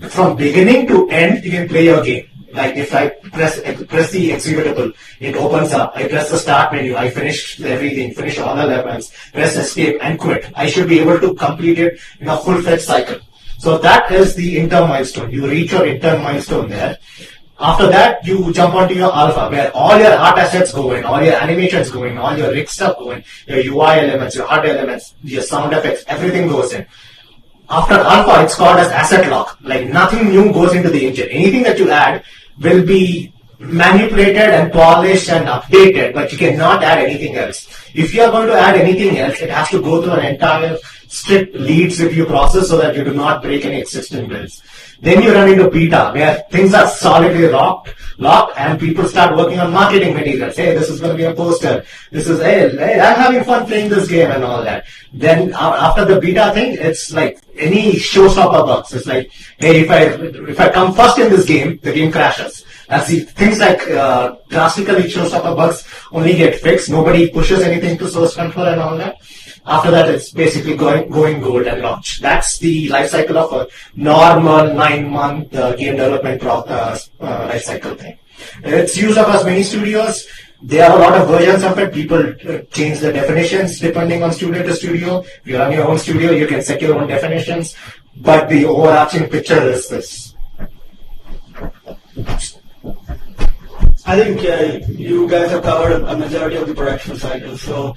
From beginning to end, you can play your game. Like if I press the executable, it opens up. I press the start menu. I finish everything, finish all the levels, press escape and quit. I should be able to complete it in a full-fledged cycle. So that is the inter milestone. You reach your inter milestone there. After that, you jump onto your alpha, where all your art assets go in, all your animations go in, all your rig stuff go in, your UI elements, your hardware elements, your sound effects, everything goes in. After alpha, it's called as asset lock. Like nothing new goes into the engine. Anything that you add will be manipulated and polished and updated, but you cannot add anything else. If you are going to add anything else, it has to go through an entire strict leads review process so that you do not break any existing builds. Then you run into beta, where things are solidly locked, and people start working on marketing materials. Hey, this is going to be a poster. This is, hey, I'm having fun playing this game and all that. Then after the beta thing, it's like any showstopper bugs. It's like, hey, if I come first in this game, the game crashes. That's the things like drastically showstopper bugs only get fixed. Nobody pushes anything to source control and all that. After that, it's basically going gold and launch. That's the life cycle of a normal 9-month game development life cycle thing. It's used across many studios. There are a lot of versions of it. People change the definitions depending on studio to studio. If you run your own studio, you can set your own definitions. But the overarching picture is this. I think you guys have covered a majority of the production cycle. So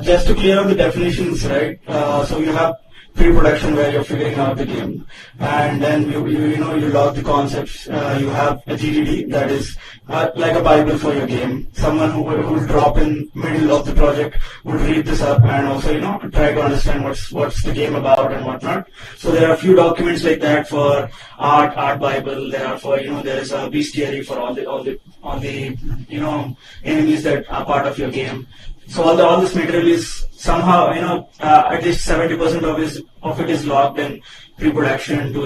just to clear up the definitions, right? So you have pre-production where you're figuring out the game, and then you log the concepts. You have a GDD that is like a Bible for your game. Someone who will drop in middle of the project would read this up and also try to understand what's the game about and whatnot. So there are a few documents like that for art Bible. There are for there is a bestiary for all the enemies that are part of your game. So all this material is somehow at least 70% of it is locked in pre-production to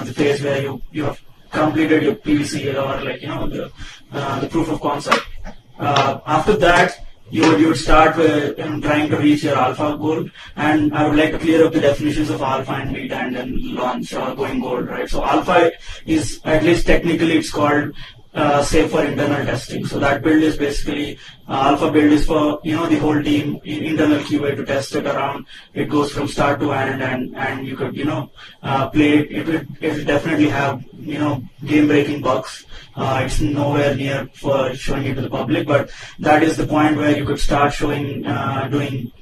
the phase where you have completed your PVC or the proof of concept. After that, you would start with trying to reach your alpha goal, and I would like to clear up the definitions of alpha and beta and then launch or going gold, right? So alpha is, at least technically, it's called safe for internal testing. So that build is basically alpha build is for the whole team in internal QA to test it around. It goes from start to end, and you could play it. It will definitely have game breaking bugs. It's nowhere near for showing it to the public, but that is the point where you could start showing doing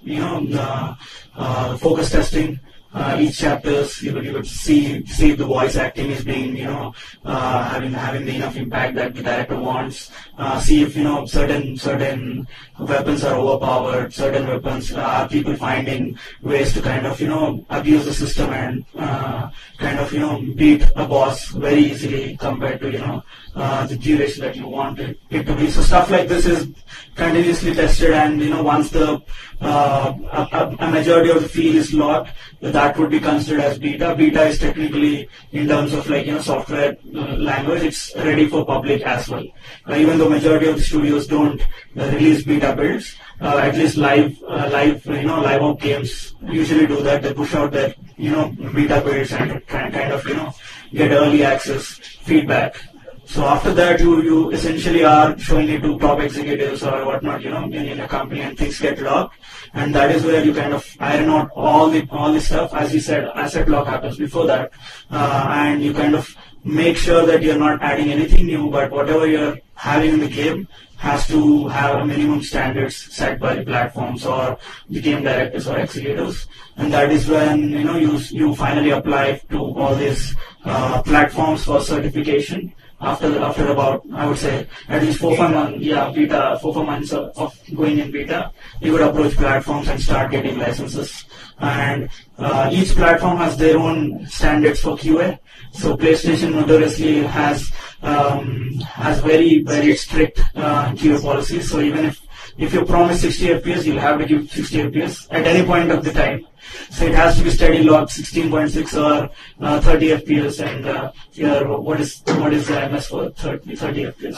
focus testing. Each chapters you could see if the voice acting is being having the enough impact that the director wants. See if certain weapons are overpowered. Certain weapons are people finding ways to kind of abuse the system and kind of beat a boss very easily compared to the duration that you want it to be. So stuff like this is continuously tested, and once the a majority of the field is locked, that would be considered as beta. Beta is technically, in terms of software language, it's ready for public as well. Even though majority of the studios don't release beta builds, at least live op games usually do that. They push out their beta builds and kind of get early access feedback. So after that, you essentially are showing it to top executives or whatnot, in a company, and things get locked, and that is where you kind of iron out all the stuff. As you said, asset lock happens before that, and you kind of make sure that you're not adding anything new, but whatever you're having in the game has to have a minimum standards set by the platforms or the game directors or executives, and that is when you finally apply to all these platforms for certification. After about, I would say, at least 4-5 months, 4-5 months of going in beta, you would approach platforms and start getting licenses. And each platform has their own standards for QA. So PlayStation notoriously has very, very strict QA policies. So even if if you promise 60 FPS, you'll have to give 60 FPS at any point of the time. So it has to be steady log 16.6 or 30 FPS, and your what is the MS for 30 FPS?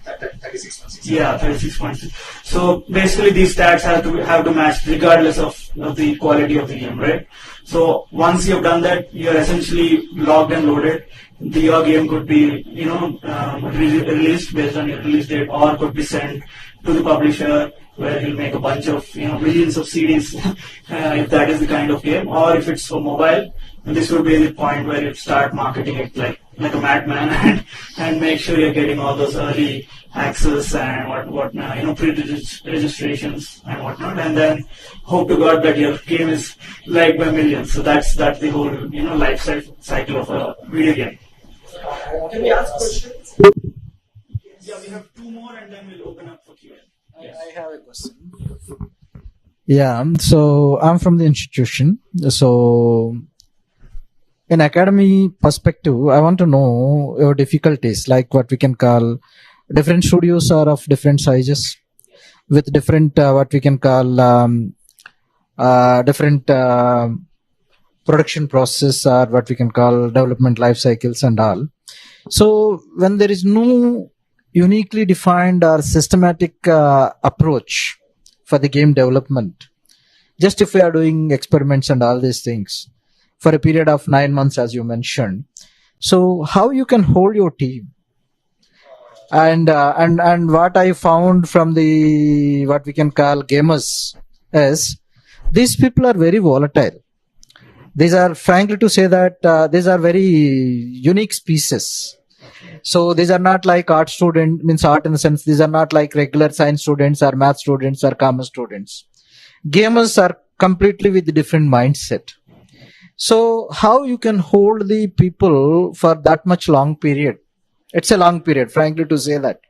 36.6. Yeah, 36.6. So basically, these stats have to match regardless of the quality of the game, right? So once you've done that, you're essentially logged and loaded. Your game could be, released based on your release date, or could be sent to the publisher, where he'll make a bunch of, millions of CDs, if that is the kind of game. Or if it's for mobile, this would be the point where you start marketing it like a madman and make sure you're getting all those early access and whatnot, pre-registrations and whatnot, and then hope to God that your game is liked by millions. So that's the whole, life cycle of a video game. Can we ask questions? Yeah, we have two more, and then we'll open up for Q&A. Yes. I have a question. Yeah, so I'm from the institution. So, in academy perspective, I want to know your difficulties, like what we can call different studios are of different sizes, with different what we can call different production process, or what we can call development life cycles and all. So, when there is no uniquely defined or systematic approach for the game development, just if we are doing experiments and all these things for a period of 9 months, as you mentioned, so how you can hold your team? And what I found from the what we can call gamers is these people are very volatile. These are, frankly to say that, these are very unique species. So these are not like art student, means art in the sense, these are not like regular science students or math students or commerce students. Gamers are completely with a different mindset. So how you can hold the people for that much long period? It's a long period, frankly to say that.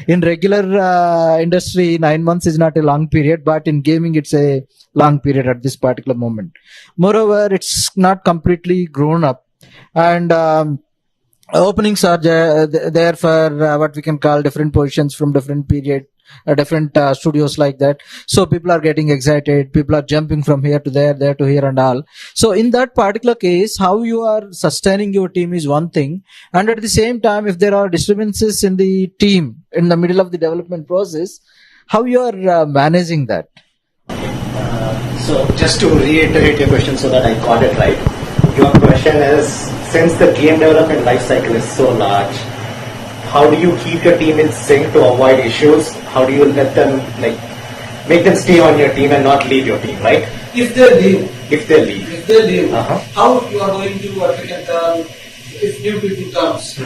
In regular industry, 9 months is not a long period, but in gaming, it's a long period at this particular moment. Moreover, it's not completely grown up, and openings are there for what we can call different positions from different period, different studios like that. So people are getting excited, people are jumping from here to there to here and all. So in that particular case, how you are sustaining your team is one thing, and at the same time, if there are disturbances in the team in the middle of the development process, how you are managing that? So just to reiterate your question so that I got it right, your question is, since the game development life cycle is so large, how do you keep your team in sync to avoid issues? How do you let them, make them stay on your team and not leave your team, right? If they leave. If they leave. How you are going to what we can call if new people comes?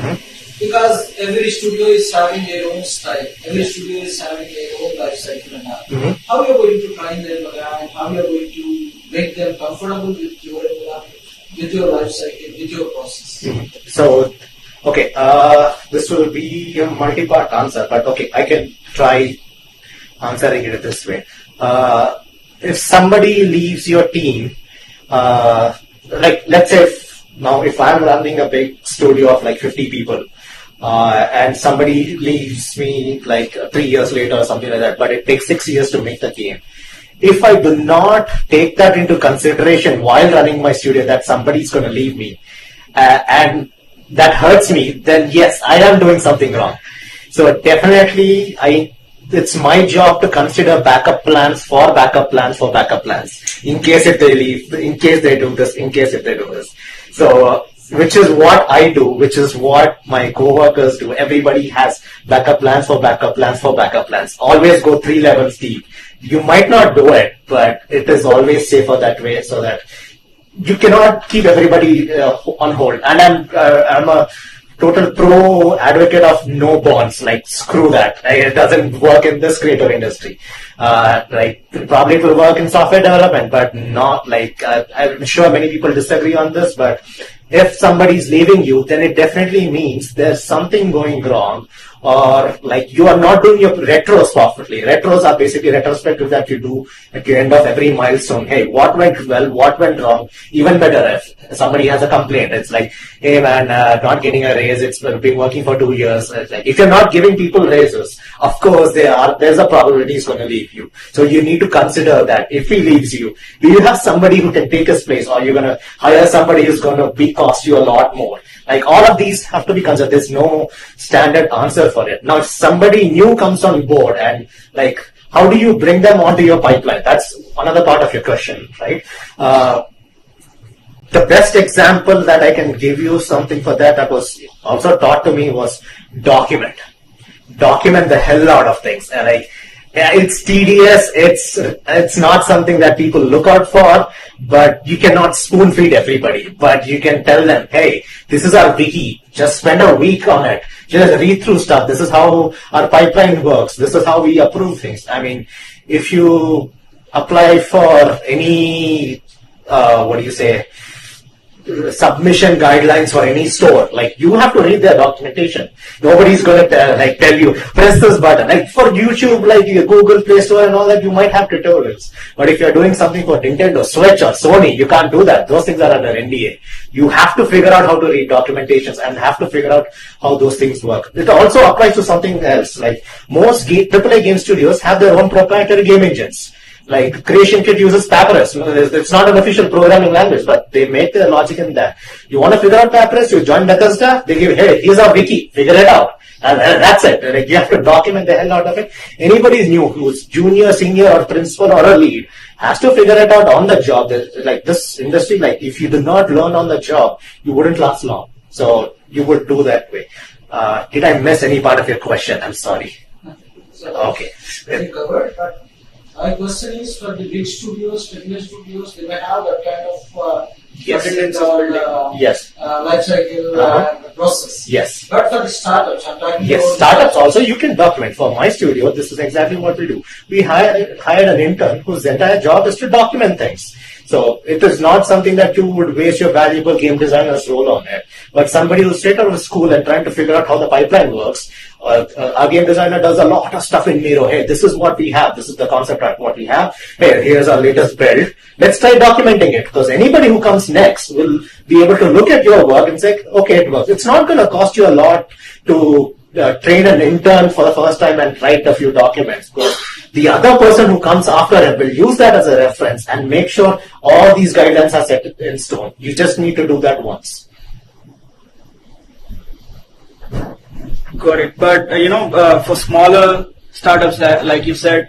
Because every studio is having their own style. Every studio is having their own life cycle and all. How you are going to train them and how you are going to make them comfortable with your environment, with your life cycle, with your process? So, okay, this will be a multi-part answer, but okay, I can try answering it this way. If somebody leaves your team, let's say if I'm running a big studio of 50 people, and somebody leaves me 3 years later or something like that, but it takes 6 years to make the game. If I do not take that into consideration while running my studio, that somebody's going to leave me, and that hurts me, then yes, I am doing something wrong. So definitely, it's my job to consider backup plans for backup plans for backup plans, in case if they leave, in case they do this, in case if they do this. So, which is what I do, which is what my co-workers do. Everybody has backup plans for backup plans for backup plans. Always go 3 levels deep. You might not do it, but it is always safer that way, so that you cannot keep everybody on hold. And I'm a total pro advocate of no bonds. Screw that. It doesn't work in this creative industry. Probably it will work in software development, but not I'm sure many people disagree on this, but if somebody's leaving you, then it definitely means there's something going wrong, or like you are not doing your retros properly. Retros are basically retrospective that you do at the end of every milestone. Hey, what went well, what went wrong? Even better if somebody has a complaint. It's like, hey man, not getting a raise. It's been working for 2 years. It's like, if you're not giving people raises, of course there's a probability he's going to leave you. So you need to consider that if he leaves you, do you have somebody who can take his place, or you're going to hire somebody who's going to cost you a lot more? Like all of these have to be considered. There's no standard answer for it. Now, if somebody new comes on board, and like, how do you bring them onto your pipeline? That's another part of your question, right? The best example that I can give you something for that was also taught to me was document the hell out of things. And like, yeah, it's tedious. It's not something that people look out for, but you cannot spoon feed everybody. But you can tell them, hey, this is our wiki. Just spend a week on it. Just read through stuff. This is how our pipeline works. This is how we approve things. I mean, if you apply for any, submission guidelines for any store, like you have to read their documentation. Nobody's going to tell you press this button. Like for YouTube, like your Google Play Store and all that, you might have tutorials. But if you're doing something for Nintendo, Switch or Sony, you can't do that. Those things are under NDA. You have to figure out how to read documentations and have to figure out how those things work. It also applies to something else. Like most AAA game studios have their own proprietary game engines. Like Creation Kit uses Papyrus. It's not an official programming language, but they make their logic in that. You want to figure out Papyrus, you join Bethesda, they give, hey, here's our wiki, figure it out. And that's it. Like, you have to document the hell out of it. Anybody new who's junior, senior, or principal, or a lead has to figure it out on the job. Like this industry, like if you do not learn on the job, you wouldn't last long. So you would do that way. Did I miss any part of your question? I'm sorry. Okay. My question is for the big studios, technical studios, they may have that kind of life cycle process. Yes. But for the startups, I'm talking about startups also you can document. For my studio, this is exactly what we do. We hired an intern whose entire job is to document things. So it is not something that you would waste your valuable game designer's role on it. But somebody who's straight out of school and trying to figure out how the pipeline works, our game designer does a lot of stuff in Miro. Hey, this is what we have. This is the concept art what we have. Hey, here's our latest build. Let's try documenting it, because anybody who comes next will be able to look at your work and say, okay, it works. It's not going to cost you a lot to train an intern for the first time and write a few documents. Because the other person who comes after him will use that as a reference and make sure all these guidelines are set in stone. You just need to do that once. Got it. But for smaller startups, like you said,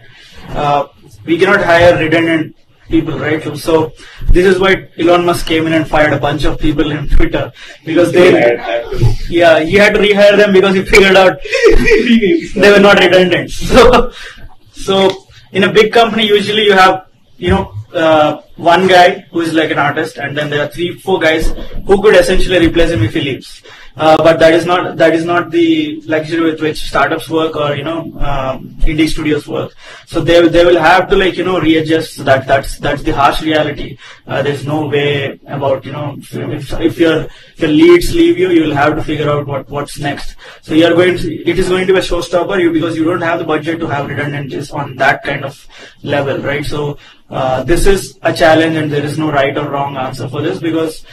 we cannot hire redundant people, right? So this is why Elon Musk came in and fired a bunch of people in Twitter, because he had to rehire them because he figured out they were not redundant. So in a big company, usually you have one guy who is like an artist, and then there are 3-4 guys who could essentially replace him if he leaves. But that is not the luxury with which startups work or indie studios work. So they will have to readjust. That's the harsh reality. There's no way about if your leads leave you, will have to figure out what's next. So it is going to be a showstopper because you don't have the budget to have redundancies on that kind of level, right? So this is a challenge, and there is no right or wrong answer for this, because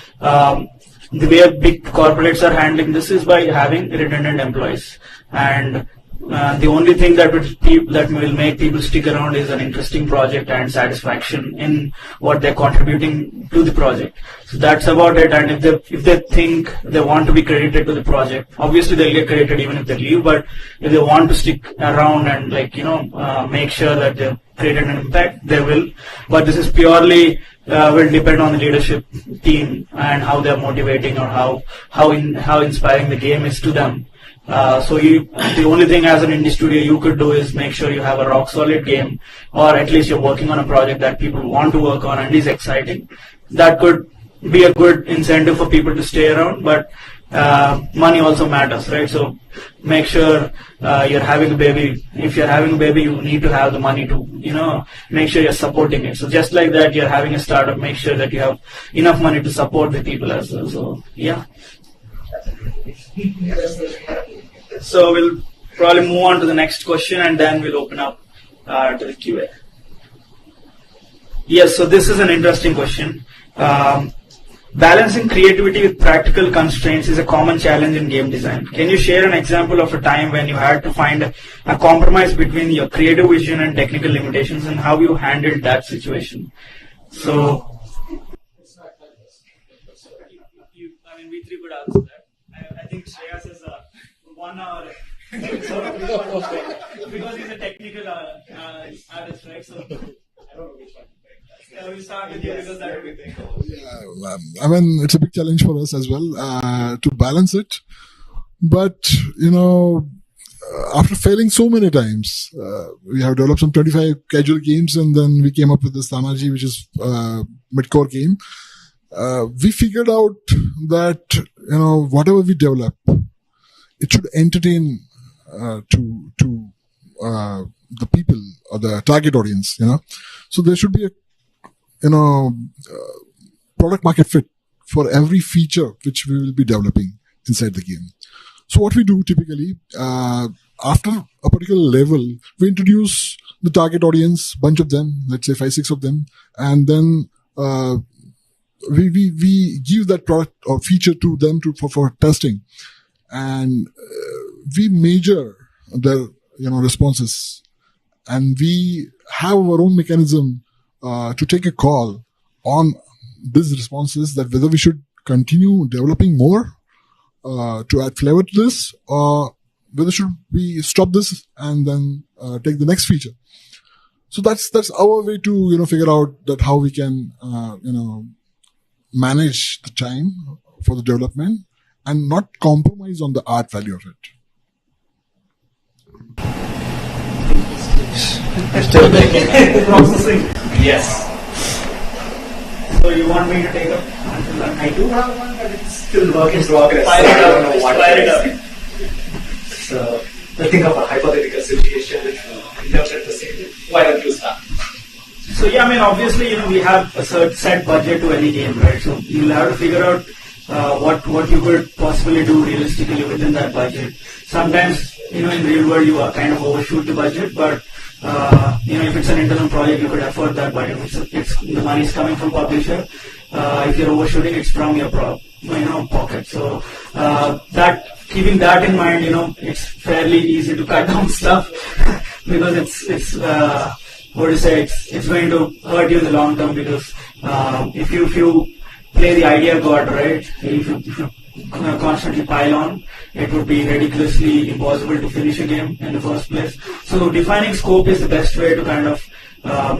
the way big corporates are handling this is by having redundant employees, and the only thing that will make people stick around is an interesting project and satisfaction in what they're contributing to the project. So that's about it. And if they think they want to be credited to the project, obviously they'll get credited even if they leave. But if they want to stick around and make sure that they've created an impact, they will. But this is purely will depend on the leadership team and how they're motivating, or how inspiring the game is to them. So the only thing as an indie studio you could do is make sure you have a rock solid game, or at least you're working on a project that people want to work on and is exciting. That could be a good incentive for people to stay around, but money also matters, right? So make sure you're having a baby. If you're having a baby, you need to have the money to, make sure you're supporting it. So just like that, you're having a startup, make sure that you have enough money to support the people as well. So yeah. So we'll probably move on to the next question, and then we'll open up to the QA. Yes, so this is an interesting question. Balancing creativity with practical constraints is a common challenge in game design. Can you share an example of a time when you had to find a compromise between your creative vision and technical limitations, and how you handled that situation? So, we three could answer that. I think Shreyas is 1 hour. Because he's a technical artist, right? So, I don't know which one. We'll start with you because that would be I mean, it's a big challenge for us as well to balance it. But, after failing so many times, we have developed some 25 casual games, and then we came up with this Tamaji, which is mid-core game. We figured out that, whatever we develop, it should entertain to the people or the target audience, So there should be a product market fit for every feature which we will be developing inside the game. So what we do typically, after a particular level, we introduce the target audience, bunch of them, let's say 5-6 of them, and then we give that product or feature to them for testing, and we measure their responses, and we have our own mechanism to take a call on these responses, that whether we should continue developing more to add flavor to this, or whether should we stop this and then take the next feature. So that's our way to figure out that how we can manage the time for the development and not compromise on the art value of it. Still processing. Yes. So you want me to take up? I do have one, but it's still work in progress. Fire it up. So think of a hypothetical situation which will interpret the same. Why don't you start? So obviously, we have a set budget to any game, right? So you'll have to figure out what you could possibly do realistically within that budget. Sometimes, in real world, you are kind of overshoot the budget, but if it's an internal project, you could afford that budget. The money is coming from publisher. If you're overshooting, it's from your pocket. So keeping that in mind, it's fairly easy to cut down stuff because it's going to hurt you in the long term, because if you play the idea god, right? If you constantly pile on, it would be ridiculously impossible to finish a game in the first place. So defining scope is the best way to kind of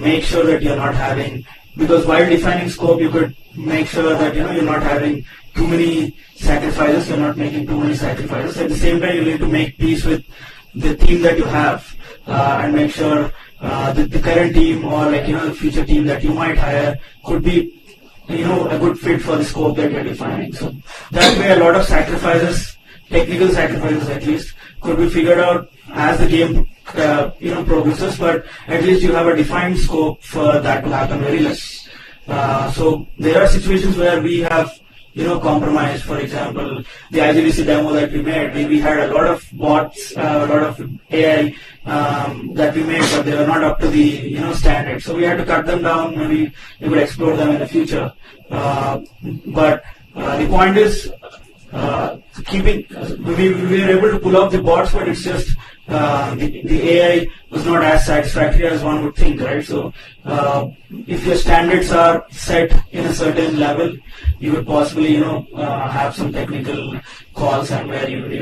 make sure that you're not having, because while defining scope, you could make sure that you're not having too many sacrifices, you're not making too many sacrifices. At the same time, you need to make peace with the team that you have and make sure that the current team or the future team that you might hire could be a good fit for the scope that you're defining. So that way, a lot of sacrifices, technical sacrifices at least, could be figured out as the game progresses, but at least you have a defined scope for that to happen very less. So there are situations where we have compromised. For example, the IGDC demo that we made, we had a lot of bots, a lot of AI that we made, but they were not up to the standard. So we had to cut them down. Maybe we could explore them in the future. But the point is, we were able to pull off the bots, but it's just the AI was not as satisfactory as one would think, right? So if your standards are set in a certain level, you would possibly have some technical calls, and where you would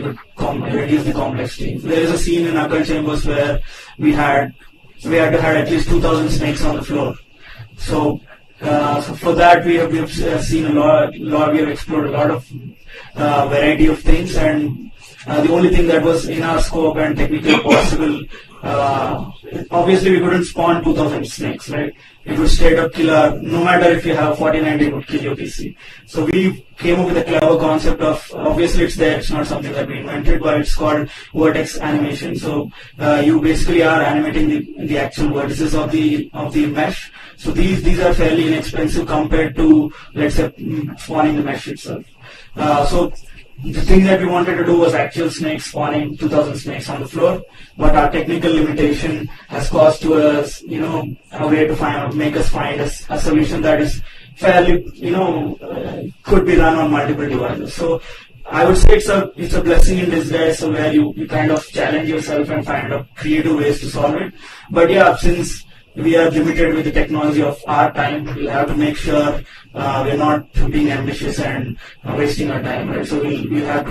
reduce the complexity. There is a scene in Occult Chambers where we had to have at least 2,000 snakes on the floor. So for that we have seen a lot. We have explored a lot of variety of things, and the only thing that was in our scope and technically possible, obviously we couldn't spawn 2,000 snakes, right? It would straight up kill no matter if you have 49, it would kill your PC. So we came up with a clever concept of, obviously it's there, it's not something that we invented, but it's called vertex animation. So you basically are animating the actual vertices of the mesh. So these are fairly inexpensive compared to, let's say, spawning the mesh itself. So the thing that we wanted to do was actual snakes spawning 2,000 snakes on the floor, but our technical limitation has caused to us, a way to make us find a solution that is fairly, could be run on multiple devices. So I would say it's a blessing in disguise, so where you kind of challenge yourself and find out creative ways to solve it. But yeah, since we are limited with the technology of our time, we'll have to make sure we're not being ambitious and wasting our time, right? So we have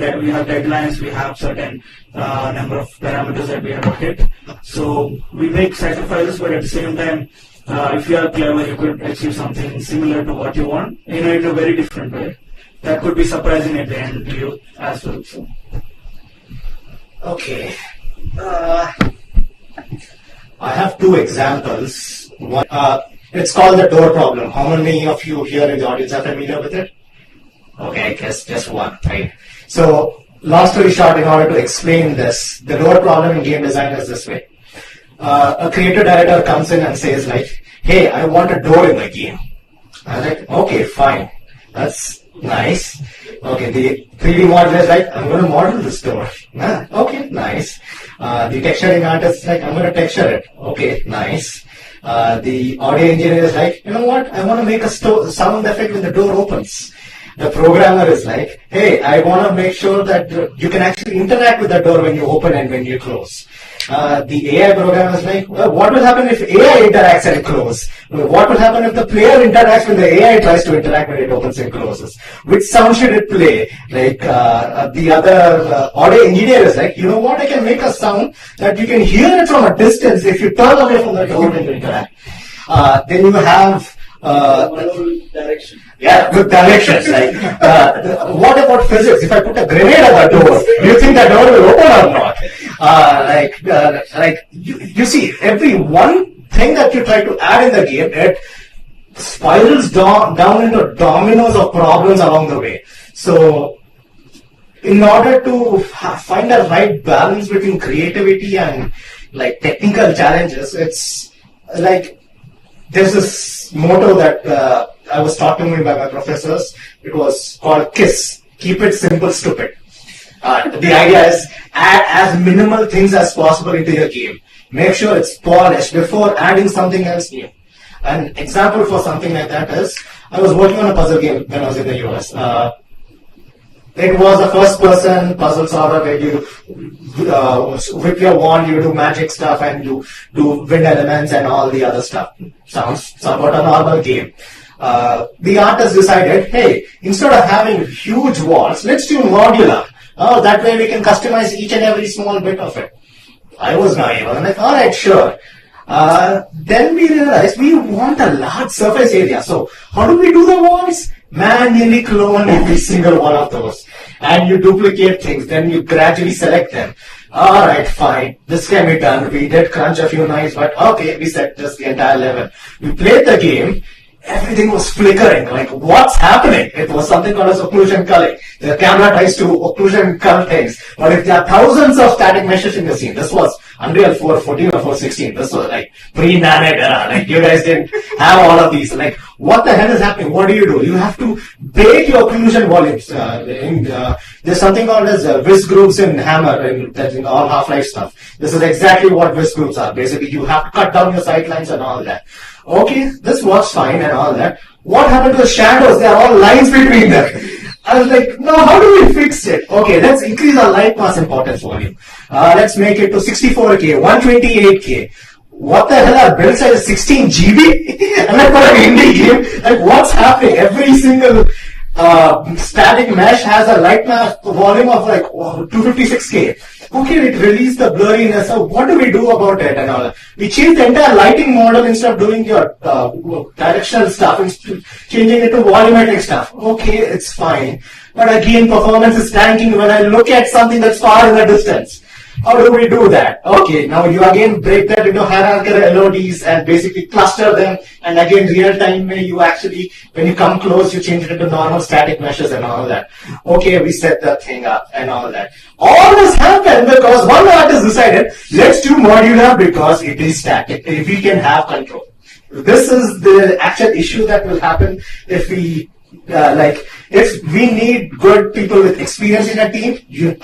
deadlines, we have certain number of parameters that we have to hit. So we make sacrifices, but at the same time, if you are clever, you could achieve something similar to what you want, in a very different way. That could be surprising at the end to you as well. So. Okay. I have two examples. One, it's called the door problem. How many of you here in the audience are familiar with it? Okay, I guess just one, right? So, long story short, in order to explain this, the door problem in game design is this way. A creative director comes in and says like, hey, I want a door in my game. I'm like, okay, fine. That's nice. Okay, the 3D model is like, I'm going to model this door. Okay, nice. The texturing artist is like, I'm going to texture it. Okay, nice. The audio engineer is like, you know what? I want to make a sound effect when the door opens. The programmer is like, hey, I want to make sure that you can actually interact with the door when you open and when you close. The AI programmer is like, well, what will happen if AI interacts and it closes? What will happen if the player interacts when the AI tries to interact when it opens and closes? Which sound should it play? Like the other audio engineer is like, you know what? I can make a sound that you can hear it from a distance if you turn away from the door when you interact. Then you have direction. Yeah, good directions. Like, what about physics? If I put a grenade at the door, do you think the door will open or not? You see, every one thing that you try to add in the game, it spirals down into dominoes of problems along the way. So, in order to find the right balance between creativity and like technical challenges, it's like there's this motto that I was taught to me by my professors. It was called KISS. Keep it simple, stupid. The idea is add as minimal things as possible into your game. Make sure it's polished before adding something else new. An example for something like that is, I was working on a puzzle game when I was in the US. It was a first-person puzzle solver where you with your wand you do magic stuff and you do wind elements and all the other stuff. Sounds somewhat a normal game. The artist decided, hey, instead of having huge walls, let's do modular. Oh, that way we can customize each and every small bit of it. I was naive. I'm like, all right, sure. Then we realized we want a large surface area. So how do we do the walls? Manually clone every single one of those. And you duplicate things. Then you gradually select them. All right, fine. This can be done. We did crunch a few knives, but okay, we set just the entire level. We played the game. Everything was flickering. Like, what's happening? It was something called as occlusion culling. The camera tries to occlusion cull things. But if there are thousands of static meshes in the scene, this was Unreal 4.14 or 4.16. This was like pre-nanite era. Like, you guys didn't have all of these. Like, what the hell is happening? What do? You have to bake your occlusion volumes. There's something called as whisk groups in Hammer, in all Half-Life stuff. This is exactly what whisk groups are. Basically, you have to cut down your sightlines and all that. Okay, this works fine and all that. What happened to the shadows? There are all lines between them. I was like, no, how do we fix it? Okay, let's increase our light pass importance volume. Let's make it to 64K, 128K. What the hell, our build size is 16 GB? And like for an indie game, like what's happening? Every single static mesh has a light mass volume of like 256K. Okay, it released the blurriness. So what do we do about it and all that? We changed the entire lighting model instead of doing your directional stuff and changing it to volumetric stuff. Okay, it's fine. But again, performance is tanking when I look at something that's far in the distance. How do we do that? Okay, now you again break that into hierarchical LODs and basically cluster them, and again real time you actually, when you come close, you change it into normal static meshes and all that. Okay, we set the thing up and all that. All this happened because one artist decided, let's do modular because it is static, if we can have control. This is the actual issue that will happen if we like if we need good people with experience in a team,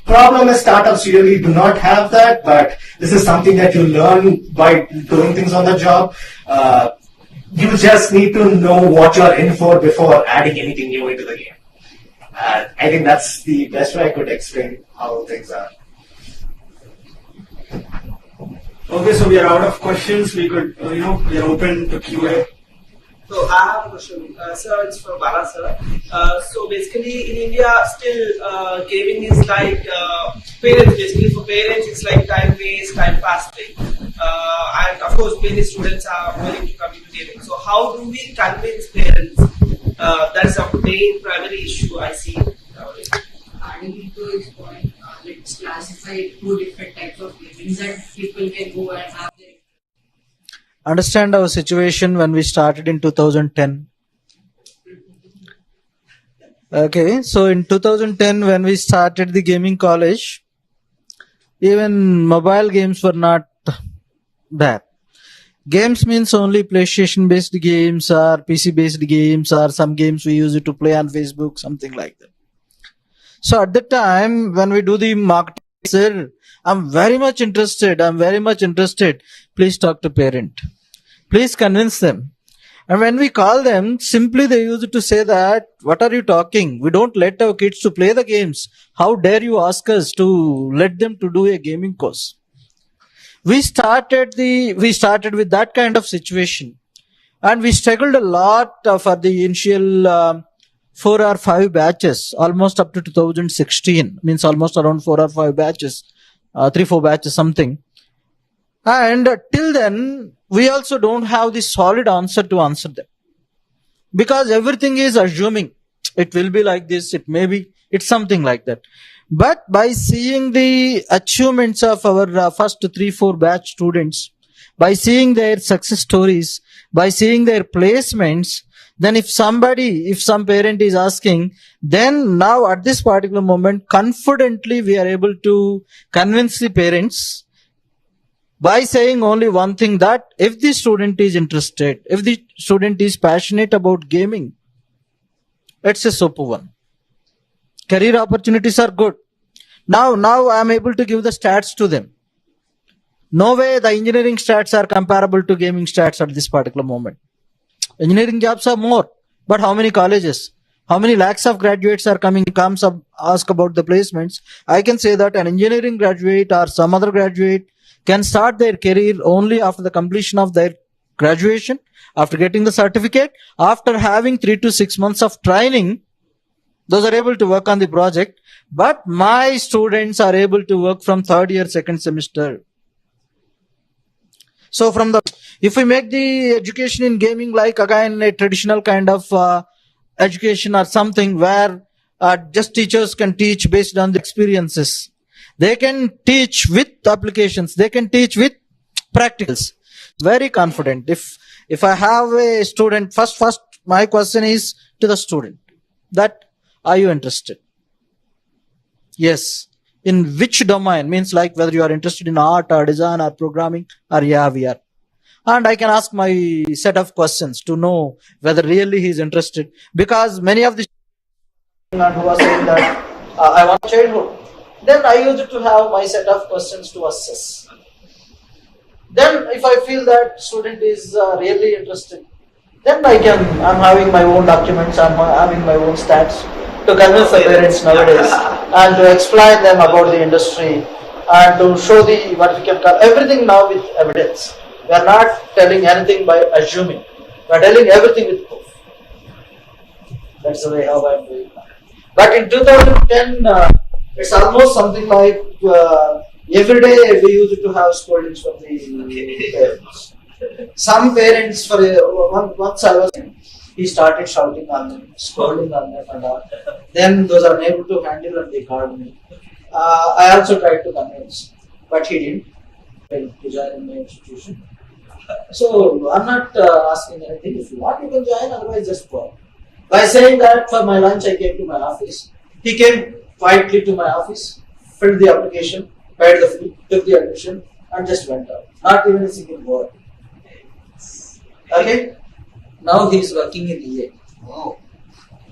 problem is startups usually do not have that, but this is something that you learn by doing things on the job. You just need to know what you're in for before adding anything new into the game. I think that's the best way I could explain how things are. Okay, so we are out of questions. We could, we are open to Q&A. So I have a question, sir. It's for Bala, sir. So basically, in India, still gaming is like parents. Basically, for parents, it's like time waste, time passing. And of course, many students are willing to come into gaming. So how do we convince parents? That's a main primary issue I see nowadays. Adding to his point, let's classify two different types of gaming that people can go and have their. Understand our situation when we started in 2010. Okay, so in 2010 when we started the gaming college, even mobile games were not there. Games means only PlayStation based games or PC based games or some games we use it to play on Facebook, something like that. So at the time when we do the marketing, sir, I'm very much interested. Please talk to parent. Please convince them. And when we call them, simply they used to say that, what are you talking? We don't let our kids to play the games. How dare you ask us to let them to do a gaming course? We started with that kind of situation. And we struggled a lot for the initial 4 or 5 batches, almost up to 2016, means almost around 4 or 5 batches, 3-4 batches something. And till then, we also don't have the solid answer to answer them. Because everything is assuming. It will be like this, it may be, it's something like that. But by seeing the achievements of our first 3-4 batch students, by seeing their success stories, by seeing their placements, then if some parent is asking, then now at this particular moment, confidently we are able to convince the parents by saying only one thing, that if the student is interested, if the student is passionate about gaming, it's a super one. Career opportunities are good. Now I am able to give the stats to them. No way the engineering stats are comparable to gaming stats at this particular moment. Engineering jobs are more, but how many colleges? How many lakhs of graduates are comes up, ask about the placements? I can say that an engineering graduate or some other graduate can start their career only after the completion of their graduation, after getting the certificate, after having 3 to 6 months of training. Those are able to work on the project, but my students are able to work from 3rd year, 2nd semester. So if we make the education in gaming like again a traditional kind of education or something where just teachers can teach based on the experiences. They can teach with applications. They can teach with practicals. Very confident. If I have a student, first my question is to the student that, are you interested? Yes. In which domain? Means like whether you are interested in art or design or programming or we are. And I can ask my set of questions to know whether really he is interested. Because many of the who are saying that I want childhood. Then I used to have my set of questions to assess. Then if I feel that student is really interested, then I'm having my own documents, I'm having my own stats to convince the parents nowadays and to explain them about the industry and to show what we can call everything now with evidence. We are not telling anything by assuming. We are telling everything with proof. That's the way how I am doing now. But in 2010, it's almost something like every day we used to have scoldings from the parents. Some parents, once I was, he started shouting on them, scolding on them and all. Then those are unable to handle and they called me. I also tried to convince, but he didn't. To join in my institution. So I'm not asking anything. If you want, you can join, otherwise just go. By saying that, for my lunch I came to my office. He came quietly to my office, filled the application, paid the fee, took the admission and just went out. Not even a single word. Okay? Now he is working in EA. Wow.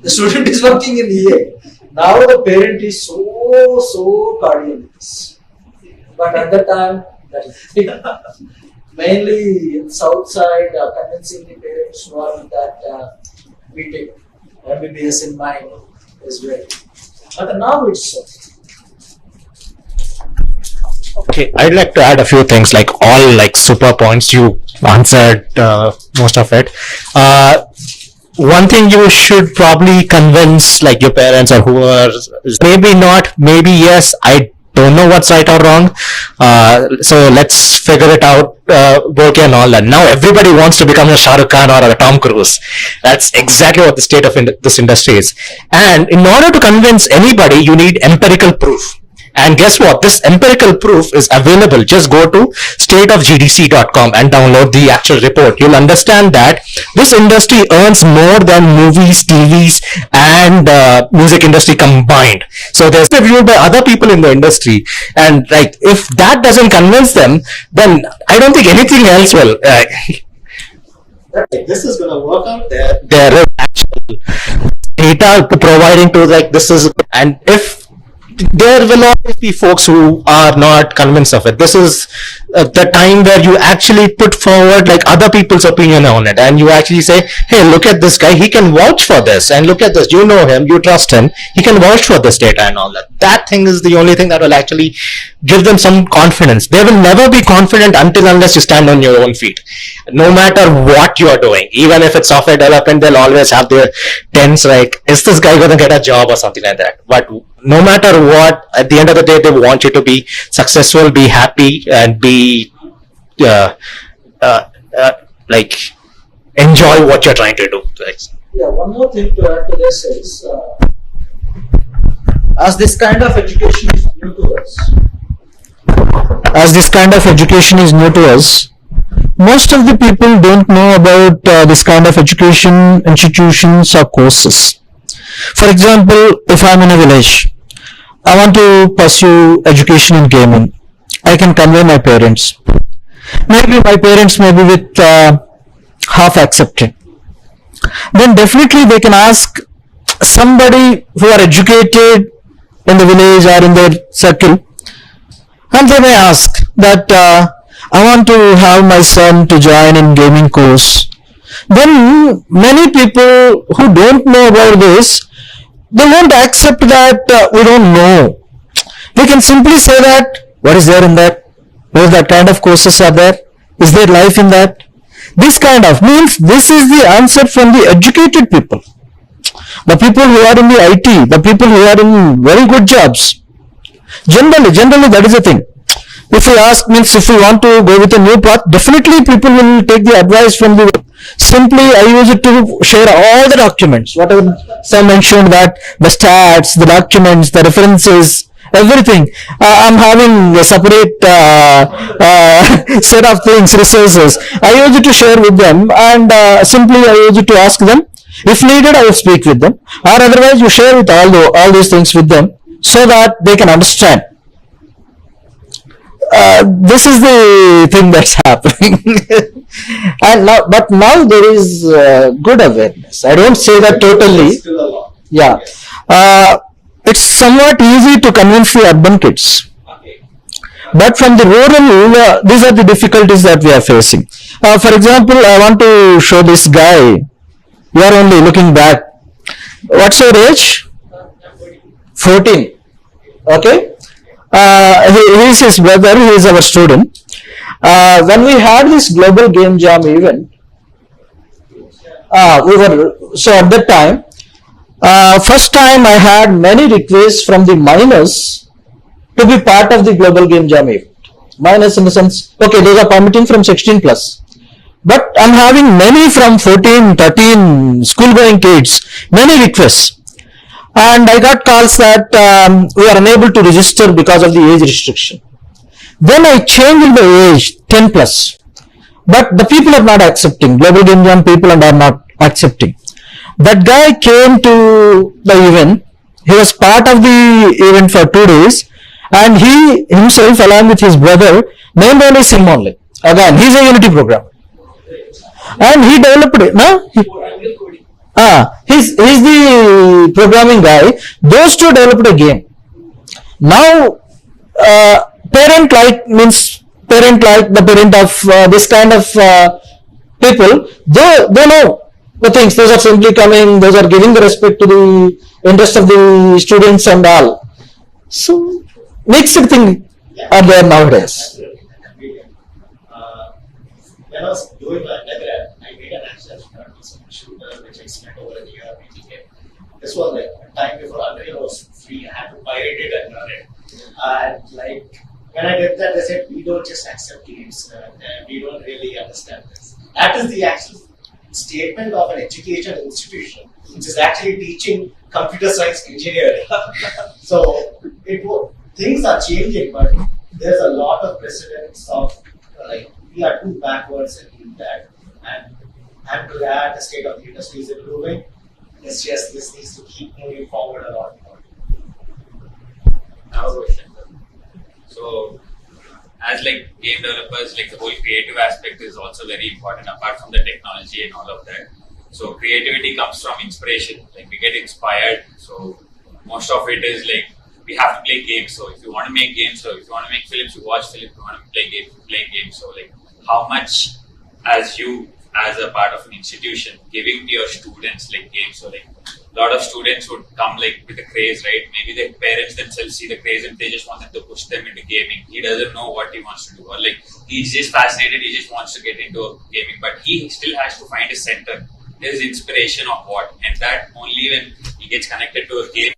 The student is working in EA. Now the parent is so cardiac with this. But at that time, that is mainly in south side, convincing the parents who are with that BTech, MBBS in mind is very. But now it's so. Okay, I'd like to add a few things, like all like super points. You answered most of it. One thing you should probably convince like your parents or whoever, maybe not, maybe yes, I don't know what's right or wrong. So let's figure it out, okay and all that. Now everybody wants to become a Shah Rukh Khan or a Tom Cruise. That's exactly what the state of this industry is. And in order to convince anybody, you need empirical proof. And guess what? This empirical proof is available. Just go to stateofgdc.com and download the actual report. You'll understand that this industry earns more than movies, TVs, and music industry combined. So there's reviewed by other people in the industry. And like, if that doesn't convince them, then I don't think anything else will. This is going to work out there. There is actual data providing to like this is, and if there will always be folks who are not convinced of it. This is the time where you actually put forward like other people's opinion on it, and you actually say, hey, look at this guy, he can vouch for this, and look at this, you know him, you trust him, he can vouch for this data and all that. That thing is the only thing that will actually give them some confidence. They will never be confident unless you stand on your own feet. No matter what you're doing, even if it's software development, they'll always have their tense like, is this guy gonna get a job or something like that. But no matter what, at the end of the day, they want you to be successful, be happy, and be like enjoy what you're trying to do. Yeah, one more thing to add to this is, as this kind of education is new to us, most of the people don't know about this kind of education institutions or courses. For example, if I'm in a village, I want to pursue education in gaming. I can convey my parents. Maybe my parents may be with half accepting. Then definitely they can ask somebody who are educated in the village or in their circle, and they may ask that I want to have my son to join in gaming course. Then many people who don't know about this, they won't accept that we don't know. We can simply say that, what is there in that? What that kind of courses are there? Is there life in that? This kind of means this is the answer from the educated people. The people who are in the IT, the people who are in very good jobs. Generally that is the thing. If we ask, means if we want to go with a new path, definitely people will take the advice from the. Simply, I use it to share all the documents. Whatever some mentioned, that the stats, the documents, the references, everything. I'm having a separate set of things, resources. I use it to share with them, and simply I use it to ask them. If needed, I will speak with them, or otherwise you share with all these things with them, so that they can understand. This is the thing that's happening. And now there is good awareness. I don't say that totally. Yeah, it's somewhat easy to convince the urban kids, but from the rural, these are the difficulties that we are facing. For example, I want to show this guy. You are only looking back. What's your age? 14. Okay. He is his brother. He is our student. When we had this global game jam event, so at that time, first time I had many requests from the minors to be part of the global game jam event. Minors in the sense, okay, those are permitting from 16 plus. But I'm having many from 14, 13 school going kids, many requests. And I got calls that we are unable to register because of the age restriction. Then I changed the age, 10 plus. But the people are not accepting. Global Game Jam people are not accepting. That guy came to the event. He was part of the event for 2 days. And he himself, along with his brother, named only Sim only. Again, he's a Unity programmer. And he developed it. No? he's the programming guy. Those two developed a game. Now, parent like means parent like the parent of this kind of people. They know the things. Those are simply coming. Those are giving the respect to the interest of the students and all. So mixed thing are there nowadays. When I was doing my undergrad, I made an action shooter which I spent over a year making it. This was like a time before Unreal was free. I had to pirate it and run it. And like when I did that, they said we don't just accept games. We don't really understand this. That is the actual statement of an education institution, which is actually teaching computer science engineering. So things are changing, but there's a lot of precedents of like we are too backwards in that, and I'm glad the state of the industry is improving. It's just this needs to keep moving forward a lot more. I have a question. So, as like game developers, like the whole creative aspect is also very important apart from the technology and all of that. So creativity comes from inspiration. Like we get inspired. So most of it is like we have to play games. So if you want to make games, so if you want to make films, you watch films. If you want to play games, you play games. So like how much as you as a part of an institution giving to your students like games. So like a lot of students would come like with a craze, right? Maybe their parents themselves see the craze and they just want them to push them into gaming. He doesn't know what he wants to do, or like he's just fascinated, he just wants to get into gaming, but he still has to find a center. There's inspiration of what, and that only when he gets connected to a game.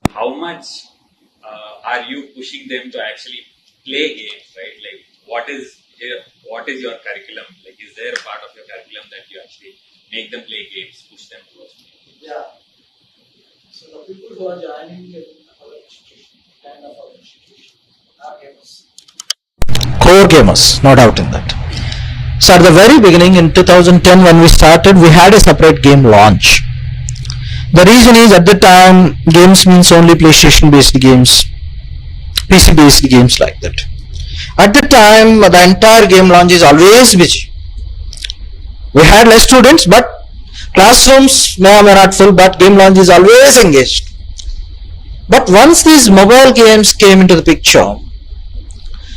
How much are you pushing them to actually play games, right? Like what is your curriculum? Like is there a part of your curriculum that you actually make them play games, push them towards games? Yeah. So the people who are joining in our institution, kind of our institution, are gamers. Core gamers, no doubt in that. So at the very beginning in 2010 when we started, we had a separate game launch. The reason is at the time games means only PlayStation based games, PC based games like that. At the time the entire game launch is always busy. We had less students, but classrooms may or may not full, but game launch is always engaged. But once these mobile games came into the picture,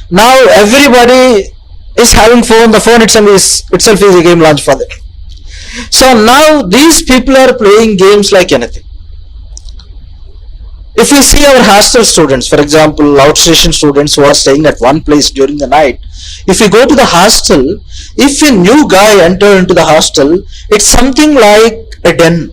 now everybody is having phone. The phone itself is a game launch for them. So now these people are playing games like anything. If we see our hostel students, for example, outstation students who are staying at one place during the night, if we go to the hostel, if a new guy enter into the hostel, it's something like a den.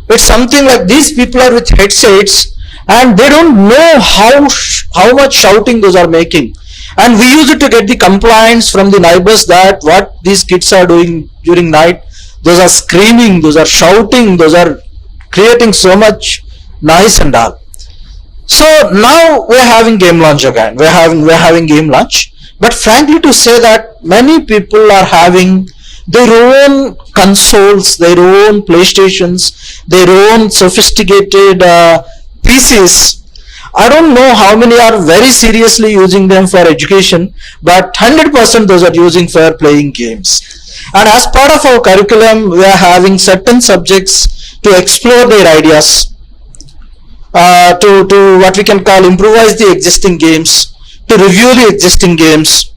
It's something like these people are with headsets and they don't know how much shouting those are making. And we use it to get the complaints from the neighbors that what these kids are doing during night. Those are screaming, those are shouting, those are creating so much noise and all. So now we're having game launch again. We're having game launch. But frankly to say that many people are having their own consoles, their own PlayStations, their own sophisticated PCs. I don't know how many are very seriously using them for education, but 100% those are using for playing games. And as part of our curriculum, we are having certain subjects to explore their ideas, to what we can call improvise the existing games, to review the existing games,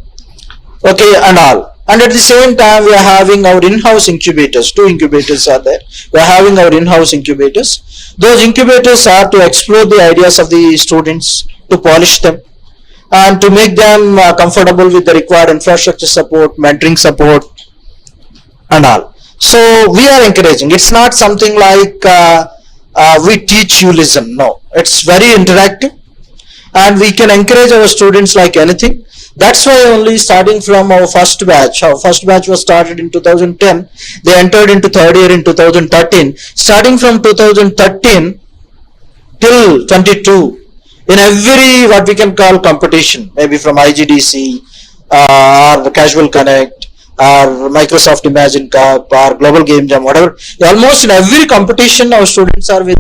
okay, and all. And at the same time, we are having our in-house incubators. 2 incubators are there. We are having our in-house incubators. Those incubators are to explore the ideas of the students, to polish them, and to make them comfortable with the required infrastructure support, mentoring support, and all. So we are encouraging. It's not something like we teach, you listen. No, it's very interactive, and we can encourage our students like anything. That's why only starting from our first batch was started in 2010. They entered into third year in 2013. Starting from 2013 till 22, in every what we can call competition, maybe from IGDC or Casual Connect or Microsoft Imagine Cup or Global Game Jam, whatever, almost in every competition our students are with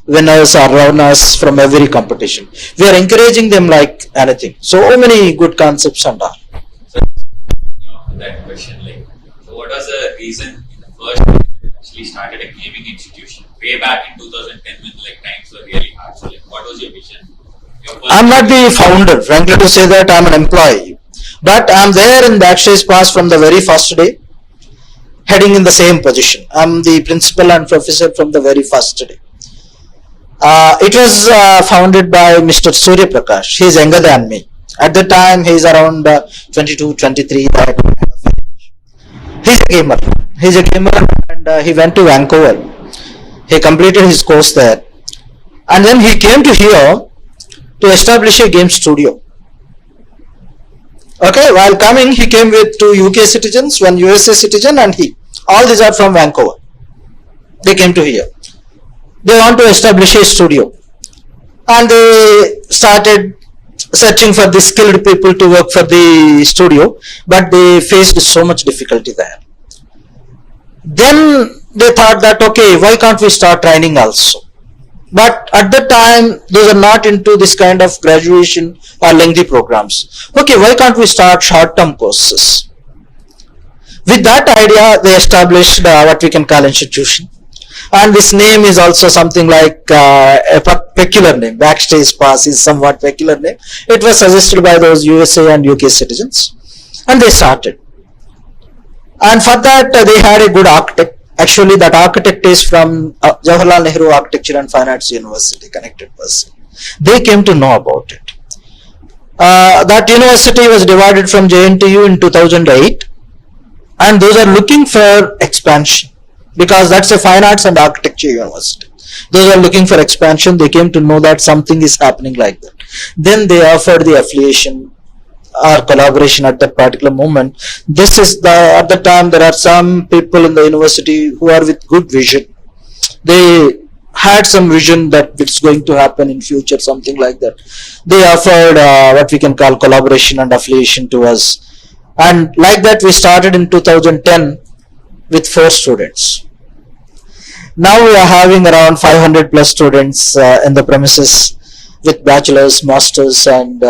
winners or runners from every competition. We are encouraging them like anything. So many good concepts and all. So, that question, like, so what was the reason in the first actually started a gaming institution way back in 2010 when like times were really hard. So like, what was your vision? I'm not the founder, frankly to say that I'm an employee, but I'm there in backstage pass from the very first day, heading in the same position. I'm the principal and professor from the very first day. It was founded by Mr. Surya Prakash. He's younger than me. At the time, he's around 22, 23. He's a gamer. He's a gamer, and he went to Vancouver. He completed his course there, and then he came to here to establish a game studio. Okay, while coming, he came with 2 UK citizens, 1 USA citizen, and he. All these are from Vancouver. They came to here. They want to establish a studio, and they started searching for the skilled people to work for the studio, but they faced so much difficulty there. Then they thought that, okay, why can't we start training also? But at the time, they were not into this kind of graduation or lengthy programs. Okay, why can't we start short-term courses? With that idea, they established what we can call institution. And this name is also something like a peculiar name. Backstage Pass is somewhat peculiar name. It was suggested by those USA and UK citizens, and they started. And for that, they had a good architect. Actually, that architect is from Jawaharlal Nehru Architecture and Fine Arts University, connected person. They came to know about it. That university was divided from JNTU in 2008, and those are looking for expansion, because that's a fine arts and architecture university. Those are looking for expansion. They came to know that something is happening like that. Then they offered the affiliation or collaboration at that particular moment. This is at the time there are some people in the university who are with good vision. They had some vision that it's going to happen in future, something like that. They offered what we can call collaboration and affiliation to us. And like that we started in 2010 with 4 students. Now we are having around 500 plus students in the premises with bachelor's, master's and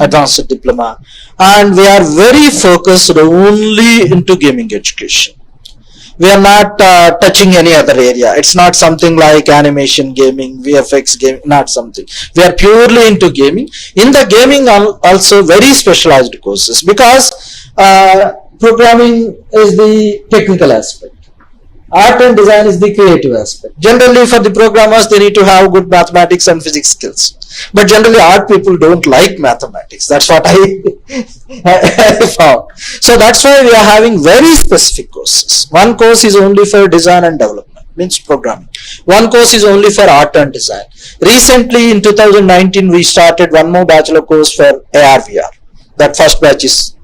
advanced diploma. And we are very focused only into gaming education. We are not touching any other area. It's not something like animation, gaming, VFX, gaming, not something. We are purely into gaming. In the gaming also very specialized courses, because programming is the technical aspect. Art and design is the creative aspect. Generally for the programmers, they need to have good mathematics and physics skills. But generally art people don't like mathematics. That's what I found. So that's why we are having very specific courses. One course is only for design and development, means programming. One course is only for art and design. Recently in 2019, we started one more bachelor course for AR VR. That first batch is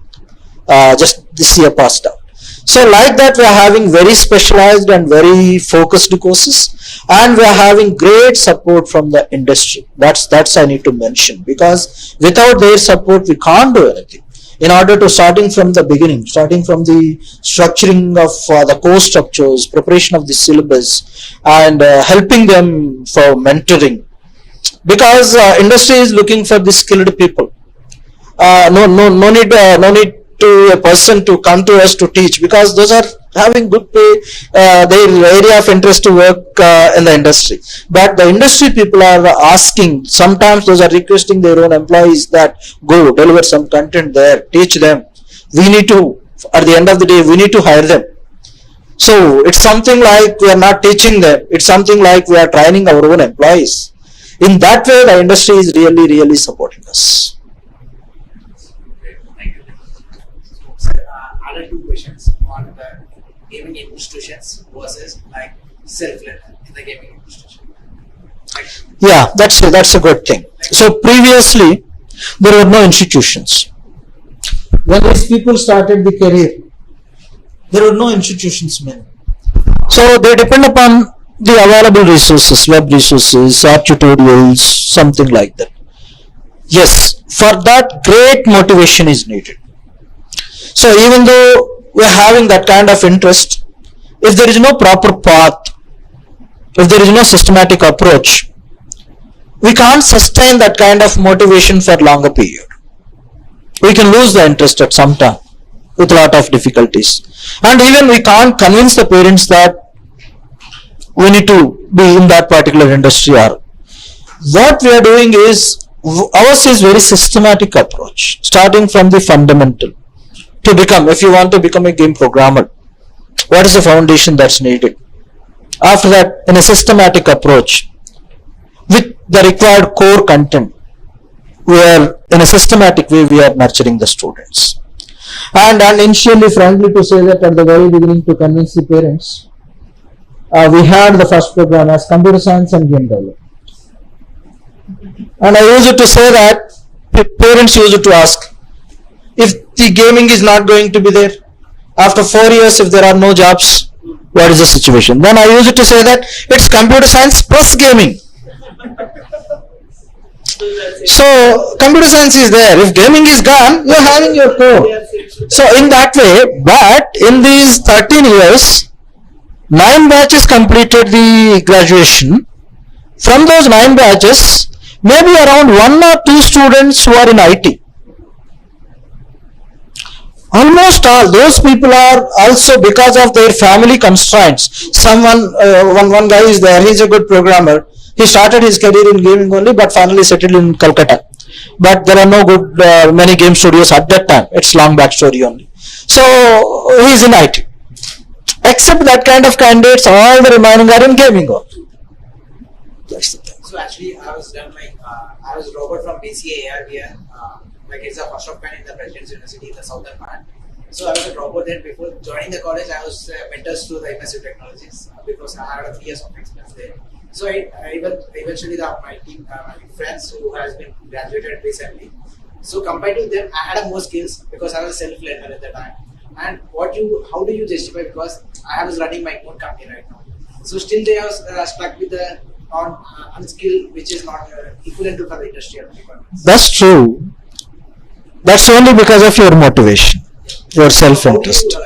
just this year passed out. So like that we are having very specialized and very focused courses, and we are having great support from the industry. That's I need to mention, because without their support we can't do anything. In order to starting from the beginning, starting from the structuring of the course structures, preparation of the syllabus, and helping them for mentoring, because industry is looking for the skilled people. No need to a person to come to us to teach, because those are having good pay, their area of interest to work in the industry. But the industry people are asking, sometimes those are requesting their own employees that go deliver some content there, teach them. We need to, at the end of the day, we need to hire them. So it's something like we are not teaching them, it's something like we are training our own employees. In that way, the industry is really supporting us. Other 2 questions on the gaming institutions versus like self-learner in the gaming institution. Yeah, that's a good thing. So previously there were no institutions. When these people started the career, there were no institutions many. So they depend upon the available resources, web resources, art tutorials, something like that. Yes, for that great motivation is needed. So even though we are having that kind of interest, if there is no proper path, if there is no systematic approach, we can't sustain that kind of motivation for longer period. We can lose the interest at some time with a lot of difficulties. And even we can't convince the parents that we need to be in that particular industry. Or what we are doing is, ours is very systematic approach, starting from the fundamental. To become, if you want to become a game programmer, what is the foundation that's needed? After that, in a systematic approach, with the required core content, we are in a systematic way we are nurturing the students. And initially, frankly to say that at the very beginning, to convince the parents, we had the first program as computer science and game development. And I used to say that parents used to ask, if the gaming is not going to be there, after 4 years if there are no jobs, what is the situation? Then I used to say that it's computer science plus gaming. So computer science is there. If gaming is gone, you're having your core. So in that way, but in these 13 years, 9 batches completed the graduation. From those 9 batches, maybe around 1 or 2 students who are in IT. Almost all those people are also because of their family constraints. Someone, one guy is there, he's a good programmer. He started his career in gaming only, but finally settled in Calcutta. But there are no good, many game studios at that time. It's long back story only. So he's in IT. Except that kind of candidates, all the remaining are in gaming only. So actually, I was Robert from BCA here. Like it's a first of kind in the President's University in the southern part. So I was a robot then. Before joining the college, I was mentors to the immersive technologies because I had 3 years of experience there. So I eventually my team, my friends who has been graduated recently. So compared to them, I had more skills because I was self-learner at the time. And how do you justify? Because I was running my own company right now. So still they are stuck with the unskilled, which is not equivalent to for the industrial requirements. That's true. That's only because of your motivation, your self-interest.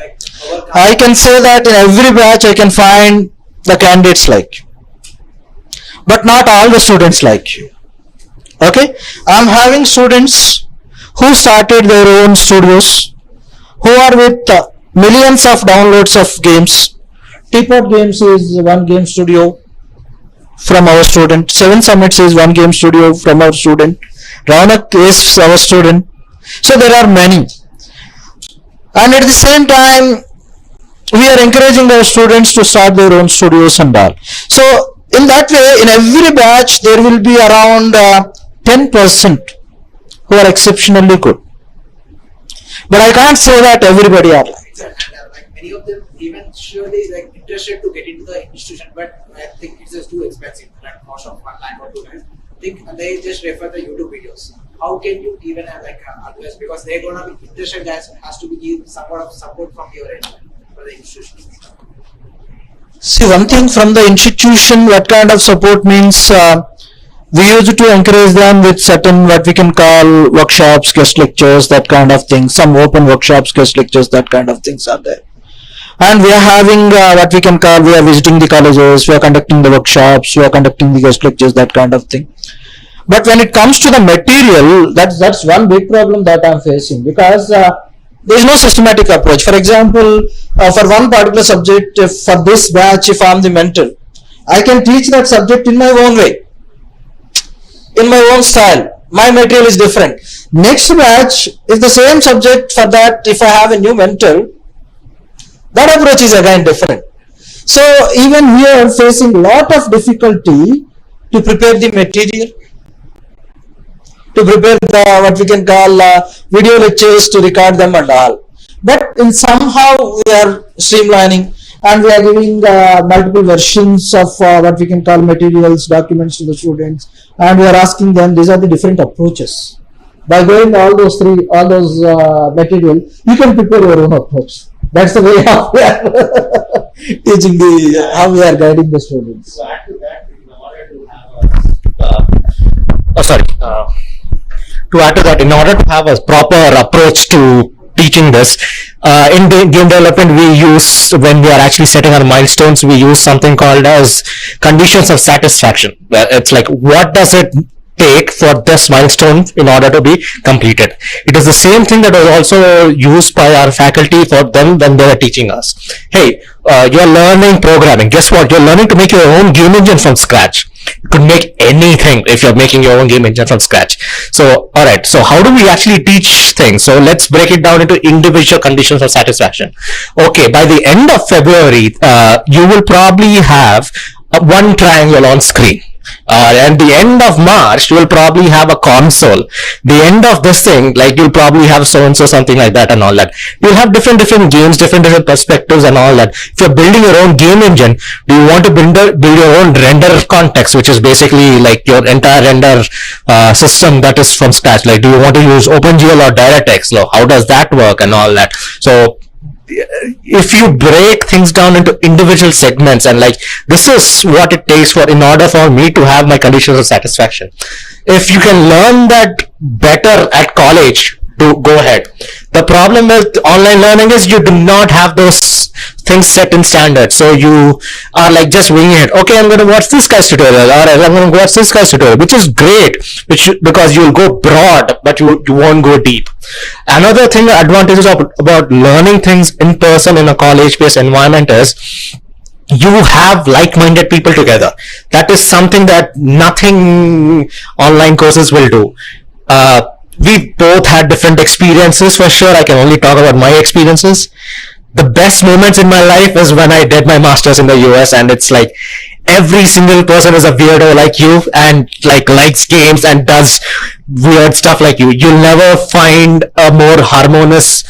I can say that in every batch I can find the candidates like you, but not all the students like you. Okay, I'm having students who started their own studios, who are with millions of downloads of games. Teapot Games is one game studio from our student. 7 Summits is one game studio from our student. Raunak is our student. So there are many. And at the same time, we are encouraging our students to start their own studios and all. So in that way, in every batch, there will be around 10% who are exceptionally good. But I can't say that everybody are like that. Like many of them even surely like interested to get into the institution, but I think it's just too expensive, like cost of 1 lakh or 2 lakhs. I think they just refer the YouTube videos. How can you even have like advice, because they're gonna be interested, guys, has to be give somewhat of support from your end for the institution. See, one thing from the institution, what kind of support means, we used to encourage them with certain what we can call workshops, guest lectures, that kind of thing. Some open workshops, guest lectures, that kind of things are there. And we are having what we can call, we are visiting the colleges, we are conducting the workshops, we are conducting the guest lectures, that kind of thing. But when it comes to the material, that's one big problem that I'm facing, because there is no systematic approach. For example, for one particular subject, if for this batch, if I'm the mentor, I can teach that subject in my own way, in my own style. My material is different. Next batch is the same subject. For that, if I have a new mentor, that approach is again different. So even we are facing lot of difficulty to prepare the material, to prepare the what we can call video lectures, to record them and all. But in somehow we are streamlining, and we are giving multiple versions of what we can call materials, documents to the students, and we are asking them, these are the different approaches. By going all those material, you can prepare your own approach. That's the way how we are teaching how we are guiding the students. So add to that, in order to have to add to that, in order to have a proper approach to teaching this, in the game development, we use, when we are actually setting our milestones, we use something called as conditions of satisfaction. It's like, what does it take for this milestone in order to be completed. It is the same thing that was also used by our faculty for them when they were teaching us. Hey, you're learning programming. Guess what? You're learning to make your own game engine from scratch. You could make anything if you're making your own game engine from scratch. So, alright, so how do we actually teach things? So let's break it down into individual conditions of satisfaction. Okay, by the end of February, you will probably have one triangle on screen. And the end of March, you will probably have a console. The end of this thing, like you'll probably have so-and-so, something like that and all that. You'll have different games, different perspectives and all that. If you're building your own game engine, do you want to build your own render context, which is basically like your entire render system that is from scratch? Like, do you want to use OpenGL or DirectX? How does that work and all that? So, if you break things down into individual segments and like this is what it takes for in order for me to have my conditions of satisfaction, if you can learn that better at college, to go ahead. The problem with online learning is you do not have those things set in standard, so you are like just winging it. Okay, I'm going to watch this guy's tutorial, or I'm going to watch this guy's tutorial, which is great, because you'll go broad, but you won't go deep. Another thing, advantages about learning things in person in a college-based environment is you have like-minded people together. That is something that nothing online courses will do. We both had different experiences for sure. I can only talk about my experiences. The best moments in my life is when I did my masters in the US, and it's like every single person is a weirdo like you and like likes games and does weird stuff like you. You'll never find a more harmonious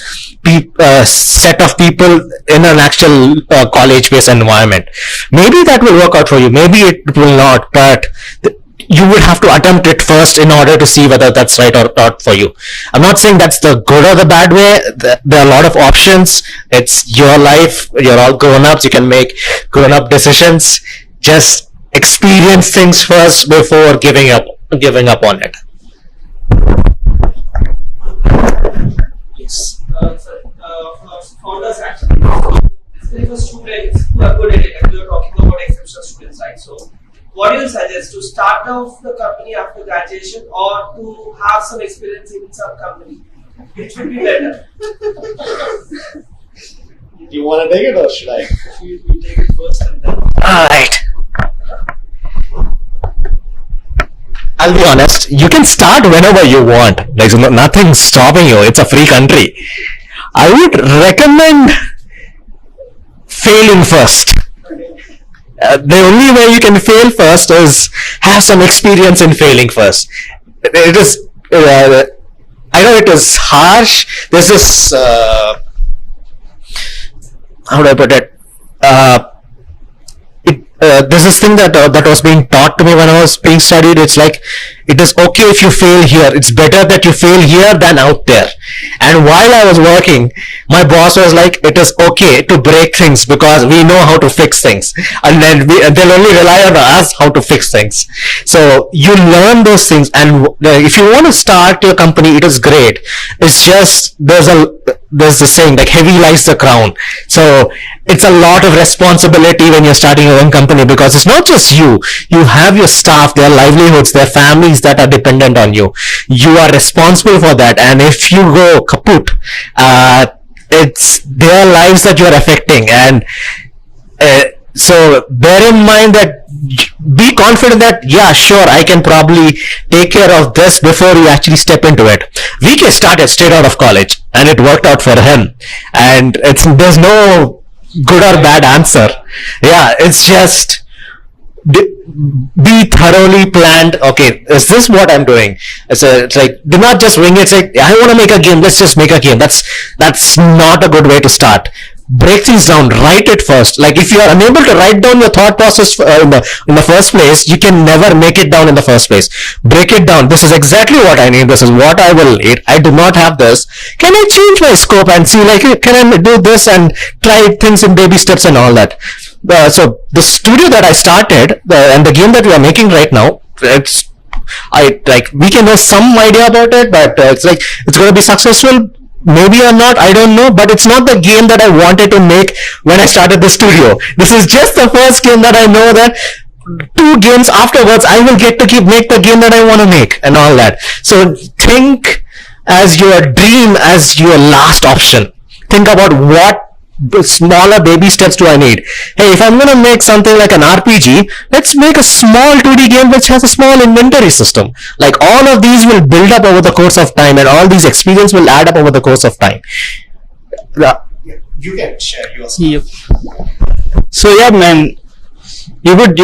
set of people in an actual college-based environment. Maybe that will work out for you. Maybe it will not, but you would have to attempt it first in order to see whether that's right or not for you. I'm not saying that's the good or the bad way. There are a lot of options. It's your life. You're all grown-ups. You can make grown-up decisions. Just experience things first before giving up on it. Yes. Founders actually. Basically for students who are good at it, and we are talking about exceptional students, right? So, what do you suggest, to start off the company after graduation or to have some experience in some company? Which would be better? Do you want to take it or should I? You take it first and then. Alright. I'll be honest, you can start whenever you want. There's nothing stopping you. It's a free country. I would recommend failing first. The only way you can fail first is have some experience in failing first. It is, I know it is harsh. There's this, how do I put it? There's this thing that was being taught to me when I was being studied. It's like, it is okay if you fail here. It's better that you fail here than out there. And while I was working, my boss was like, it is okay to break things because we know how to fix things. And then they'll only rely on us how to fix things. So you learn those things. And if you want to start your company, it is great. It's just, there's the saying, like, heavy lies the crown. So it's a lot of responsibility when you're starting your own company, because it's not just you. You have your staff, their livelihoods, their families that are dependent on you. You are responsible for that. And if you go kaput, it's their lives that you're affecting. And so bear in mind that, be confident that, yeah, sure, I can probably take care of this before you actually step into it. VK started straight out of college and it worked out for him. And there's no good or bad answer. Yeah, it's just be thoroughly planned. Okay, is this what I'm doing? It's like, do not just wing it. It's like, I want to make a game, let's just make a game. That's not a good way to start. Break things down, write it first. Like, if you are unable to write down your thought process in the first place, you can never make it down in the first place. Break it down. This is exactly what I need. This is what I will eat. I do not have this. Can I change my scope and see, like, can I do this and try things in baby steps and all that? So the studio that I started and the game that we are making right now, we can have some idea about it, but it's like, it's going to be successful. Maybe or not, I don't know, but it's not the game that I wanted to make when I started the studio. This is just the first game that I know that 2 games afterwards, I will get to make the game that I want to make and all that. So think as your dream as your last option. Think about what smaller baby steps do I need. Hey, if I'm going to make something like an RPG, let's make a small 2D game which has a small inventory system. Like all of these will build up over the course of time, and all these experiences will add up over the course of time. You can share yours. Yep. So yeah, man, you could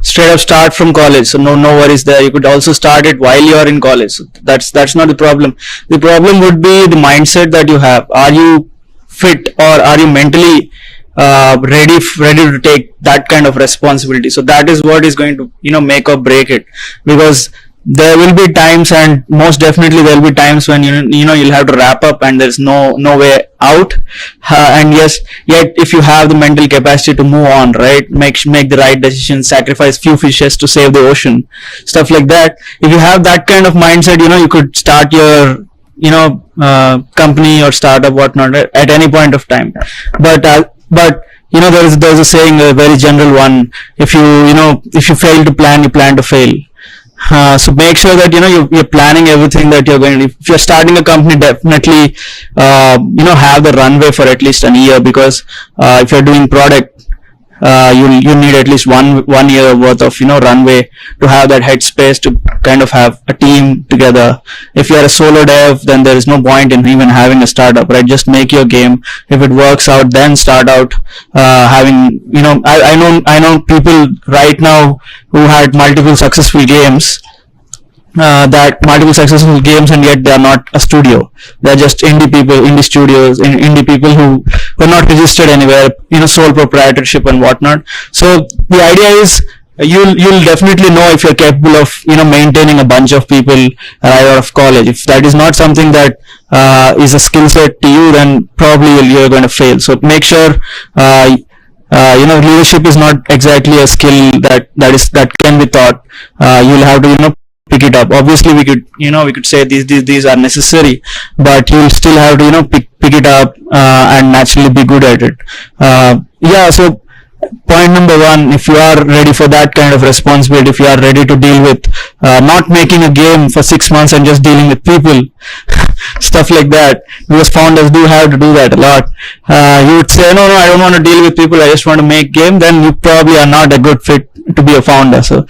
straight up start from college. So no worries there. You could also start it while you are in college. So that's not the problem. The problem would be the mindset that you have. Are you fit, or are you mentally ready to take that kind of responsibility? So that is what is going to make or break it, because there will be times, and most definitely there will be times when you'll have to wrap up and there's no way out, and yet if you have the mental capacity to move on, right, make the right decision, sacrifice few fishes to save the ocean, stuff like that. If you have that kind of mindset, you could start your company or startup, whatnot, at any point of time. But there's a saying, a very general one: if you fail to plan, you plan to fail. So make sure that you're planning everything that you're going to. If you're starting a company, definitely have the runway for at least a year, because if you're doing product, you need at least one year worth of runway to have that headspace to kind of have a team together. If you're a solo dev, then there is no point in even having a startup, right? Just make your game. If it works out, then start out having I know people right now who had multiple successful games, and yet they are not a studio. They're just indie studios, indie people who are not registered anywhere, sole proprietorship and whatnot. So the idea is you'll definitely know if you're capable of maintaining a bunch of people right out of college. If that is not something that is a skill set to you, then probably you're going to fail. So make sure leadership is not exactly a skill that can be taught. You'll have to pick it up. Obviously we could say these are necessary, but you'll still have to pick it up and naturally be good at it. So point number 1, if you are ready for that kind of responsibility, if you are ready to deal with not making a game for 6 months and just dealing with people, stuff like that, because founders do have to do that a lot. You would say, no, I don't want to deal with people, I just want to make game, then you probably are not a good fit to be a founder. So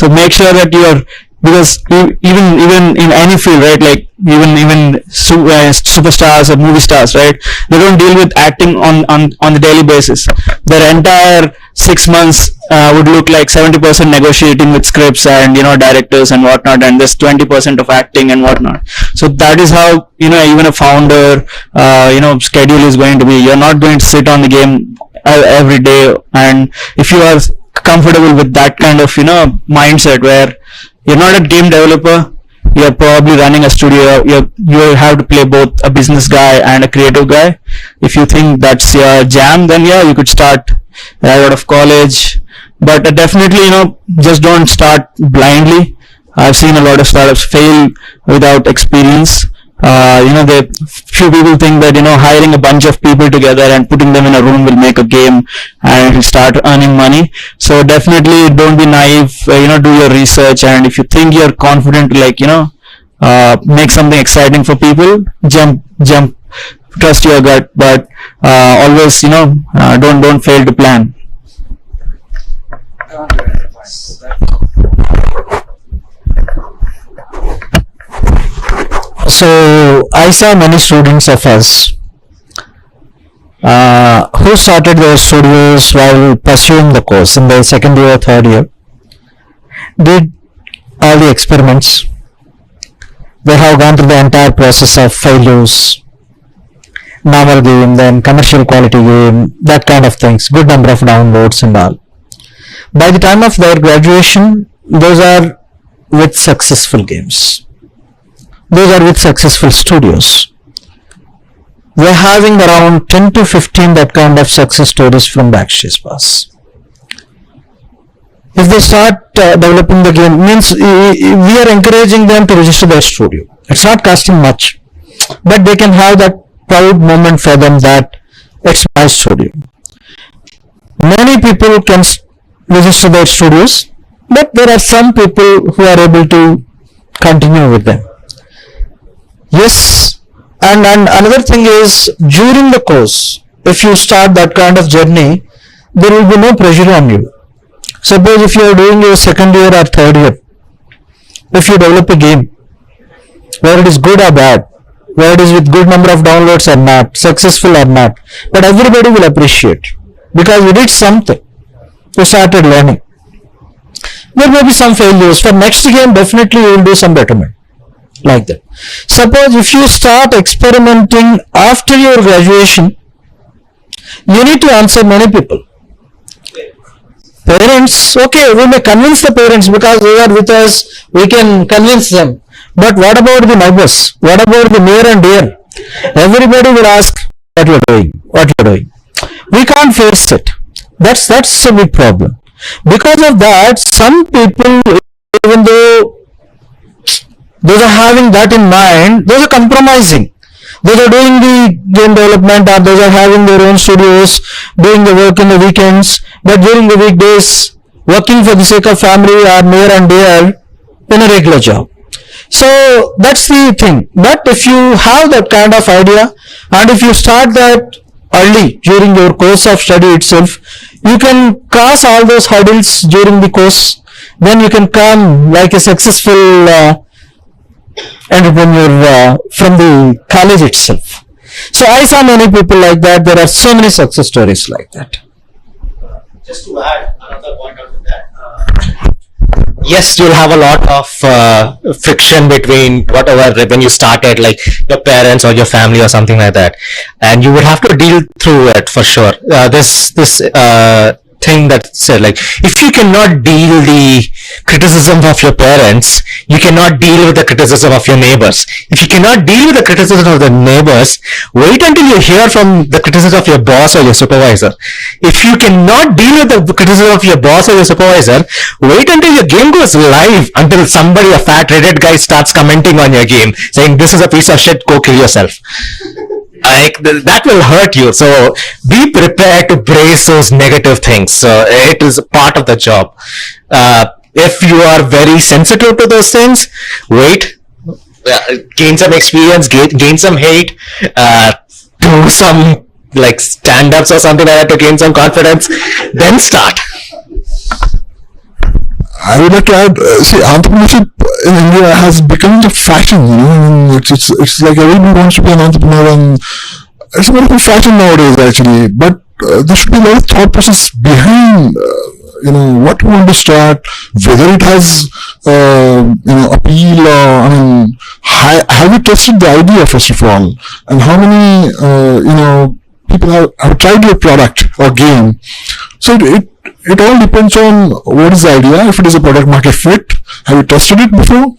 make sure that you are, because even in any field, right, like even superstars or movie stars, right, they don't deal with acting on the daily basis. Their entire 6 months would look like 70% negotiating with scripts and directors and whatnot, and there's 20% of acting and whatnot. So that is how even a founder schedule is going to be. You're not going to sit on the game every day, and if you are comfortable with that kind of mindset where you're not a game developer, you're probably running a studio, you have to play both a business guy and a creative guy. If you think that's your jam, then you could start right out of college, but definitely just don't start blindly. I've seen a lot of startups fail without experience. Few people think that hiring a bunch of people together and putting them in a room will make a game and start earning money. So definitely don't be naive. Do your research, and if you think you're confident to make something exciting for people, jump, trust your gut, but always don't fail to plan. So I saw many students of us who started their studios while pursuing the course in their second year or third year, did all the experiments. They have gone through the entire process of failures, normal game, then commercial quality game, that kind of things, good number of downloads and all. By the time of their graduation, those are with successful games. Those are with successful studios. We're having around 10 to 15 that kind of success stories from Backstage Pass. If they start developing the game, means we are encouraging them to register their studio. It's not costing much, but they can have that proud moment for them that it's my studio. Many people can register their studios, but there are some people who are able to continue with them. Yes, and another thing is during the course, if you start that kind of journey, there will be no pressure on you. Suppose if you are doing your second year or third year, if you develop a game, whether it is good or bad, whether it is with good number of downloads or not, successful or not, but everybody will appreciate because you did something, you started learning. There may be some failures. For next game, definitely you will do some betterment. Like that. Suppose if you start experimenting after your graduation, you need to answer many people. Parents, okay, we may convince the parents because they are with us, we can convince them. But what about the neighbors? What about the near and dear? Everybody will ask what you are doing, what you are doing. We can't face it. That's a big problem. Because of that, some people, even though those are having that in mind, those are compromising. Those are doing the game development or those are having their own studios, doing the work in the weekends, but during the weekdays, working for the sake of family or near and dear in a regular job. So that's the thing. But if you have that kind of idea and if you start that early during your course of study itself, you can cross all those hurdles during the course, then you can come like a successful entrepreneur from the college itself. So I saw many people like that. There are so many success stories like that. Just to add another point onto that. Yes, you'll have a lot of friction between whatever when you started, like your parents or your family or something like that, and you would have to deal through it for sure. This thing that said, like, if you cannot deal the criticism of your parents, you cannot deal with the criticism of your neighbors. If you cannot deal with the criticism of the neighbors, wait until you hear from the criticism of your boss or your supervisor. If you cannot deal with the criticism of your boss or your supervisor, wait until your game goes live, until somebody, a fat Reddit guy, starts commenting on your game saying this is a piece of shit, go kill yourself. Like that will hurt you. So be prepared to brace those negative things. So it is part of the job. If you are very sensitive to those things, wait, gain some experience, gain some hate, do some like stand-ups or something like that to gain some confidence, then start. I would like to add, see, entrepreneurship in India has become the fashion, you know, it's like everybody wants to be an entrepreneur and it's a bit of a fashion nowadays actually, but there should be a lot of thought process behind, you know, what you want to start, whether it has, you know, appeal or, I mean, have you tested the idea first of all, and how many, you know, people have tried your product or game. So it all depends on what is the idea. If it is a product market fit, have you tested it before?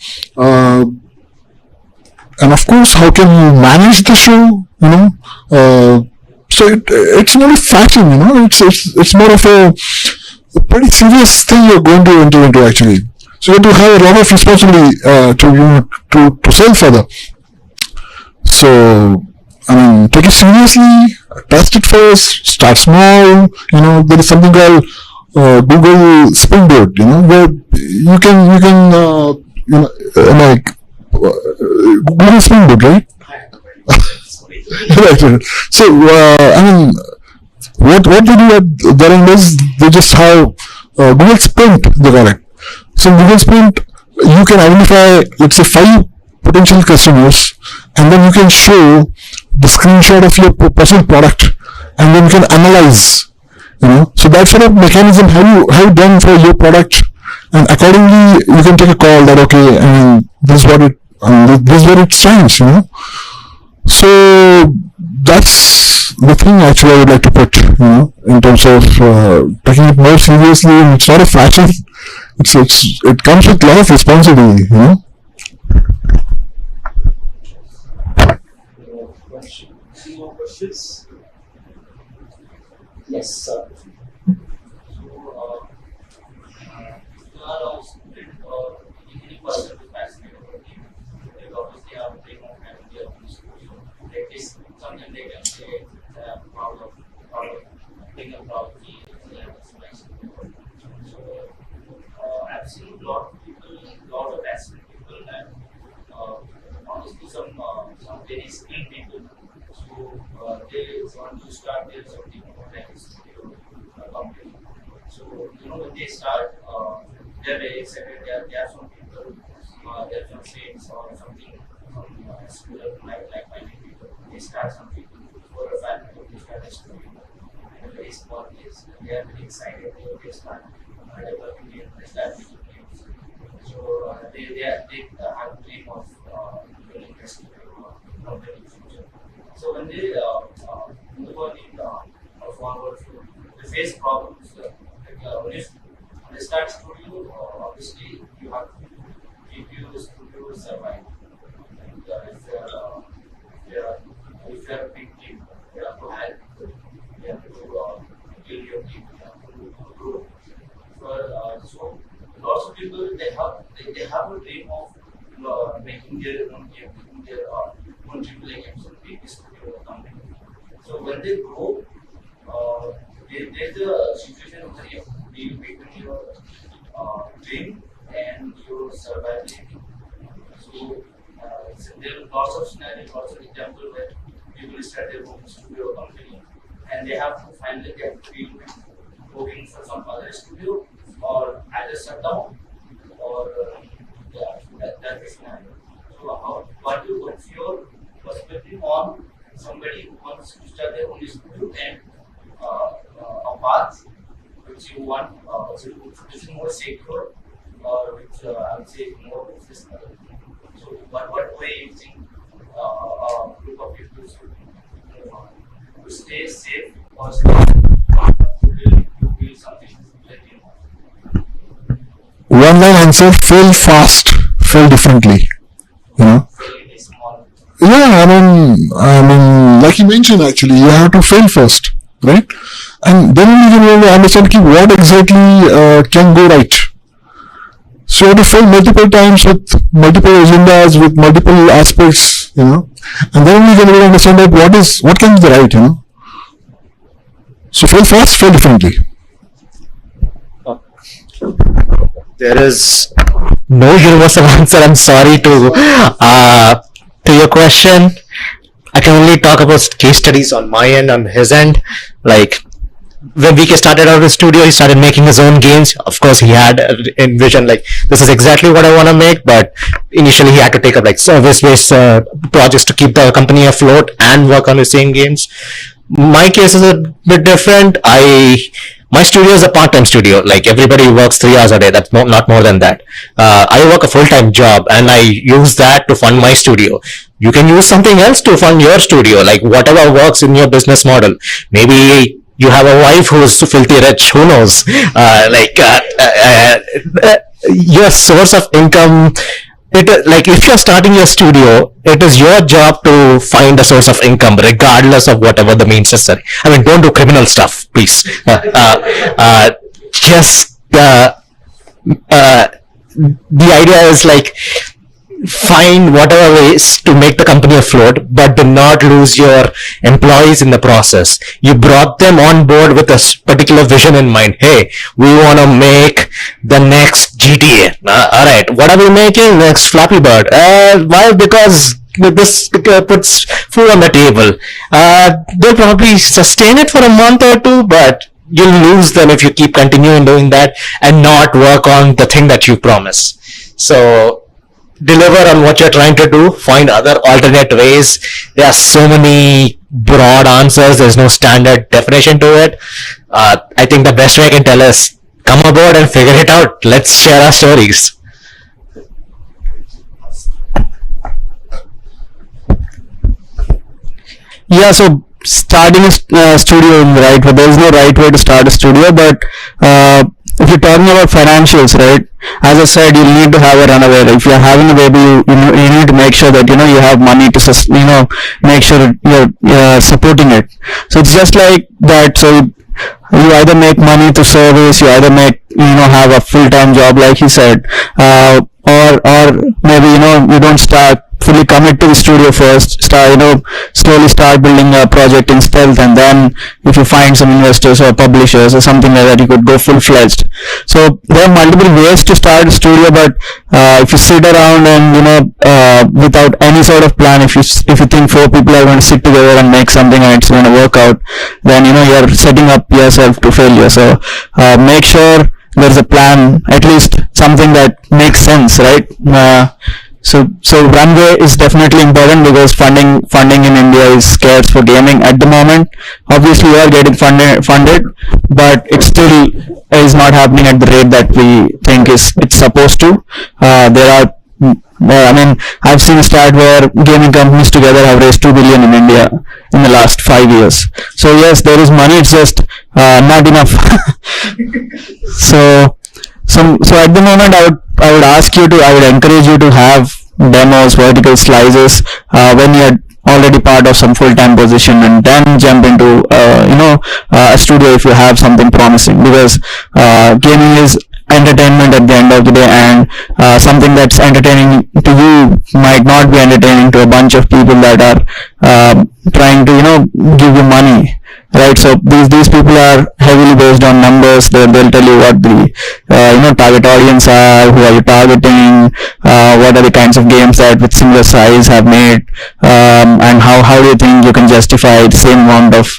And of course, how can you manage the show? You know, so it's not a fashion. You know, it's more of a pretty serious thing you're going to enter into actually. So you have to have a lot of responsibility to sell further. So I mean, take it seriously, test it first, start small. You know, there is something called Google Springboard, you know, where you can you know, like Google Springboard, right? Right. So I mean, what they do at their end is they just have Google Sprint, they call it. So Google Sprint, you can identify, let's say, 5 potential customers, and then you can show the screenshot of your personal product, and then you can analyze. You know, so that sort of mechanism have you done for your product, and accordingly you can take a call that okay, I mean, this is what it stands. You know, so that's the thing actually I would like to put. You know, in terms of taking it more seriously. And it's not a fashion. It comes with a lot of responsibility. You know. Any more questions? Yes, sir. So, when they start, they're very excited. There are some people, they're from states or something, from similar like-minded people. They start something, 4 or 5 people, they start a studio in a very small place. They are very excited. They start developing games, they start making games. So, they have a dream of building a studio company in the future. So, when they move on in forward, they face problems. When they start studio, obviously you have to keep your studio survive. And if you're a big team, you have to hire people. You have to build your team. You have to grow. So lots of people they have a dream of making their own game, making their own AAA games, and big studio company. So when they grow, there's a situation where you have to deal between your dream and your survivability. So there are lots of scenarios, lots of examples where people start their own studio company, and they have to finally get deal with working for some other studio, or either shut down, or that's the scenario. So what's your perspective on somebody who wants to start their own studio and a path which you want, which is more secure, or which I would say more professional? So what way you think a group of people should move on to stay safe or stay to build something like One line answer: fail fast, fail differently. Yeah, I mean, like you mentioned, actually, you have to fail first, right? And then you will understand what exactly can go right. So you have to fail multiple times with multiple agendas, with multiple aspects, and then you can really understand that what can be the right, So fail fast, fail differently. There is no universal answer. I'm sorry to your question. I can only talk about case studies on my end, on his end. Like when VK started out the studio, he started making his own games. Of course, he had envisioned like this is exactly what I want to make, but initially he had to take up like service-based projects to keep the company afloat and work on his same games. My case is a bit different. My studio is a part-time studio. Like everybody works 3 hours a day. That's not more than that. I work a full-time job and I use that to fund my studio. You can use something else to fund your studio, like whatever works in your business model. Maybe you have a wife who's filthy rich. Who knows? Your source of income. Like if you're starting your studio, it is your job to find a source of income regardless of whatever the means necessary. I mean, don't do criminal stuff, please. The idea is like find whatever ways to make the company afloat, but do not lose your employees in the process. You brought them on board with a particular vision in mind. Hey, we want to make the next GTA. All right, what are we making? Next Flappy Bird. Why? Because this puts food on the table. They'll probably sustain it for a month or two, but you'll lose them if you keep continuing doing that and not work on the thing that you promise. So deliver on what you're trying to do, find other alternate ways. There are so many broad answers. There's no standard definition to it. I think the best way I can tell is come aboard and figure it out. Let's share our stories. Yeah, so starting a studio in the right way, there is no right way to start a studio, but if you're talking about financials, right, as I said, you need to have a runaway. If you're having a baby, you need to make sure that you have money to make sure that you're supporting it. So it's just like that. So you either make money to service, you either make have a full-time job like he said, or maybe you don't start fully commit to the studio first, slowly start building a project in stealth, and then if you find some investors or publishers or something like that, you could go full-fledged. So there are multiple ways to start a studio, but if you sit around and without any sort of plan, if you think four people are going to sit together and make something and it's going to work out, then you're setting up yourself to failure. So make sure there's a plan, at least something that makes sense, right? So runway is definitely important, because funding in India is scarce for gaming at the moment. Obviously we are getting funded, but it still is not happening at the rate that we think it's supposed to. I've seen a stat where gaming companies together have raised 2 billion in India in the last 5 years. So yes, there is money, it's just not enough. So at the moment, I would encourage you to have demos, vertical slices when you're already part of some full-time position, and then jump into a studio if you have something promising, because gaming is entertainment at the end of the day, and something that's entertaining to you might not be entertaining to a bunch of people that are trying to give you money, right? So these people are heavily based on numbers. They'll tell you what the target audience are, who are you targeting, what are the kinds of games that with similar size have made, and how do you think you can justify the same amount of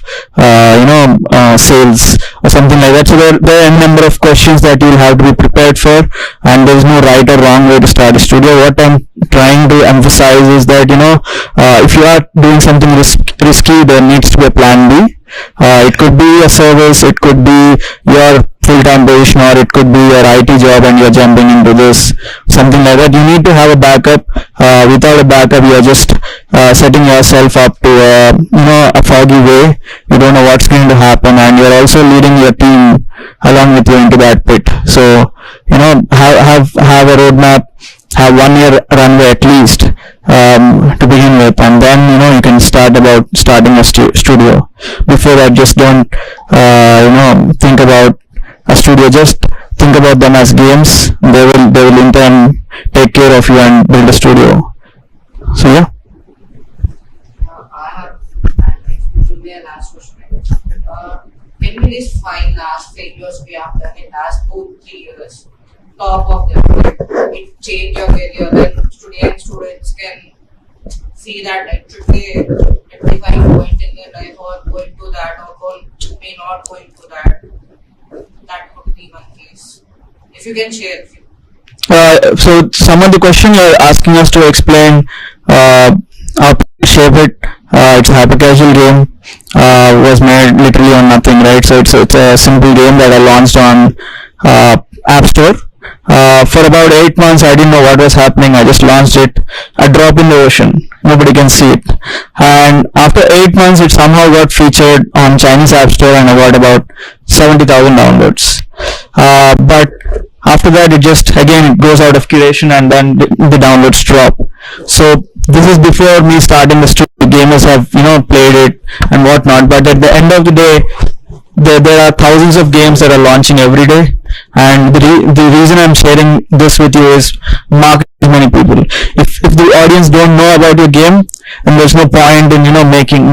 sales or something like that. So there are a number of questions that you'll have to be prepared for, and there's no right or wrong way to start a studio. What I'm trying to emphasize is that if you are doing something risky, there needs to be a plan B. It could be a service, it could be your full-time position, or it could be your IT job and you're jumping into this, something like that. You need to have a backup. Without a backup, you're just setting yourself up to a foggy way. You don't know what's going to happen, and you're also leading your team along with you into that pit. So have a roadmap, have 1 year runway at least to begin with, and then you can start about starting a studio. Before that, just don't think about a studio, just think about them as games. They will in turn take care of you and build a studio. So yeah. This will be a last question. Can we list 5 last failures we have done in last 2-3 years? Top of them, it changed your career. Then students can see that it should be a defining point in their life, or going to that, or may not going to that. That could be one case. If you can share. So some of the question you're asking us to explain how to shape it. It's a hyper casual game. Was made literally on nothing, right? So it's a simple game that I launched on App Store. For about 8 months, I didn't know what was happening. I just launched it, a drop in the ocean. Nobody can see it. And after 8 months, it somehow got featured on Chinese App Store, and I got about 70,000 downloads. But after that, it goes out of curation, and then the downloads drop. So this is before me starting the studio. Gamers have played it and whatnot. But at the end of the day, there are thousands of games that are launching every day, and the reason I'm sharing this with you is marketing many people. If the audience don't know about your game, then there's no point in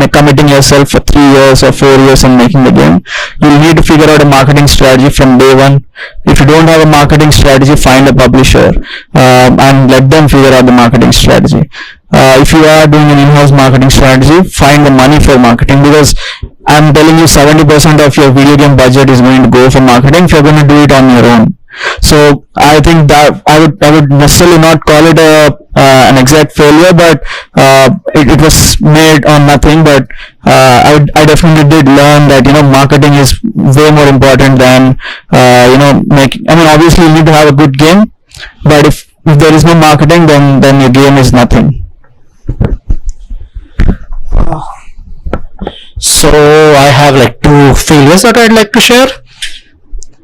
committing yourself for 3 years or 4 years and making the game. You'll need to figure out a marketing strategy from day one. If you don't have a marketing strategy, find a publisher and let them figure out the marketing strategy. If you are doing an in-house marketing strategy, find the money for marketing, because I'm telling you 70% of your video game budget is going to go for marketing if you're going to do it on your own. So I think that I would necessarily not call it an exact failure, but it was made on nothing. But I definitely did learn that marketing is way more important than making. I mean, obviously you need to have a good game, but if there is no marketing, then your game is nothing. So I have like 2 failures that I'd like to share.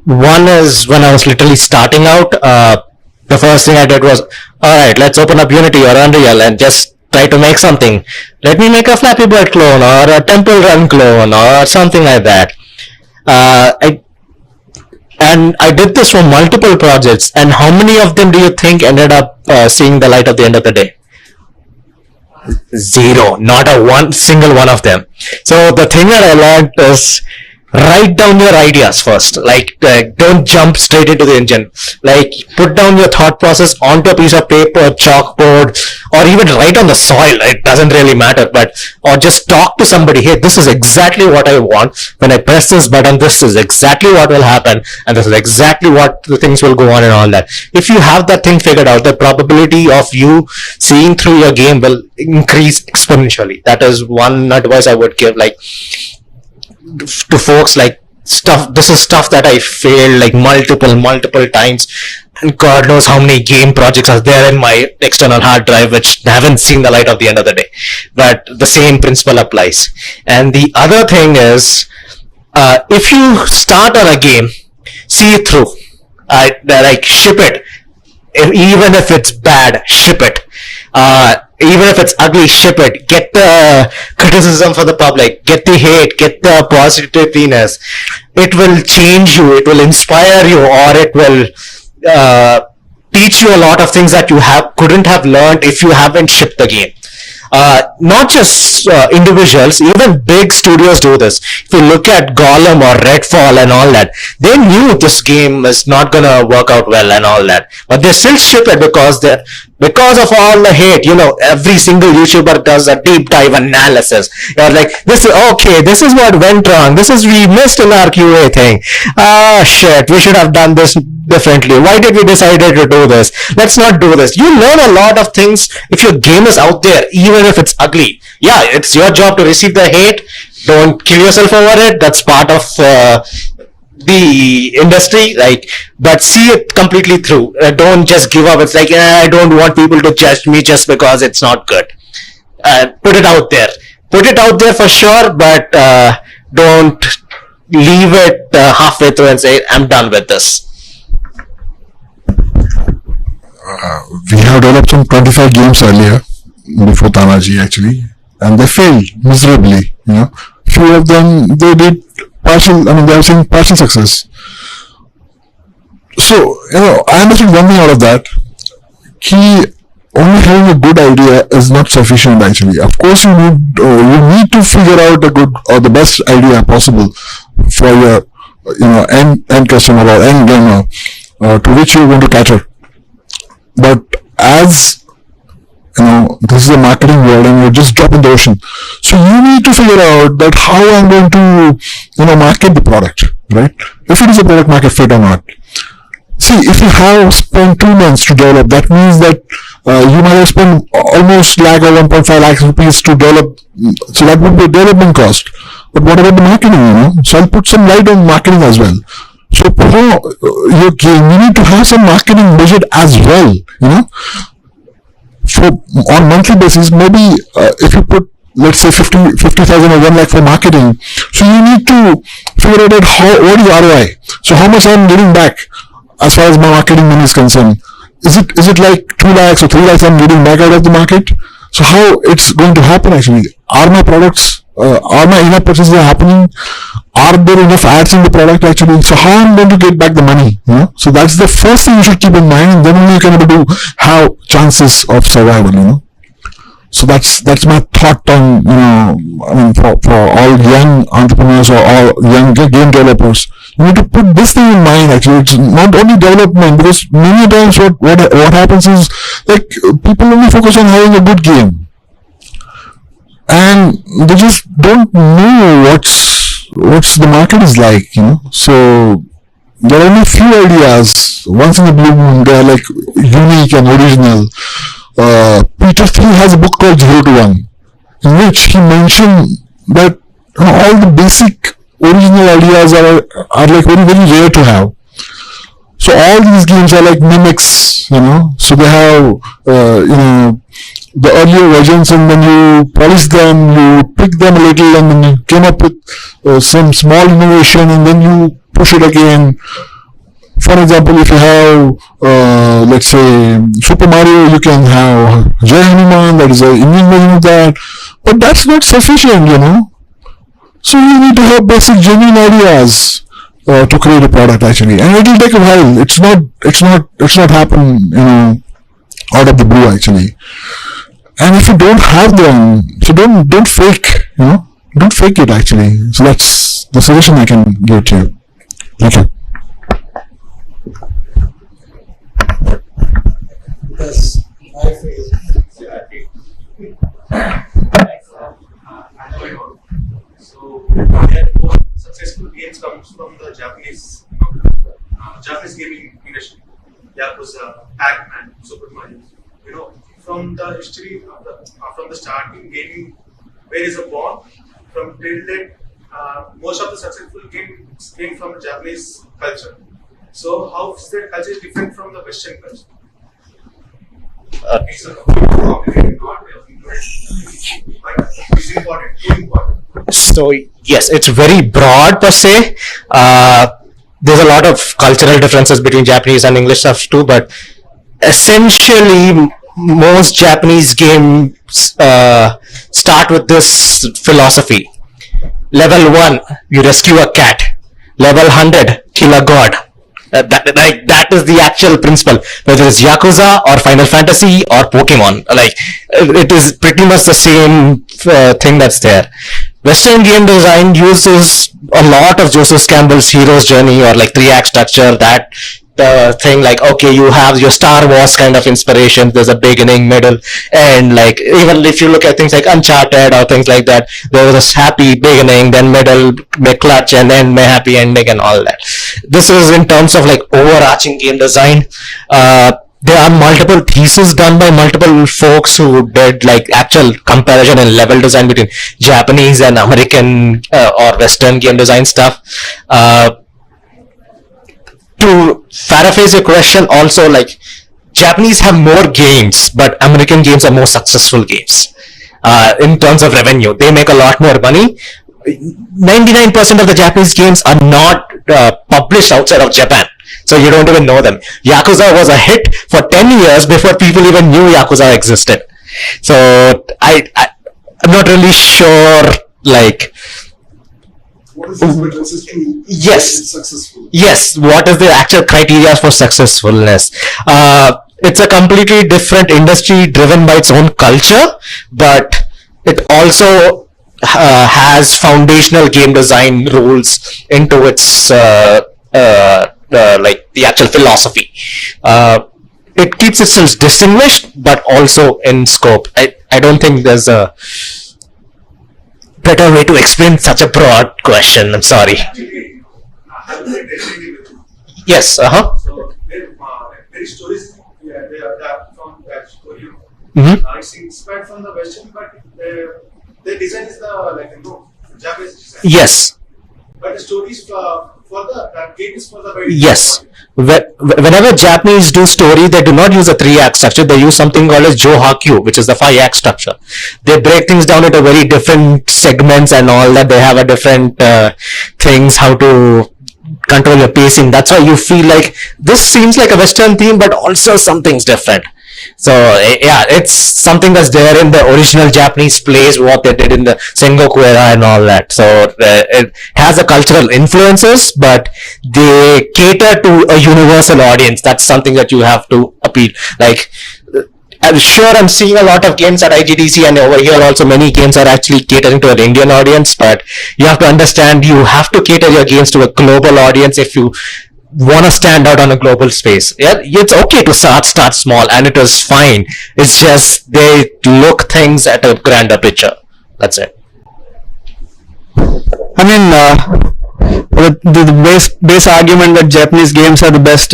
One is when I was literally starting out, the first thing I did was, alright, let's open up Unity or Unreal and just try to make something. Let me make a Flappy Bird clone or a Temple Run clone or something like that. And I did this for multiple projects, and how many of them do you think ended up seeing the light at the end of the day? Zero. Not a one single one of them. So the thing that I learned is write down your ideas first. Like, don't jump straight into the engine. Like, put down your thought process onto a piece of paper, chalkboard, or even write on the soil. It doesn't really matter, or just talk to somebody. Hey, this is exactly what I want. When I press this button, this is exactly what will happen, and this is exactly what the things will go on and all that. If you have that thing figured out, the probability of you seeing through your game will increase exponentially. That is one advice I would give. Like, to folks, like, this is stuff that I failed like multiple times, and God knows how many game projects are there in my external hard drive which haven't seen the light of the end of the day. But the same principle applies. And the other thing is, if you start on a game, see it through. Like, ship it. Even if it's bad, ship it. Even if it's ugly, ship it. Get the criticism for the public, get the hate, get the positiveness. It will change you, it will inspire you, or it will teach you a lot of things that you couldn't have learned if you haven't shipped the game. Not just individuals, even big studios do this. If you look at Gollum or Redfall and all that, they knew this game is not gonna work out well and all that, but they still ship it because of all the hate. Every single YouTuber does a deep dive analysis. You're like, this is what went wrong. We missed in our QA thing. Shit, we should have done this differently. Why did we decide to do this? Let's not do this. You learn a lot of things if your game is out there, even if it's ugly. Yeah, it's your job to receive the hate. Don't kill yourself over it. That's part of the industry, but see it completely through. Don't just give up. It's like, I don't want people to judge me just because it's not good. Put it out there for sure, but don't leave it halfway through and say, I'm done with this. We have developed some 25 games earlier, before Tanaji actually, and they failed miserably. Few of them, they did partial, they have seen partial success. So, I understood one thing out of that. Only having a good idea is not sufficient actually. Of course, you need to figure out a good or the best idea possible for your, end customer or end gamer, to which you're going to cater. But as this is a marketing world and you're just dropping the ocean. So you need to figure out that how I'm going to, market the product, right? If it is a product market fit or not. See, if you have spent 2 months to develop, that means that you might have spent almost lakh or 1.5 lakhs rupees to develop. So that would be a development cost. But what about the marketing, So I'll put some light on marketing as well. So for your game, you need to have some marketing budget as well, So on monthly basis, maybe if you put, let's say 50,000 or 1 lakh for marketing, so you need to figure out what is ROI. So how much I'm getting back as far as my marketing money is concerned. Is it like 2 lakhs or 3 lakhs I'm getting back out of the market? So how it's going to happen actually? Are my products, are my enough purchases happening? Are there enough ads in the product actually? So how I'm going to get back the money? So that's the first thing you should keep in mind, and then only you can be able to have chances of survival. So that's my thought on for all young entrepreneurs or all young game developers. You need to put this thing in mind actually. It's not only development, because many times what happens is like people only focus on having a good game, and they just don't know what's the market is like, So there are only few ideas once in a blue moon. They are like unique and original. Peter Thiel has a book called 0 to 1, in which he mentioned that all the basic original ideas are like very, very rare to have. So all these games are like mimics, So they have, the earlier versions, and then you polish them, you pick them a little, and then you came up with some small innovation, and then you push it again. For example, if you have, let's say, Super Mario, you can have Jai Hanuman, that is an Indian version of that, but that's not sufficient, So you need to have basic genuine ideas to create a product actually, and it will take a while. It's not happen, out of the blue actually. And if you don't have them, so don't fake, don't fake it actually. So that's the solution I can give to you. Thank you. Because I feel so therefore successful games comes from the Japanese Japanese gaming industry. Yakuza, Pac-Man, Super Mario. From the history from the starting gaming, where is a born from till date. Most of the successful games came from the Japanese culture. So how is that culture is different from the Western culture? It's a complicated, not but it's important, too important. So yes, it's very broad per se. There's a lot of cultural differences between Japanese and English stuff too, but essentially most Japanese games start with this philosophy. Level 1, you rescue a cat. Level 100, kill a god. That is the actual principle. Whether it's Yakuza or Final Fantasy or Pokemon, it is pretty much the same thing that's there. Western game design uses a lot of Joseph Campbell's hero's journey or 3-act structure, that thing okay, you have your Star Wars kind of inspiration. There's a beginning, middle, and even if you look at things like Uncharted or things like that, there was a happy beginning, then middle, clutch, and then happy ending and all that. This is in terms of overarching game design. There are multiple theses done by multiple folks who did actual comparison and level design between Japanese and American or Western game design stuff. To paraphrase your question, also Japanese have more games, but American games are more successful games. In terms of revenue, they make a lot more money. 99% of the Japanese games are not published outside of Japan, so you don't even know them. Yakuza was a hit for 10 years before people even knew Yakuza existed. So I'm not really sure what is the necessary successful? Yes, what is the actual criteria for successfulness? It's a completely different industry driven by its own culture, but it also has foundational game design rules into its the actual philosophy. It keeps itself distinguished, but also in scope. I don't think there's a better way to explain such a broad question. I'm sorry. Yes. So there is stories. They are from that story. It's inspired from the Western, but the design is the Japanese design. Yes. But the stories for the game is for the very Yes. Whenever Japanese do story, they do not use a 3-act structure. They use something called as Johakyu, which is the 5-act structure. They break things down into very different segments and all that. They have a different things, how to control your pacing. That's why you feel like this seems like a Western theme, but also something's different. So yeah, it's something that's there in the original Japanese plays, what they did in the Sengoku era and all that. So it has a cultural influences, but they cater to a universal audience. That's something that you have to appeal. I'm sure I'm seeing a lot of games at IGDC, and over here also many games are actually catering to an Indian audience, but you have to understand you have to cater your games to a global audience if you want to stand out on a global space. Yeah, it's okay to start small, and it is fine. It's just they look things at a grander picture. That's it. I mean, the base argument that Japanese games are the best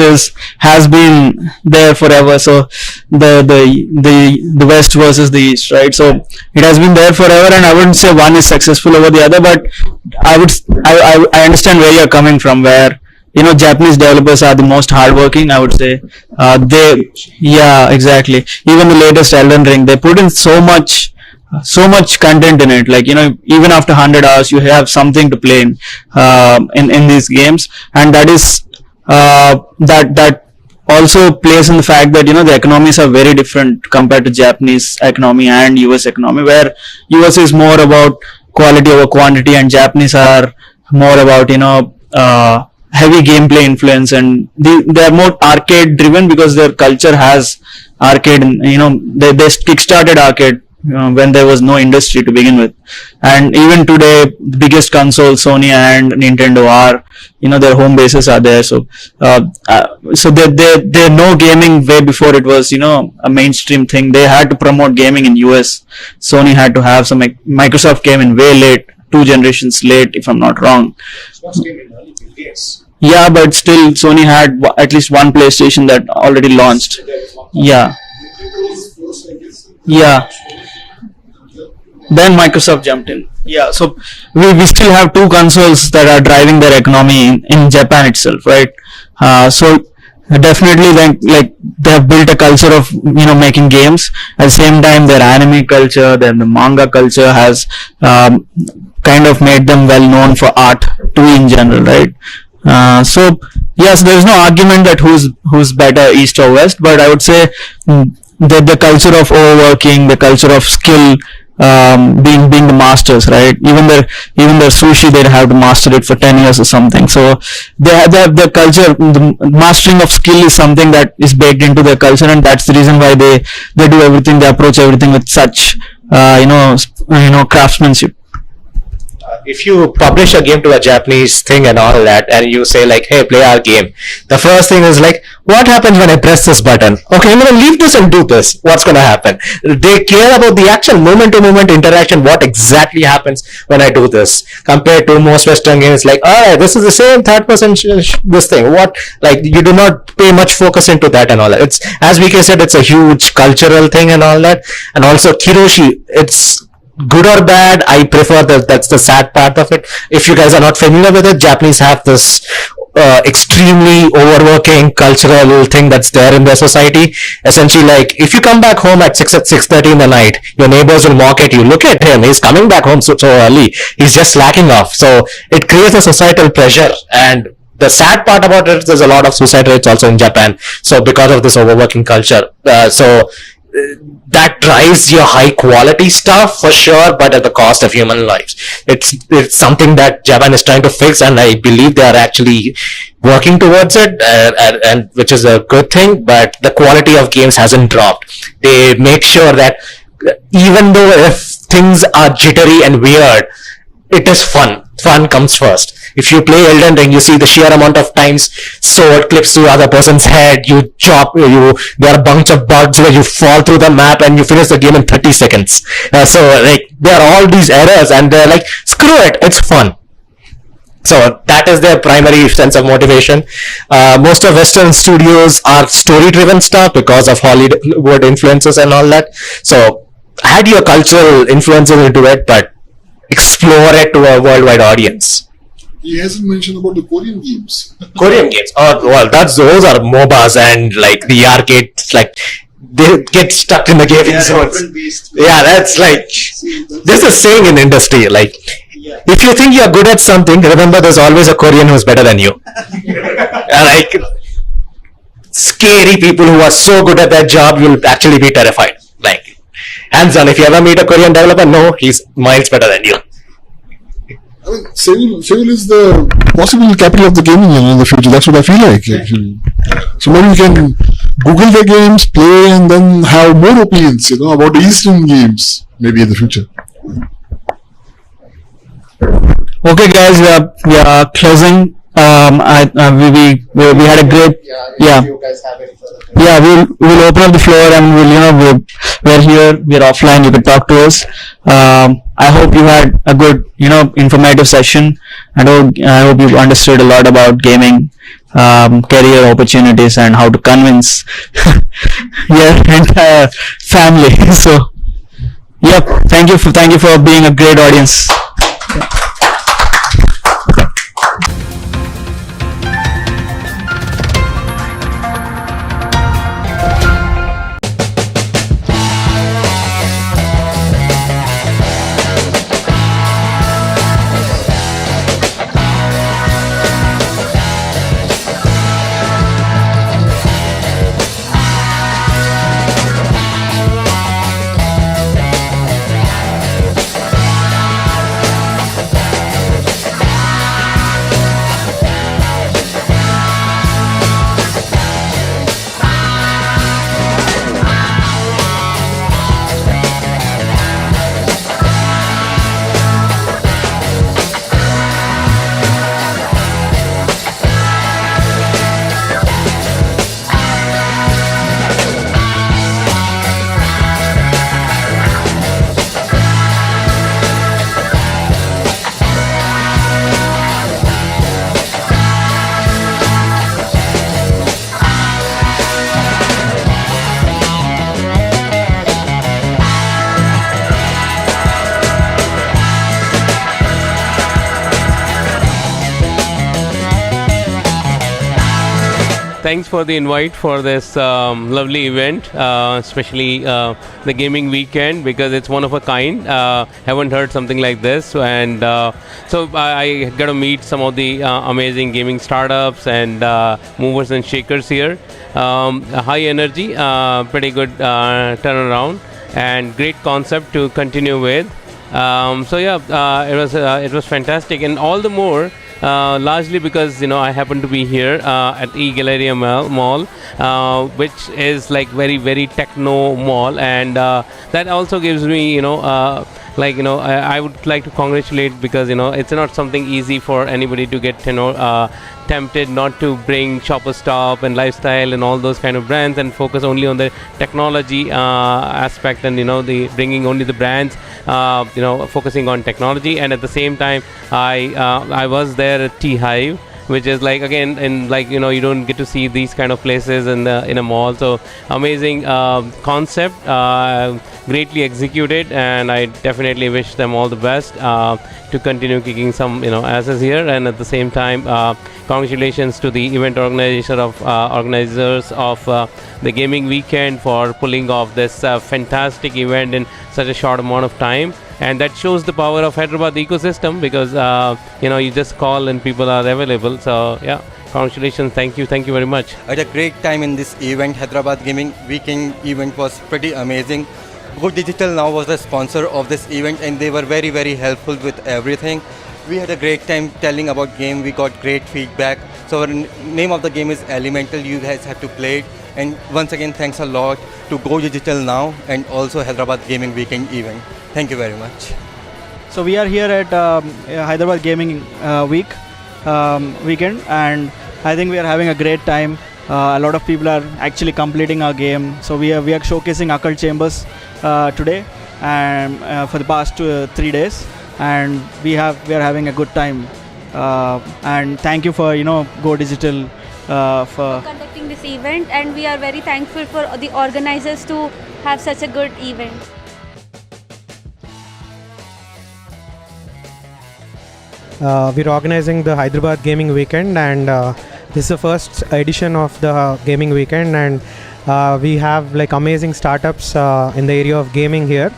has been there forever. So the West versus the East, right? So it has been there forever, and I wouldn't say one is successful over the other, but I understand where you're coming from, where Japanese developers are the most hardworking, I would say. Yeah, exactly. Even the latest Elden Ring, they put in so much content in it. Even after 100 hours, you have something to play in these games, and that is that also plays in the fact that the economies are very different compared to Japanese economy and US economy, where US is more about quality over quantity, and Japanese are more about heavy gameplay influence, and they are more arcade driven because their culture has arcade. They kickstarted arcade when there was no industry to begin with, and even today the biggest consoles, Sony and Nintendo, are their home bases are there. So they know gaming way before it was a mainstream thing. They had to promote gaming in US. Sony had to have some. Microsoft came in way late, 2 generations late, if I'm not wrong. Yeah, but still Sony had at least one PlayStation that already launched. Yeah. Then Microsoft jumped in. Yeah, so we still have 2 consoles that are driving their economy in Japan itself, right? So definitely, like they have built a culture of making games. At the same time, their anime culture, then the manga culture has kind of made them well known for art too in general, right? So yes, there is no argument that who's better, east or west, but I would say that the culture of overworking, the culture of skill, being the masters, right? Even their sushi, they have to master it for 10 years or something. So they have the culture. The mastering of skill is something that is baked into their culture, and that's the reason why they do everything. They approach everything with such craftsmanship. If you publish a game to a Japanese thing and all that, and you say like, hey, play our game, the first thing is like, what happens when I press this button? Okay, I'm going to leave this and do this. What's going to happen? They care about the actual moment-to-moment interaction, what exactly happens when I do this, compared to most Western games like, this is the same third person this thing. What, like, you do not pay much focus into that and all that. It's, as VK said, it's a huge cultural thing and all that. And also Kiroshi, it's good or bad, I prefer that's the sad part of it. If you guys are not familiar with it, Japanese have this extremely overworking cultural thing that's there in their society. Essentially, like, if you come back home at 6:30 in the night, your neighbors will mock at you. Look at him, he's coming back home so early, he's just slacking off. So it creates a societal pressure, and the sad part about it is there's a lot of suicide rates also in Japan, so because of this overworking culture. That drives your high quality stuff for sure, but at the cost of human lives. It's something that Japan is trying to fix, and I believe they are actually working towards it, and which is a good thing. But the quality of games hasn't dropped. They make sure that even though if things are jittery and weird, it is fun. Fun comes first. If you play Elden Ring, you see the sheer amount of times sword clips to other person's head, you chop, there are a bunch of bugs where you fall through the map and you finish the game in 30 seconds. So like, there are all these errors, and they're like, screw it, it's fun. So that is their primary sense of motivation. Most of Western studios are story-driven stuff because of Hollywood influences and all that. So add your cultural influences into it, but explore it to a worldwide audience. He hasn't mentioned about the Korean games. Korean games. Oh, well, those are MOBAs, and like the arcades, like they get stuck in the gaming zones. Yeah, that's like, there's a saying in industry, like, if you think you're good at something, remember there's always a Korean who's better than you. Like, scary people who are so good at their job, you'll actually be terrified. Like, hands on, if you ever meet a Korean developer, no, he's miles better than you. I mean, Seoul is the possible capital of the gaming in the future. That's what I feel like, actually. So maybe we can Google the games, play, and then have more opinions, about the Eastern games, maybe in the future. Okay, guys, we are closing. We had a great, we'll open up the floor, and we're here, we're offline, you can talk to us. I hope you had a good, informative session. I hope you understood a lot about gaming, career opportunities, and how to convince your entire family. So, yep, thank you for being a great audience. thanks for the invite for this lovely event, especially the gaming weekend, because it's one of a kind. Haven't heard something like this, and so I got to meet some of the amazing gaming startups and movers and shakers here. High energy, pretty good turnaround, and great concept to continue with. So yeah, it was fantastic, and all the more. Largely because I happen to be here at E-Galleria Mall, which is like very techno mall, and that also gives me I would like to congratulate, because it's not something easy for anybody to get tempted not to bring Shopper Stop and Lifestyle and all those kind of brands and focus only on the technology aspect, and the bringing only the brands, focusing on technology. And at the same time, I was there at T Hive, which is like, again, in you don't get to see these kind of places in a mall. So amazing concept, greatly executed, and I definitely wish them all the best to continue kicking some asses here. And at the same time, congratulations to the event organizers of the gaming weekend for pulling off this fantastic event in such a short amount of time. And that shows the power of Hyderabad ecosystem, because you just call and people are available. So yeah, congratulations, thank you very much. I had a great time in this event. Hyderabad Gaming Weekend event was pretty amazing. Go Digital Now was the sponsor of this event, and they were very helpful with everything. We had a great time telling about game. We got great feedback. So our name of the game is Elemental. You guys have to play it. And once again, thanks a lot to Go Digital Now and also Hyderabad Gaming Weekend event. Thank you very much. So we are here at Hyderabad Gaming weekend, and I think we are having a great time. A lot of people are actually completing our game. So we are showcasing Occult Chambers today and for the past 3 days, and we are having a good time. And thank you for Go Digital for conducting this event, and we are very thankful for the organizers to have such a good event. We're organizing the Hyderabad Gaming Weekend, and this is the first edition of the gaming weekend, and we have like amazing startups in the area of gaming here.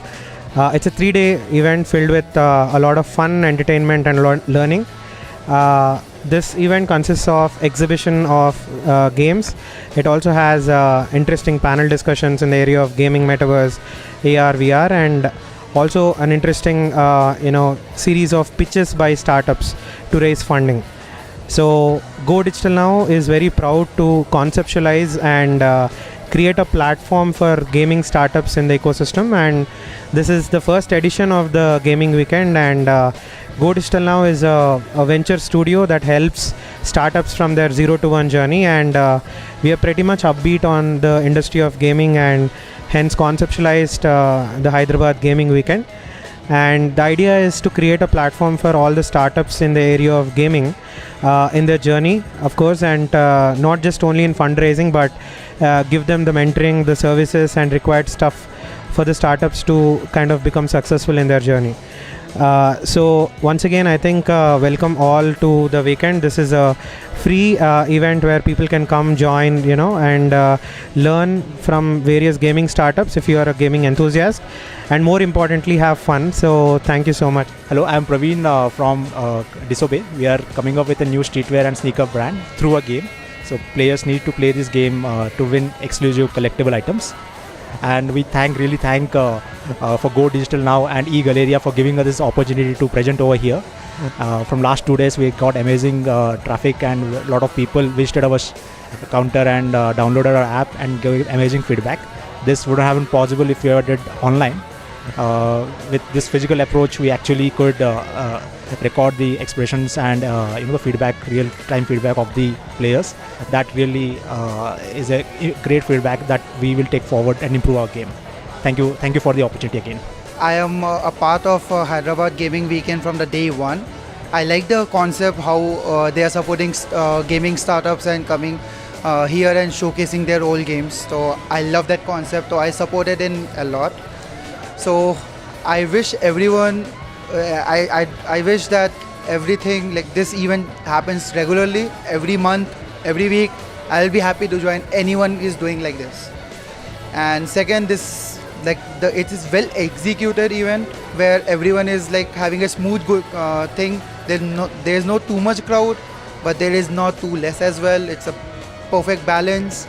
It's a 3-day event filled with a lot of fun, entertainment and learning. This event consists of exhibition of games. It also has interesting panel discussions in the area of gaming, metaverse, AR, VR, and also an interesting series of pitches by startups to raise funding. So Go Digital Now is very proud to conceptualize and create a platform for gaming startups in the ecosystem, and this is the first edition of the gaming weekend. And Go Digital Now is a venture studio that helps startups from their 0 to 1 journey, and we are pretty much upbeat on the industry of gaming, and hence conceptualized the Hyderabad Gaming Weekend. And the idea is to create a platform for all the startups in the area of gaming in their journey, of course, and not just only in fundraising, but give them the mentoring, the services and required stuff for the startups to kind of become successful in their journey. So once again, I think welcome all to the weekend. This is a free event where people can come join, and learn from various gaming startups if you are a gaming enthusiast, and more importantly have fun. So thank you so much. Hello, I'm Praveen from Disobey. We are coming up with a new streetwear and sneaker brand through a game. So players need to play this game to win exclusive collectible items. And we really thank for Go Digital Now and E-Galleria for giving us this opportunity to present over here. From last 2 days, we got amazing traffic, and a lot of people visited our counter and downloaded our app and gave amazing feedback. This would have been possible if we ever did online. With this physical approach, we actually could record the expressions and the feedback, real-time feedback of the players. That really is a great feedback that we will take forward and improve our game. Thank you for the opportunity again. I am a part of Hyderabad Gaming Weekend from the day one. I like the concept how they are supporting gaming startups and coming here and showcasing their old games. So I love that concept. So I supported in a lot. So I wish everyone, I wish that everything like this event happens regularly, every month, every week, I'll be happy to join anyone is doing like this. And second, this it is well executed event where everyone is like having a smooth good thing. There's no too much crowd, but there is not too less as well. It's a perfect balance.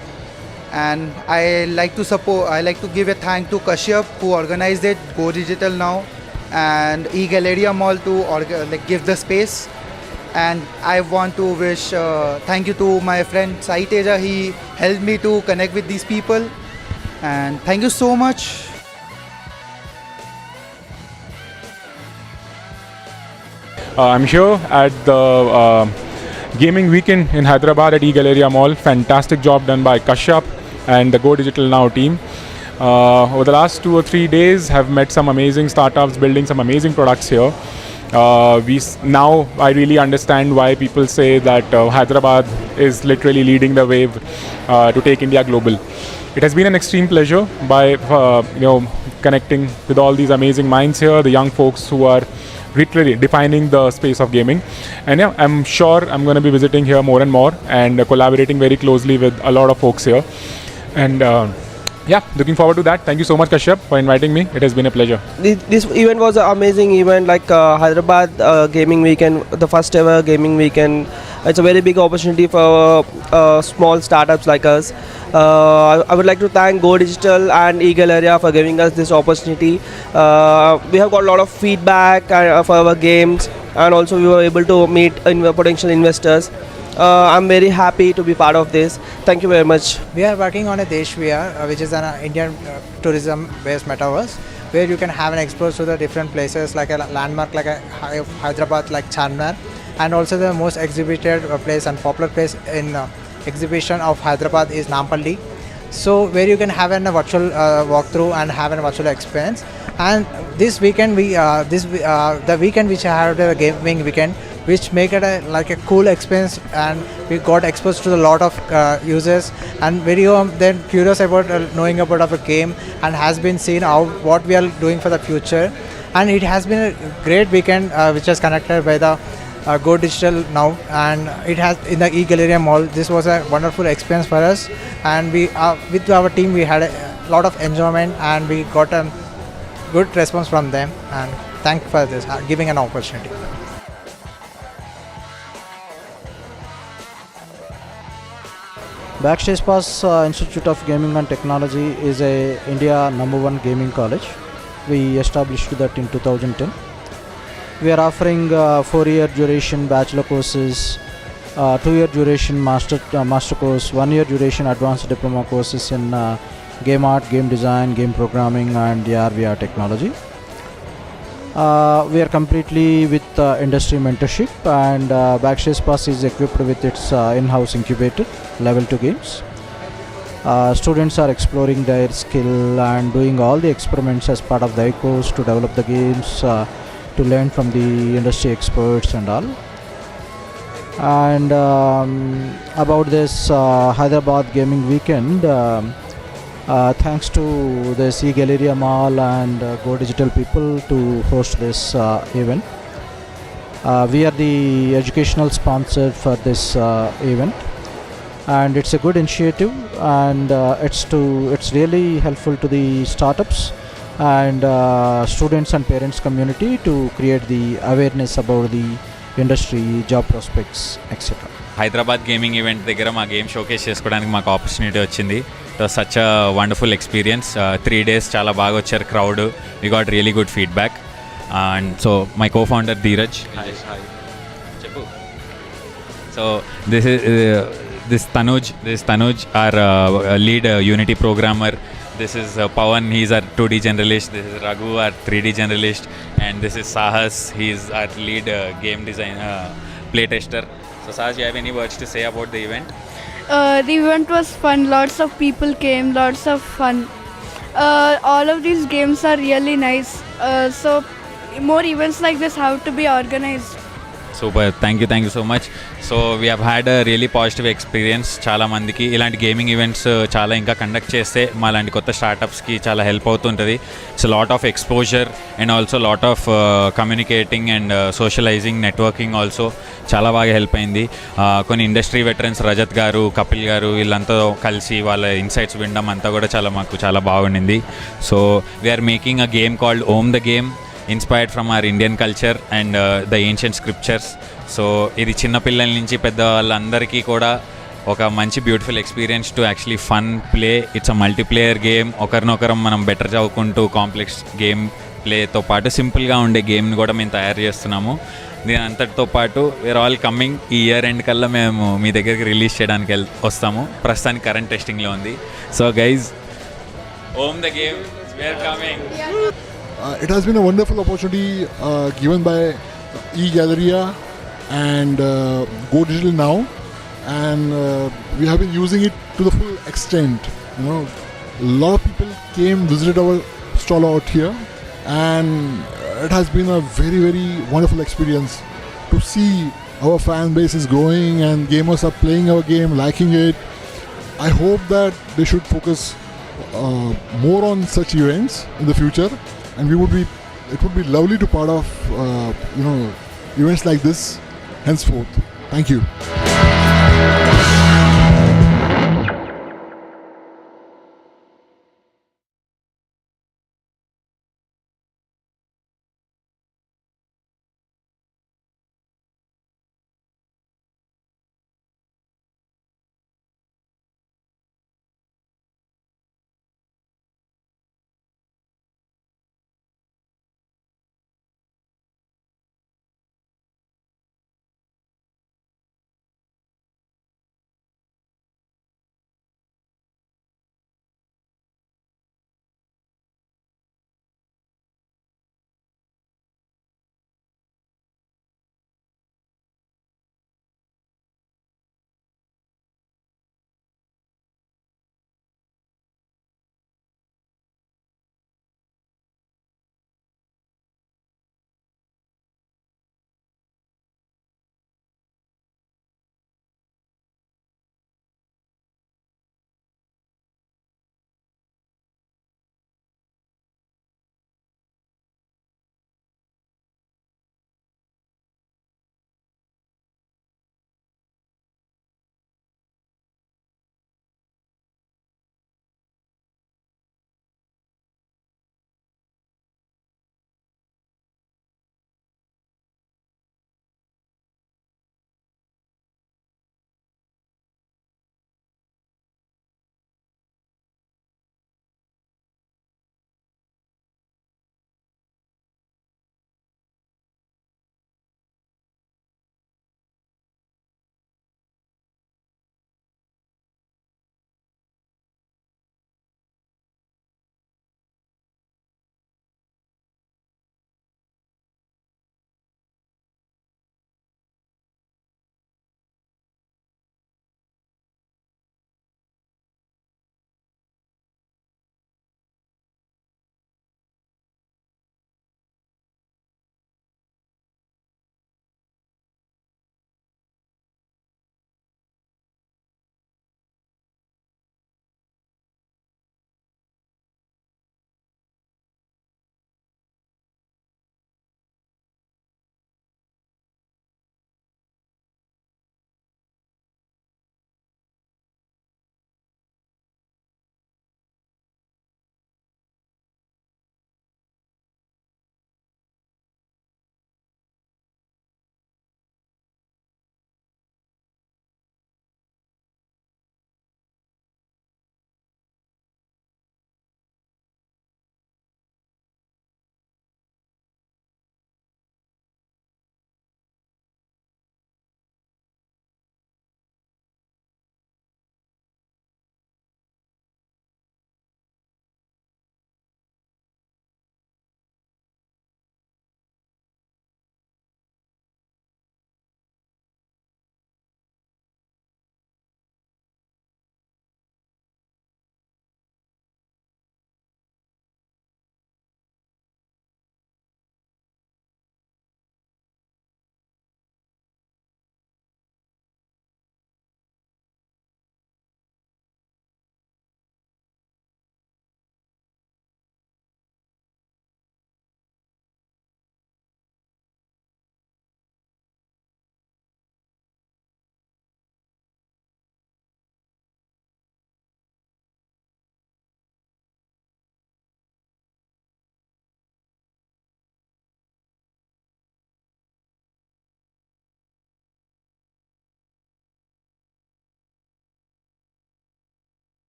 And I like to give a thank to Kashyap who organized it, Go Digital Now, and eGalleria Mall to give the space. And I want to wish thank you to my friend Sai Teja. He helped me to connect with these people. And thank you so much. I'm here at the gaming weekend in Hyderabad at eGalleria Mall. Fantastic job done by Kashyap and the Go Digital Now team. Over the last 2 or 3 days, have met some amazing startups building some amazing products here. Now I really understand why people say that Hyderabad is literally leading the wave to take India global. It has been an extreme pleasure by connecting with all these amazing minds here, the young folks who are literally defining the space of gaming. And yeah, I'm sure I'm going to be visiting here more and more and collaborating very closely with a lot of folks here. And yeah, looking forward to that. Thank you so much, Kashyap, for inviting me. It has been a pleasure. This event was an amazing event, like Hyderabad Gaming Weekend, the first ever gaming weekend. It's a very big opportunity for small startups like us. I would like to thank Go Digital and eGalleria for giving us this opportunity. We have got a lot of feedback for our games, and also we were able to meet potential investors. I'm very happy to be part of this. Thank you very much. We are working on a Desh VR, which is an Indian tourism-based metaverse, where you can have an explore to the different places, like a landmark like a Hyderabad, like Charminar, and also the most exhibited place and popular place in exhibition of Hyderabad is Nampalli. So where you can have a virtual walkthrough and have a virtual experience. And this weekend, the weekend which I had the gaming weekend, which make it like a cool experience, and we got exposed to a lot of users, and very then curious about knowing about a game, and has been seen what we are doing for the future. And it has been a great weekend which is connected by the Go Digital Now, and it has in the eGalleria Mall. This was a wonderful experience for us, and we with our team we had a lot of enjoyment, and we got a good response from them, and thank you for this giving an opportunity. Backstage Pass Institute of Gaming and Technology is a India #1 gaming college. We established that in 2010. We are offering 4-year duration bachelor courses, 2-year duration master course, 1-year duration advanced diploma courses in game art, game design, game programming, and AR/VR technology. We are completely with industry mentorship, and Backstage Pass is equipped with its in-house incubator, level 2 games. Students are exploring their skill and doing all the experiments as part of the course to develop the games, to learn from the industry experts and all. And about this Hyderabad Gaming Weekend, thanks to the eGalleria Mall and Go Digital people to host this event. We are the educational sponsor for this event, and it's a good initiative, and it's really helpful to the startups and students and parents community to create the awareness about the industry, job prospects, etc. Hyderabad gaming event దగ్గర మా game showcase చేసుకోవడానికి మాకు opportunity వచ్చింది. It was such a wonderful experience. 3 days చాలా బాగా వచ్చారు crowd. We got really good feedback. And so my co founder Dhiraj చెప్పు. So this Tanuj our lead Unity programmer. This is Pawan, he's our 2D generalist. This is Raghu, our 3D generalist, and this is Sahas, he's our lead game design playtester. So Sahas, you have any words to say about the event? The event was fun. Lots of people came. Lots of fun. All of these games are really nice. So more events like this have to be organized. Super, thank you so much. So we have had a really positive experience. చాలా మందికి ఇలాంటి gaming events చాలా ఇంకా conduct చేస్తే మా లాంటి కొత్త స్టార్టప్స్కి చాలా హెల్ప్ అవుతుంటుంది. It's lot of exposure and also lot of communicating and socialising, networking also చాలా బాగా హెల్ప్ అయింది. కొన్ని ఇండస్ట్రీ వెటరన్స్ రజత్ గారు, కపిల్ గారు వీళ్ళంతా కలిసి వాళ్ళ ఇన్సైట్స్ వినడం అంతా కూడా మాకు చాలా బాగుండింది. So we're making a game called Om the game, inspired from our Indian culture and the ancient scriptures. So ఇది చిన్నపిల్లల నుంచి పెద్ద వాళ్ళందరికీ కూడా ఒక మంచి beautiful experience to actually fun play. It's a multiplayer game. ఒకరినొకరం మనం బెటర్ చదువుకుంటూ కాంప్లెక్స్ గేమ్ ప్లేతో పాటు సింపుల్గా ఉండే గేమ్ని కూడా మేము తయారు చేస్తున్నాము. దీని అంతటితో పాటు వీఆర్ ఆల్ కమింగ్ ఈ ఇయర్ ఎండ్ కల్లా మేము మీ దగ్గరికి రిలీజ్ చేయడానికి వస్తాము. ప్రస్తుతానికి కరెంట్ టెస్టింగ్లో ఉంది. So guys, on the game, we're coming. It has been a wonderful opportunity given by eGalleria and Go Digital Now, and we have been using it to the full extent. You know, a lot of people visited our stall out here, and it has been a very, very wonderful experience to see our fan base is growing and gamers are playing our game, liking it. I hope that they should focus more on such events in the future. And it would be lovely to part of events like this henceforth. Thank you.